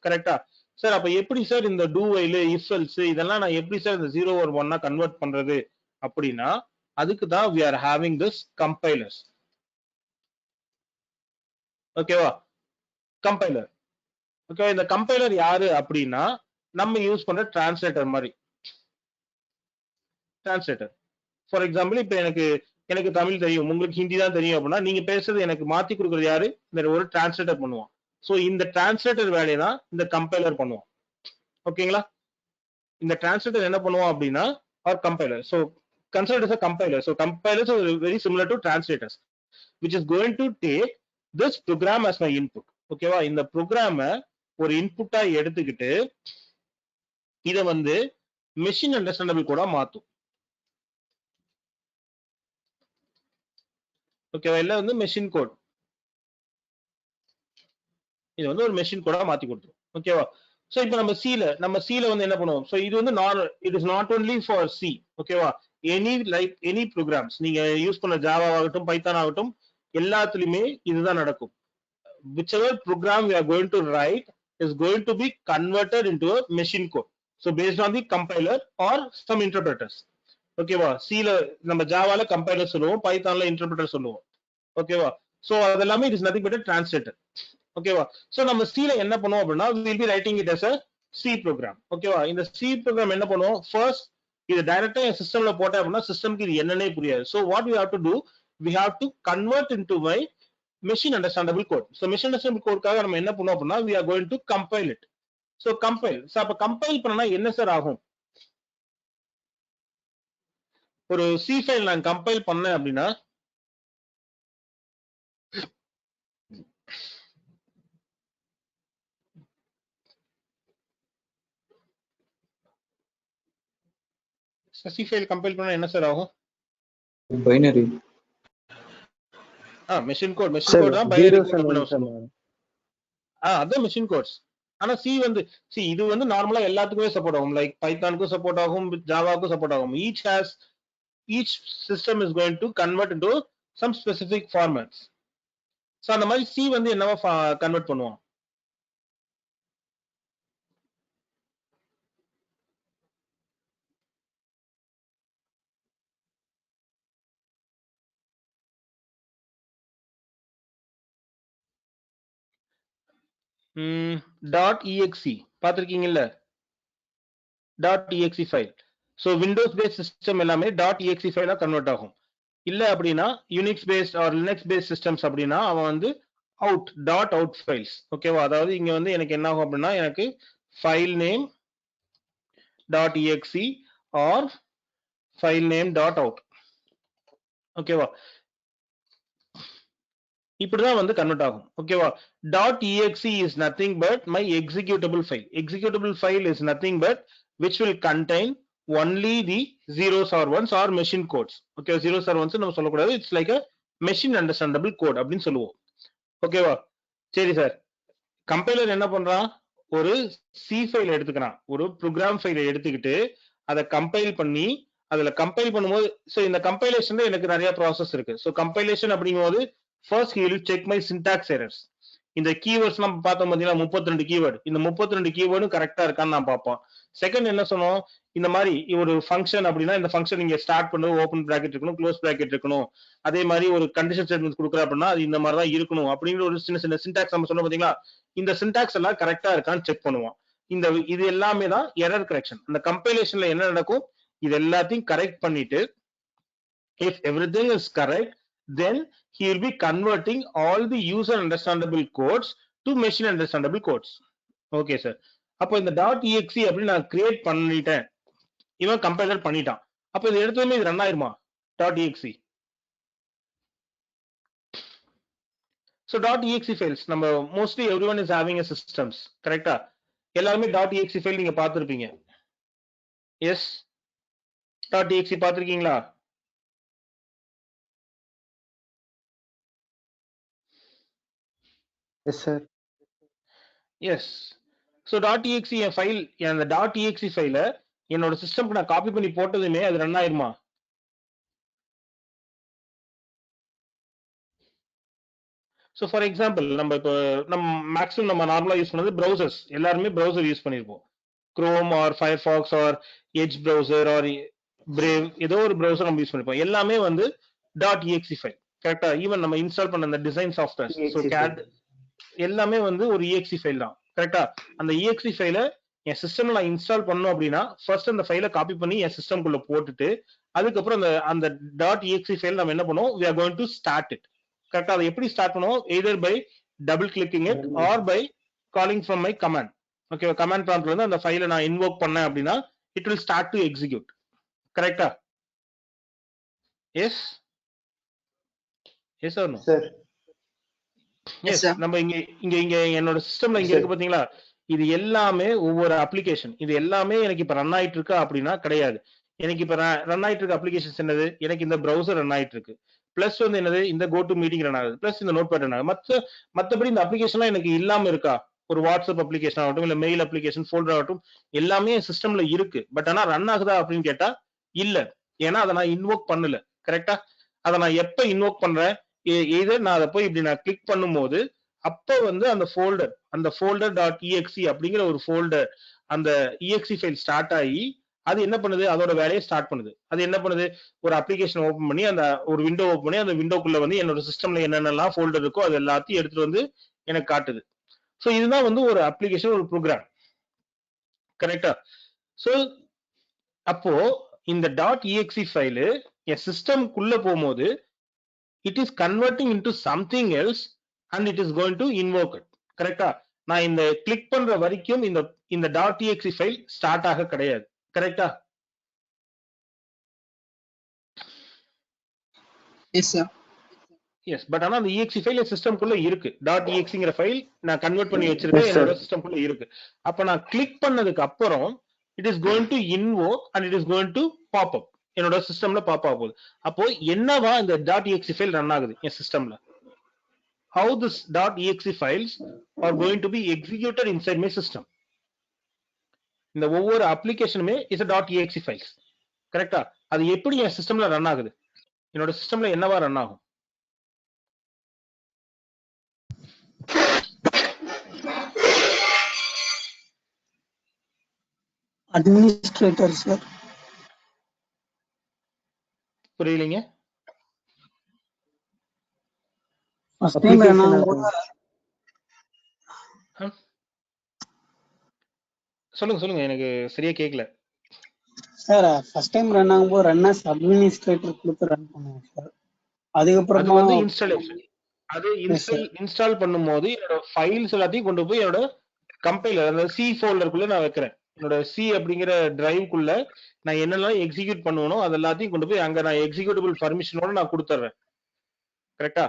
கரெக்டா? Sir அப்ப எப்படி சார் இந்த do while, if else இதெல்லாம் நான் எப்படி சார் இந்த 0 or 1 கன்வெர்ட் பண்றது அப்படின்னா அதுக்கு தான் we are having this compilers. ஓகேவா? கம்பைலர். ஓகே, இந்த கம்பைலர் யாரு அப்படின்னா நம்ம யூஸ் பண்ற டிரான்ஸ்லேட்டர் மாதிரி. டிரான்ஸ்லேட்டர் ஃபார் எக்ஸாம்பிள் இப்ப எனக்கு தமிழ் தெரியும், உங்களுக்கு ஹிந்தி தான் தெரியும் அப்படின்னா நீங்க பேசுறது எனக்கு மாத்தி கொடுக்கறது யாரு? இந்த ஒரு டிரான்ஸ்லேட்டர் பண்ணுவான். சோ இந்த டிரான்ஸ்லேட்டர் வேலையை தான் இந்த கம்பைலர் பண்ணுவான். ஓகேங்களா? இந்த டிரான்ஸ்லேட்டர் என்ன பண்ணுவான் அப்படின்னா or compiler. So considered as a compiler. So compilers are very similar to translators, which is going to take this program as my input. ஓகேவா? இந்த ப்ரோக்ராம ஒரு இன்புட்டா எடுத்துக்கிட்டு இத வந்து மெஷின் அண்டர்ஸ்டாண்டபிள் கூட மாத்தும். ஓகேவா? இல்ல வந்து மெஷின் கோட். இது வந்து ஒரு மெஷின் கோடா மாத்தி கொடுத்துரும். ஓகேவா? சோ இப்போ நம்ம C ல வந்து என்ன பண்ணுவோம்? சோ இது வந்து it is not only for C. ஓகேவா? எனி ப்ரோக்ராம்ஸ் நீங்க யூஸ் பண்ண ஜாவா ஆகட்டும், பைத்தான் ஆகட்டும், எல்லாத்துலயுமே இதுதான் நடக்கும். whichever program we are going to write is going to be converted into a machine code. So based on the compiler or some interpreters. ஓகேவா? C ல நம்ம ஜாவால கம்பைலர் சொல்லுவோம், பைத்தான்ல இன்டர்பிரட்டர் சொல்லுவோம். ஓகேவா? சோ அதெல்லாமே it is nothing but a translator. ஓகேவா? So நம்ம C ல என்ன பண்ணுவோம் அப்படின்னா we will be writing it as a C program. ஓகேவா? இந்த C program என்ன பண்ணுவோம்? First இது டைரக்டா என் சிஸ்டம்ல போட்டேன் அப்படின்னா சிஸ்டம்க்கு இது என்னன்னே புரியாது. So what we have to do, we have to convert into my machine understandable code. So machine understandable code காக நம்ம என்ன பண்ணுவோம் அப்படின்னா we are going to compile it. So compile. So அப்ப compile பண்ணனா என்ன சார் ஆகும்? ஒரு C ஃபைல் நான் கம்பைல் பண்ணேன் அப்படின்னா C ஃபைல் கம்பைல் பண்ணா என்ன சார் ஆகும்? பைனரி. மெஷின் கோட் தான் binary zeros and code ones சொல்லுவோம். அதான் மெஷின் கோட்ஸ். ஆனா C வந்து இது வந்து நார்மலா எல்லாத்துக்குமே சப்போர்ட் ஆகும். லைக் பைத்தானுக்கும் சப்போர்ட் ஆகும், ஜாவாவுக்கும் சப்போர்ட் ஆகும். each system is going to convert into some specific formats. So அந்த மாதிரி C வந்து என்னவா கன்வெர்ட் பண்ணுவோம்? .exe பாத்திருக்கீங்கல்ல? .exe ஃபைல். சோ விண்டோஸ் பேஸ்ட் சிஸ்டம் எல்லாமே .exe ஃபைலா கன்வெர்ட் ஆகும். இல்ல அப்படின்னா Unix based or Linux based systems அப்படின்னா அவன் வந்து out ஃபைல்ஸ். ஓகேவா? அதாவது இங்க வந்து எனக்கு என்ன ஆகும் அப்படின்னா எனக்கு file name .exe or file name .out. ஓகேவா? இப்படிதான் வந்து கன்வெர்ட் ஆகும். ஓகேவா? .exe is nothing but my executable file. Executable file is nothing but which will contain only the zeros or ones or machine codes. Okay, zeros or ones நம்ம சொல்லக்கூடாது. It's like a machine understandable code அப்படின்னு சொல்லுவோம். ஓகேவா? சரி sir, compiler என்ன பண்றான்? ஒரு C file எடுத்துக்கிறான், ஒரு ப்ரோக்ராம் ஃபைலை எடுத்துக்கிட்டு அதை கம்பைல் பண்ணி அதுல கம்பைல் பண்ணும்போது இந்த கம்பைலேஷன்ல எனக்கு நிறைய ப்ராசஸ் இருக்கு. ஸோ கம்பைலேஷன் அப்படிங்கும்போது first he will check my syntax errors. இந்த கீவேர்ட்ஸ் நம்ம பார்த்தோம் பார்த்தீங்கன்னா 32 கீவேர்டு, இந்த 32 கீவேர்டும் கரெக்டா இருக்கான்னு நான் பார்ப்போம். செகண்ட் என்ன சொன்னோம்? இந்த மாதிரி ஒரு ஃபங்க்ஷன் அப்படின்னா இந்த ஃபங்க்ஷன் நீங்க ஸ்டார்ட் பண்ணது ஓப்பன் பிராக்கெட் இருக்கணும், க்ளோஸ் பிராக்கெட் இருக்கணும். அதே மாதிரி ஒரு கண்டிஷன் ஸ்டேட்மெண்ட் கொடுக்குற அப்படின்னா அது இந்த மாதிரி தான் இருக்கணும் அப்படிங்கிற ஒரு சின்ன சின்டாக்ஸ் நம்ம சொன்னோம் பார்த்தீங்களா? இந்த சின்டாக்ஸ் எல்லாம் கரெக்டா இருக்கான்னு செக் பண்ணுவோம். இது எல்லாமே தான் எரர் கரெக்ஷன். அந்த கம்பைலேஷன்ல என்ன நடக்கும்? இது எல்லாத்தையும் கரெக்ட் பண்ணிட்டு if everything is correct, then he will be converting all the user understandable codes to machine understandable codes. Okay sir. அப்போ இந்த .exe அப்படி நான் கிரியேட் பண்ணிட்டேன், இவன் கம்பைலர் பண்ணிட்டான். அப்போ இது எடுத்ததுமே இது ரன் ஆயிருமா? .exe so dot EXE files நம்ம mostly everyone is having a systems. கரெக்டா? எல்லாருமே டாட் இஎக்ஸி ஃபைல் நீங்க பார்த்துருப்பீங்க. எஸ், டாட் இஎக்ஸி பார்த்துருக்கீங்களா? Yes, sir. Yes. So dot EXE என் ஃபைல், அந்த டாட் இஎக்ஸி ஃபைலை என்னோட சிஸ்டம்க்கு நான் காப்பி பண்ணி போட்டதுமே அது ரன் ஆயிருமா? ஸோ ஃபார் எக்ஸாம்பிள் நம்ம இப்போ மேக்ஸிமம் நம்ம நார்மலாக யூஸ் பண்ணது ப்ரௌசர்ஸ். எல்லாருமே ப்ரௌசர் யூஸ் பண்ணியிருப்போம். Chrome or Firefox or Edge browser or Brave, ஏதோ ஒரு ப்ரௌசர் நம்ம யூஸ் பண்ணிருப்போம். எல்லாமே வந்து டாட் இஎக்ஸி ஃபைல். கரெக்டா? ஈவன் நம்ம இன்ஸ்டால் பண்ண அந்த டிசைன் சாஃப்ட்வேர், ஸோ EXE கேட் எல்லாமே வந்து ஒரு இஎக்ஸி ஃபைல் தான். கரெக்டா? அந்த இஎக்ஸி ஃபைலை என் சிஸ்டம்ல நான் இன்ஸ்டால் பண்ணணும் அப்படின்னா ஃபர்ஸ்ட் அந்த ஃபைலை காப்பி பண்ணி என் சிஸ்டம்குள்ள போட்டுட்டு அதுக்கப்புறம் அந்த அந்த டாட் இஎக்ஸி ஃபைல் நம்ம என்ன பண்ணுவோம், we are going to start it. கரெக்டா? அதை எப்படி ஸ்டார்ட் பண்ணுவோம்? Either by double clicking it or by calling from my command. Okay, command ப்ராம்ப்ட்ல இருந்து அந்த ஃபைலை நான் இன்வோக் பண்ணேன் அப்படின்னா it will start to execute. கரெக்டா? Yes, yes or no? Sir. Yes. நம்ம இங்க இங்க இங்க என்னோட சிஸ்டம்ல இங்க இருக்கு பாத்தீங்களா, இது எல்லாமே ஒவ்வொரு அப்ளிகேஷன். இது எல்லாமே எனக்கு இப்ப ரன் ஆயிட்டு இருக்கா அப்படின்னா கிடையாது. எனக்கு இப்ப ரன் ஆயிட்டு இருக்க அப்ளிகேஷன்ஸ் என்னது? எனக்கு இந்த ப்ரௌசர் ரன் ஆயிட்டு இருக்கு, பிளஸ் வந்து என்னது, இந்த கோ டு மீட்டிங் ரன் ஆகுது, பிளஸ் இந்த நோட் பேட் ரன் ஆகுது. மத்தபடி இந்த அப்ளிகேஷன்லாம் எனக்கு இல்லாம இருக்கா? ஒரு வாட்ஸ்அப் அப்ளிகேஷன் ஆகட்டும், இல்ல மெயில் அப்ளிகேஷன் ஃபோல்டர் ஆகட்டும், எல்லாமே சிஸ்டம்ல இருக்கு. பட் ஆனா ரன் ஆகுதா அப்படின்னு கேட்டா இல்ல. ஏன்னா அதை நான் இன்வோக் பண்ணல. கரெக்டா? அதை நான் எப்ப இன்வோக் பண்றேன், எய்தர் நான் அதை போய் இப்படி நான் கிளிக் பண்ணும்போது அப்ப வந்து அந்த ஃபோல்டர் டாட் இஎக்ஸி அப்படிங்கிற ஒரு ஃபோல்டர், அந்த இஎக்ஸி ஃபைல் ஸ்டார்ட் ஆகி அது என்ன பண்ணுது, அதோட வேலையை ஸ்டார்ட் பண்ணுது. அது என்ன பண்ணுது, ஒரு அப்ளிகேஷன் ஓபன் பண்ணி அந்த ஒரு விண்டோ ஓபன் பண்ணி அந்த விண்டோக்குள்ள வந்து என்னோட சிஸ்டம்ல என்னென்னலாம் ஃபோல்டர் இருக்கோ அது எல்லாத்தையும் எடுத்துட்டு வந்து எனக்கு காட்டுது. ஸோ இதுதான் வந்து ஒரு அப்ளிகேஷன், ஒரு ப்ரோக்ராம். கரெக்டா? ஸோ அப்போ இந்த டாட் இஎக்ஸி ஃபைலு என் சிஸ்டம்குள்ள போகும்போது it is converting into something else and it is going to invoke it. கரெக்டா? நான் இந்த கிளிக் பண்ற வரைக்கும் இந்த டாட் இஎக்ஸி ஃபைல் ஸ்டார்ட் ஆக கிடையாது. கரெக்டா? Yes sir. எஸ். பட் ஆனா அந்த இஎக்ஸி ஃபைல் சிஸ்டம்குள்ள இருக்கு. டாட் இஎக்ஸிங்கிற ஃபைல் நான் கன்வெர்ட் பண்ணி வச்சிருக்கேன், Yes, sir. என்னோட சிஸ்டம்குள்ள இருக்கு. அப்ப நான் கிளிக் பண்ணதுக்கு அப்புறம் it is going to invoke and it is going to pop up, என்னோட சிஸ்டம்ல பாப் ஆக போகுது. அப்போ என்னவா இந்த டாட் இஎக்ஸி ஃபைல் ரன் ஆகுது என் சிஸ்டம்ல? How this .exe files are going to be executed inside my system. இந்த ஒவ்வொரு அப்ளிகேஷனுமே இஸ் .exe files. கரெக்டா? அது எப்படி என் சிஸ்டம்ல ரன் ஆகுது? என்னோட சிஸ்டம்ல என்னவா ரன் ஆகும்? Administrator sir. புரியலீங்க. ஃபர்ஸ்ட் டைம் ரன் Application ஆகும்போது சொல்லுங்க, எனக்கு சரியா கேட்கல. சார் ஃபர்ஸ்ட் டைம் ரன் ஆகும்போது ரன்னர்ஸ் அட்மினிஸ்ட்ரேட்டர் கொடுத்து ரன் பண்ணுவோம் சார். அது அதுக்கப்புறமா வந்து இன்ஸ்டாலேஷன். அது இன்ஸ்டால் பண்ணும்போது என்னோட ஃபைல்ஸ் எல்லாத்தையும் கொண்டு போய் என்னோட கம்பைலர், அந்த சி ஃபோல்டருக்குள்ள நான் வைக்கிறேன். என்னோட சி அப்படிங்கிற டிரைவ்க்குள்ள நான் என்னெல்லாம் எக்ஸிக்யூட் பண்ணுவனோ அது எல்லாத்தையும் கொண்டு போய் அங்க நான் எக்ஸிக்யூட்டபிள் பர்மிஷனோட நான் கொடுத்துட்றேன். கரெக்டா?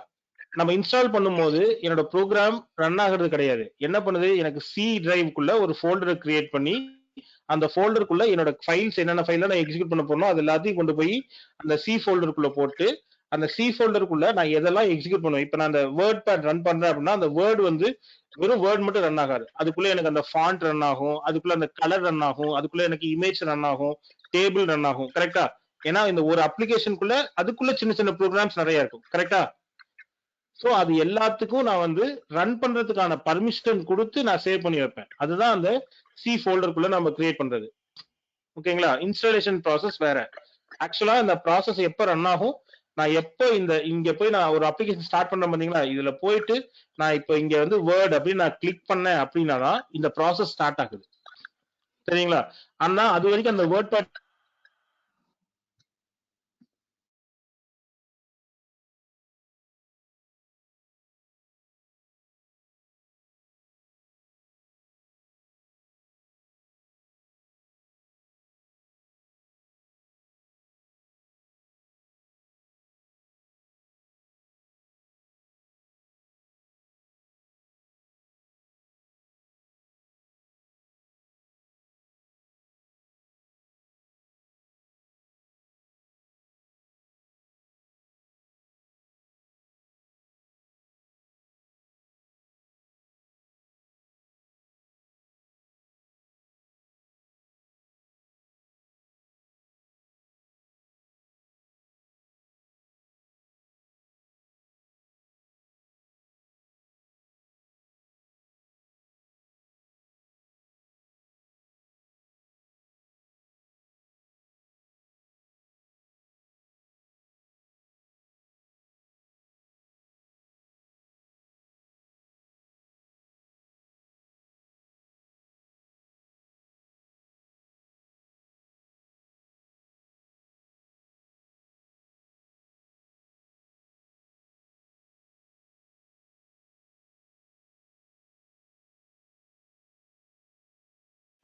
நம்ம இன்ஸ்டால் பண்ணும்போது என்னோட ப்ரோக்ராம் ரன் ஆகிறது கிடையாது. என்ன பண்ணுது, எனக்கு சி டிரைவ்க்குள்ள ஒரு ஃபோல்டரை கிரியேட் பண்ணி அந்த ஃபோல்டருக்குள்ள என்னோட ஃபைல்ஸ் என்னென்ன ஃபைல நான் எக்ஸிக்யூட் பண்ண போறனோ அது எல்லாத்தையும் கொண்டு போய் அந்த சி ஃபோல்டருக்குள்ள போட்டு அந்த சி ஃபோல்டருக்குள்ள நான் எதெல்லாம் எக்ஸிக்யூட் பண்ணுவேன். இப்போ நான் அந்த வேர்ட் பேட் ரன் பண்றேன் அப்படின்னா அந்த வேர்ட் வந்து வெறும் வேர்ட் மட்டும் ரன் ஆகாது. அதுக்குள்ள எனக்கு அந்த ஃபாண்ட் ரன் ஆகும், அதுக்குள்ள அந்த கலர் ரன் ஆகும், அதுக்குள்ள எனக்கு இமேஜ் ரன் ஆகும், டேபிள் ரன் ஆகும். கரெக்டா? ஏன்னா இந்த ஒரு அப்ளிகேஷனுக்குள்ள அதுக்குள்ள சின்ன சின்ன ப்ரோக்ராம்ஸ் நிறைய இருக்கும். கரெக்டா? ஸோ அது எல்லாத்துக்கும் நான் வந்து ரன் பண்றதுக்கான பர்மிஷன் கொடுத்து நான் சேவ் பண்ணி வைப்பேன். அதுதான் அந்த சி ஃபோல்டருக்குள்ள நம்ம கிரியேட் பண்றது. ஓகேங்களா? இன்ஸ்டாலேஷன் ப்ராசஸ் வேற. ஆக்சுவலா இந்த ப்ராசஸ் எப்ப ரன் ஆகும், நான் எப்போ இங்க போய் நான் ஒரு அப்ளிகேஷன் ஸ்டார்ட் பண்றேன் பாத்தீங்களா, இதுல போயிட்டு நான் இப்போ இங்க வந்து வேர்ட் அப்படின்னு நான் கிளிக் பண்ணேன் அப்படின்னா தான் இந்த ப்ராசஸ் ஸ்டார்ட் ஆகுது. சரிங்களா? ஆனா அது வரைக்கும் அந்த WordPad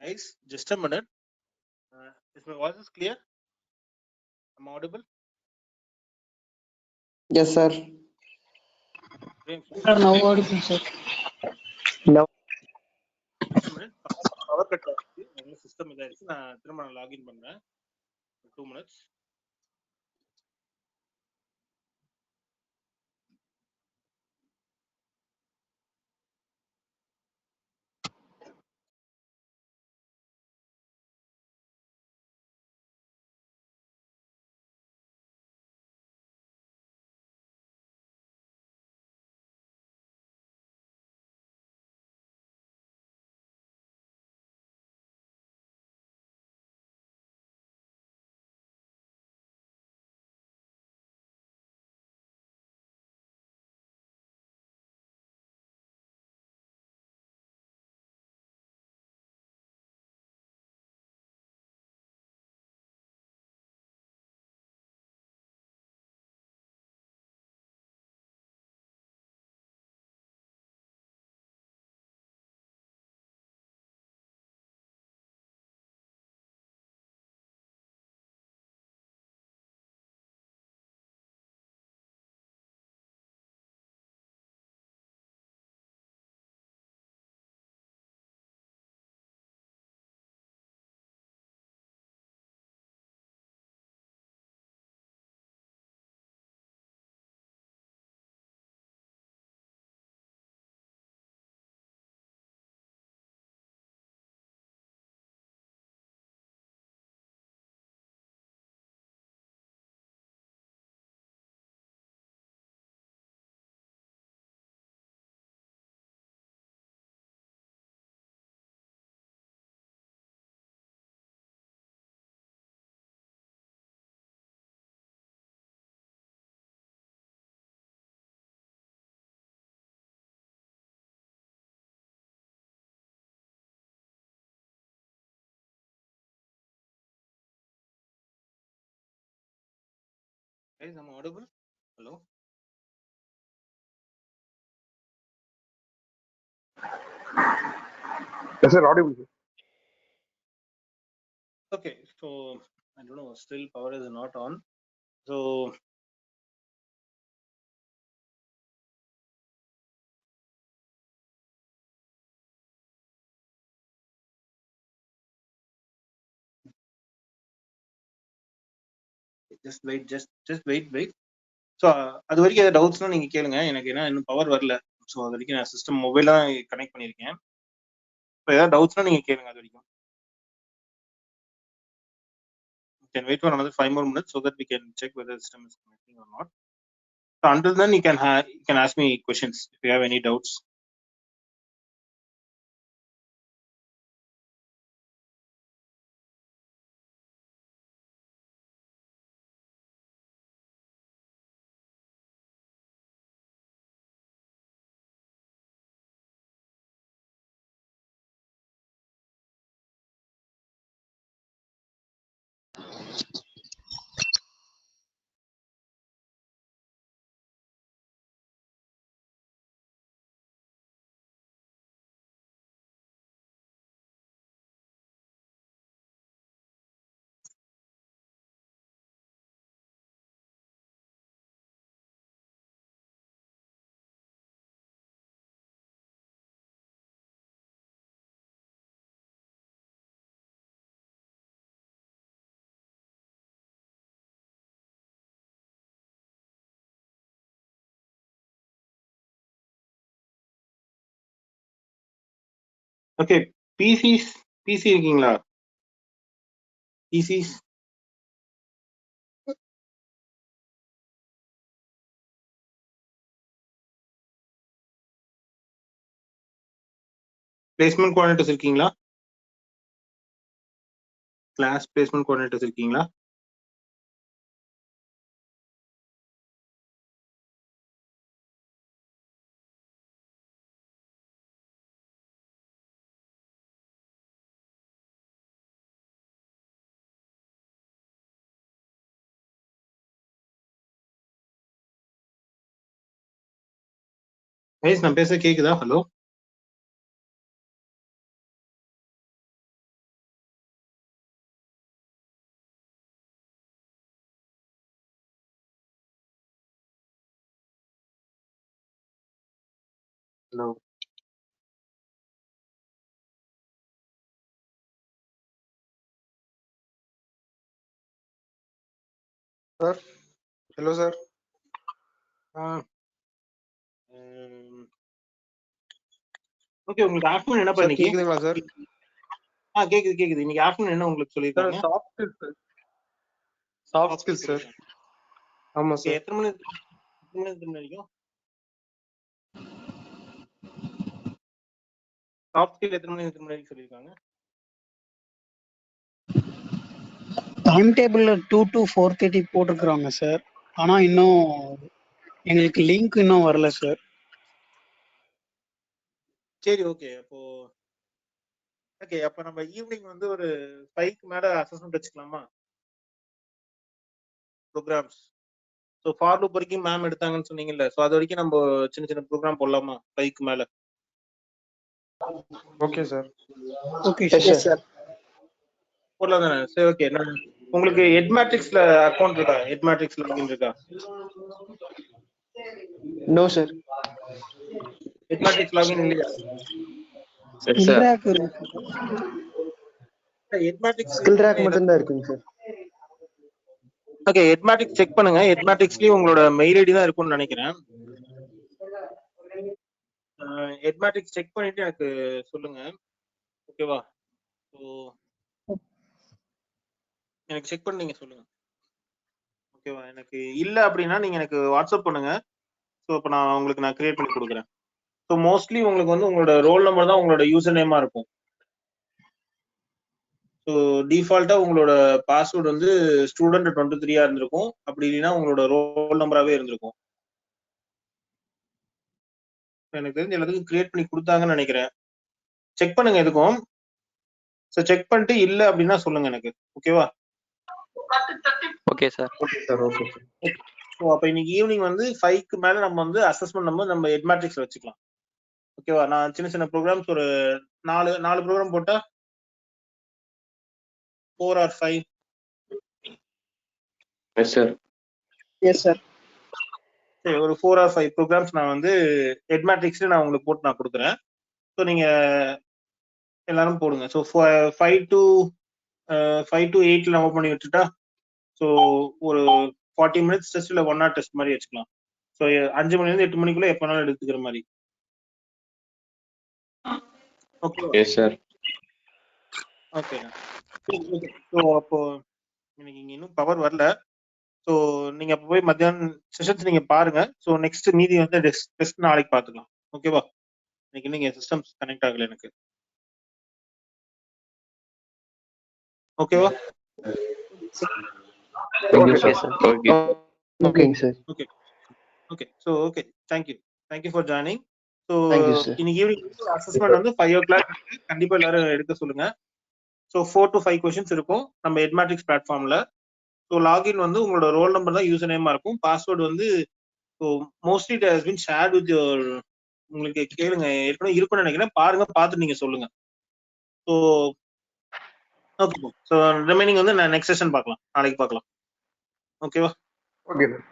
Guys, just a minute. Is my voice is clear? Am I audible? Yes, sir. Sir, now audible, sir. Now, Just a minute. Power cut ஆகுது. எங்க சிஸ்டம் இதாயிருச்சு. நான் திரும்ப லாகின் பண்றேன். 2 minutes. Guys, am I audible? Hello? Yes, sir. Audible. Sir. Okay, so I don't know, still power is not on. So just wait. So அது வரைக்கும் ஏதாவது டவுட்ஸ்னா நீங்க கேளுங்க. எனக்கு ஏன்னா இன்னும் பவர் வரல. ஸோ அது வரைக்கும் நான் சிஸ்டம் மொபைல் தான் கனெக்ட் பண்ணியிருக்கேன். இப்போ ஏதாவது டவுட்ஸ்னா நீங்க கேளுங்க. அது வரைக்கும் can wait for another 5 more minutes so that we can check whether the system is connecting or not. So until then you can ask me questions if you have any doubts. Okay, PC இருக்கீங்களா? PCs placement coordinators இருக்கீங்களா? Class placement coordinators இருக்கீங்களா? Guys நான் பேச கேக்குதா? Hello Hello. Sir hello sir. Okay, உங்களுக்கு afternoon என்னப்பா sir இன்னைக்கு? கேக்குதுங்களா சார்? கேக்குது. இன்னைக்கு ஆஃப்டர்நூன் என்ன உங்களுக்கு சார் சொல்லியிருக்காங்க? Soft skills sir. Soft skills sir. ஆமா ஓகே, சார். எத்தனை மணி வரைக்கும்? சாஃப்ட் ஸ்கில் எத்தனை மணி வரைக்கும் சொல்லியிருக்காங்க? டைம் டேபிள்ல 2 to 4:30 போட்டிருக்கிறாங்க சார். ஆனா இன்னும் எங்களுக்கு லிங்க் இன்னும் வரல சார். சரி, ஓகே. அப்ப நம்ம ஈவினிங் வந்து ஒரு 5க்கு மேல அசஸ்மெண்ட் வச்சுக்கலாமா? ப்ரோக்ராம்ஸ். ஸோ ஃபார் லூப் வரைக்கும் மேம் எடுத்தாங்கன்னு சொன்னீங்கல்ல, ஸோ அது வரைக்கும் நம்ம சின்ன சின்ன ப்ரோக்ராம் போடலாமா 5க்கு மேல? Okay sir. Okay Yes, sir. போடலாம் தானே? சரி, ஓகே. நான் உங்களுக்கு ஹெட் மேட்ரிக்ஸ்ல அக்கௌண்ட் இருக்கா? ஹெட் மேட்ரிக்ஸ் லாகின் இருக்கா? No, sir. Head matrix login இல்லையா? Yes, skill sir. ரேக் இருக்கு. ஹெட் மேட்ரிக்ஸ் Skill rack மட்டும் தான் இருக்குங்க sir. Okay, head matrix check பண்ணுங்க. ஹெட் மேட்ரிக்ஸ்லயும் உங்களோட மெயில் ஐடி தான் இருக்கும்னு நினைக்கிறேன். ஹெட் மேட்ரிக்ஸ் செக் பண்ணிட்டு எனக்கு சொல்லுங்க, ஓகேவா? ஸோ எனக்கு செக் பண்ணி நீங்க சொல்லுங்க, ஓகேவா? எனக்கு இல்லை அப்படின்னா நீங்க எனக்கு வாட்ஸ்அப் பண்ணுங்க. ஸோ இப்போ நான் கிரியேட் பண்ணி கொடுக்குறேன். ஸோ மோஸ்ட்லி உங்களுக்கு வந்து உங்களோட ரோல் நம்பர் தான் உங்களோட யூசர் நேமா இருக்கும். ஸோ டிஃபால்ட்டா உங்களோட பாஸ்வேர்டு வந்து ஸ்டூடெண்ட் 23 இருந்திருக்கும். அப்படி இல்லைன்னா உங்களோட ரோல் நம்பராகவே இருந்திருக்கும். எனக்கு தெரிஞ்ச எல்லாத்துக்கும் கிரியேட் பண்ணி கொடுத்தாங்கன்னு நினைக்கிறேன். செக் பண்ணுங்க எதுக்கும். ஸோ செக் பண்ணிட்டு இல்லை அப்படின்னா சொல்லுங்க எனக்கு, ஓகேவா? Okay, sir. Okay sir. Okay sir. So அப்போ இன்னைக்கு ஈவினிங் வந்து 5க்கு மேல நம்ம வந்து அசஸ்மெண்ட் நம்ம ஹெட் மேட்ரிக்ஸ் வச்சுக்கலாம், ஓகேவா? நான் சின்ன சின்ன ப்ரோக்ராம்ஸ் ஒரு 4 ப்ரோக்ராம் போட்டா 4 or 5. Yes, sir. Yes, sir. சரி, ஒரு 4 or 5 ப்ரோக்ராம்ஸ் நான் வந்து ஹெட் மேட்ரிக்ஸ்ல நான் உங்களுக்கு போட்டு நான் கொடுக்குறேன். ஸோ நீங்க எல்லாரும் போடுங்க. ஸோ 5 to 8 நம்ம பண்ணி வச்சுட்டா, ஸோ ஒரு 40 minutes டெஸ்ட் இல்லை 1 hour டெஸ்ட் மாதிரி வச்சுக்கலாம். ஸோ 5 மணிலேருந்து 8 மணிக்குள்ள எப்போனாலும் எடுத்துக்கிற மாதிரி, okay? Yes, sir. Okay. So அப்போ எனக்கு இங்க இன்னும் பவர் வரல. ஸோ நீங்க அப்போ போய் மத்தியானம் செஷன்ஸ் நீங்க பாருங்க. ஸோ நெக்ஸ்ட் மீதி வந்து டெஸ்ட் நாளைக்கு பார்த்துக்கலாம், ஓகேவா? இன்னைக்கு நீங்க சிஸ்டம்ஸ் கனெக்ட் ஆகல எனக்கு, ஓகேவா? Okay, sir. Okay. Okay, sir. Okay. So okay, thank you for joining. So Thank you, sir. இன்னைக்கு ஈவினிங் அசஸ்மெண்ட் வந்து 5 o'clock கண்டிப்பா எல்லாரும் எடுக்க சொல்லுங்க. ஸோ 4 to 5 கொஸ்டின்ஸ் இருக்கும் நம்ம ஹெட் மேட்ரிக்ஸ் பிளாட்ஃபார்ம்ல. ஸோ லாகின் வந்து உங்களோட ரோல் நம்பர் தான் யூசர் நேமா இருக்கும். பாஸ்வேர்டு வந்து mostly it has been shirt with your, உங்களுக்கு கேளுங்க, ஏற்கனவே இருக்கும்னு நினைக்கிறேன். பாருங்க, பார்த்துட்டு நீங்க சொல்லுங்க. So okay. ஸோ ரிமைனிங் வந்து நான் நெக்ஸ்ட் செஷன் பார்க்கலாம், நாளைக்கு பார்க்கலாம், ஓகேவா? Okay sir.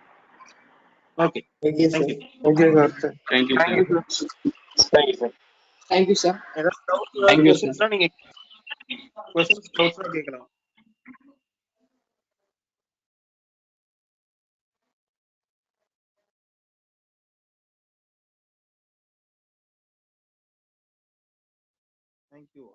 Okay, Okay, sir. Thank you. Okay sir. Thank you, thank you sir. Sir. Thank you, sir. ஏதாவது டவுட் Thank you, sir. கொஸ்டின்ஸ்லாம் நீங்க கேட்கலாம். தேங்க்யூ.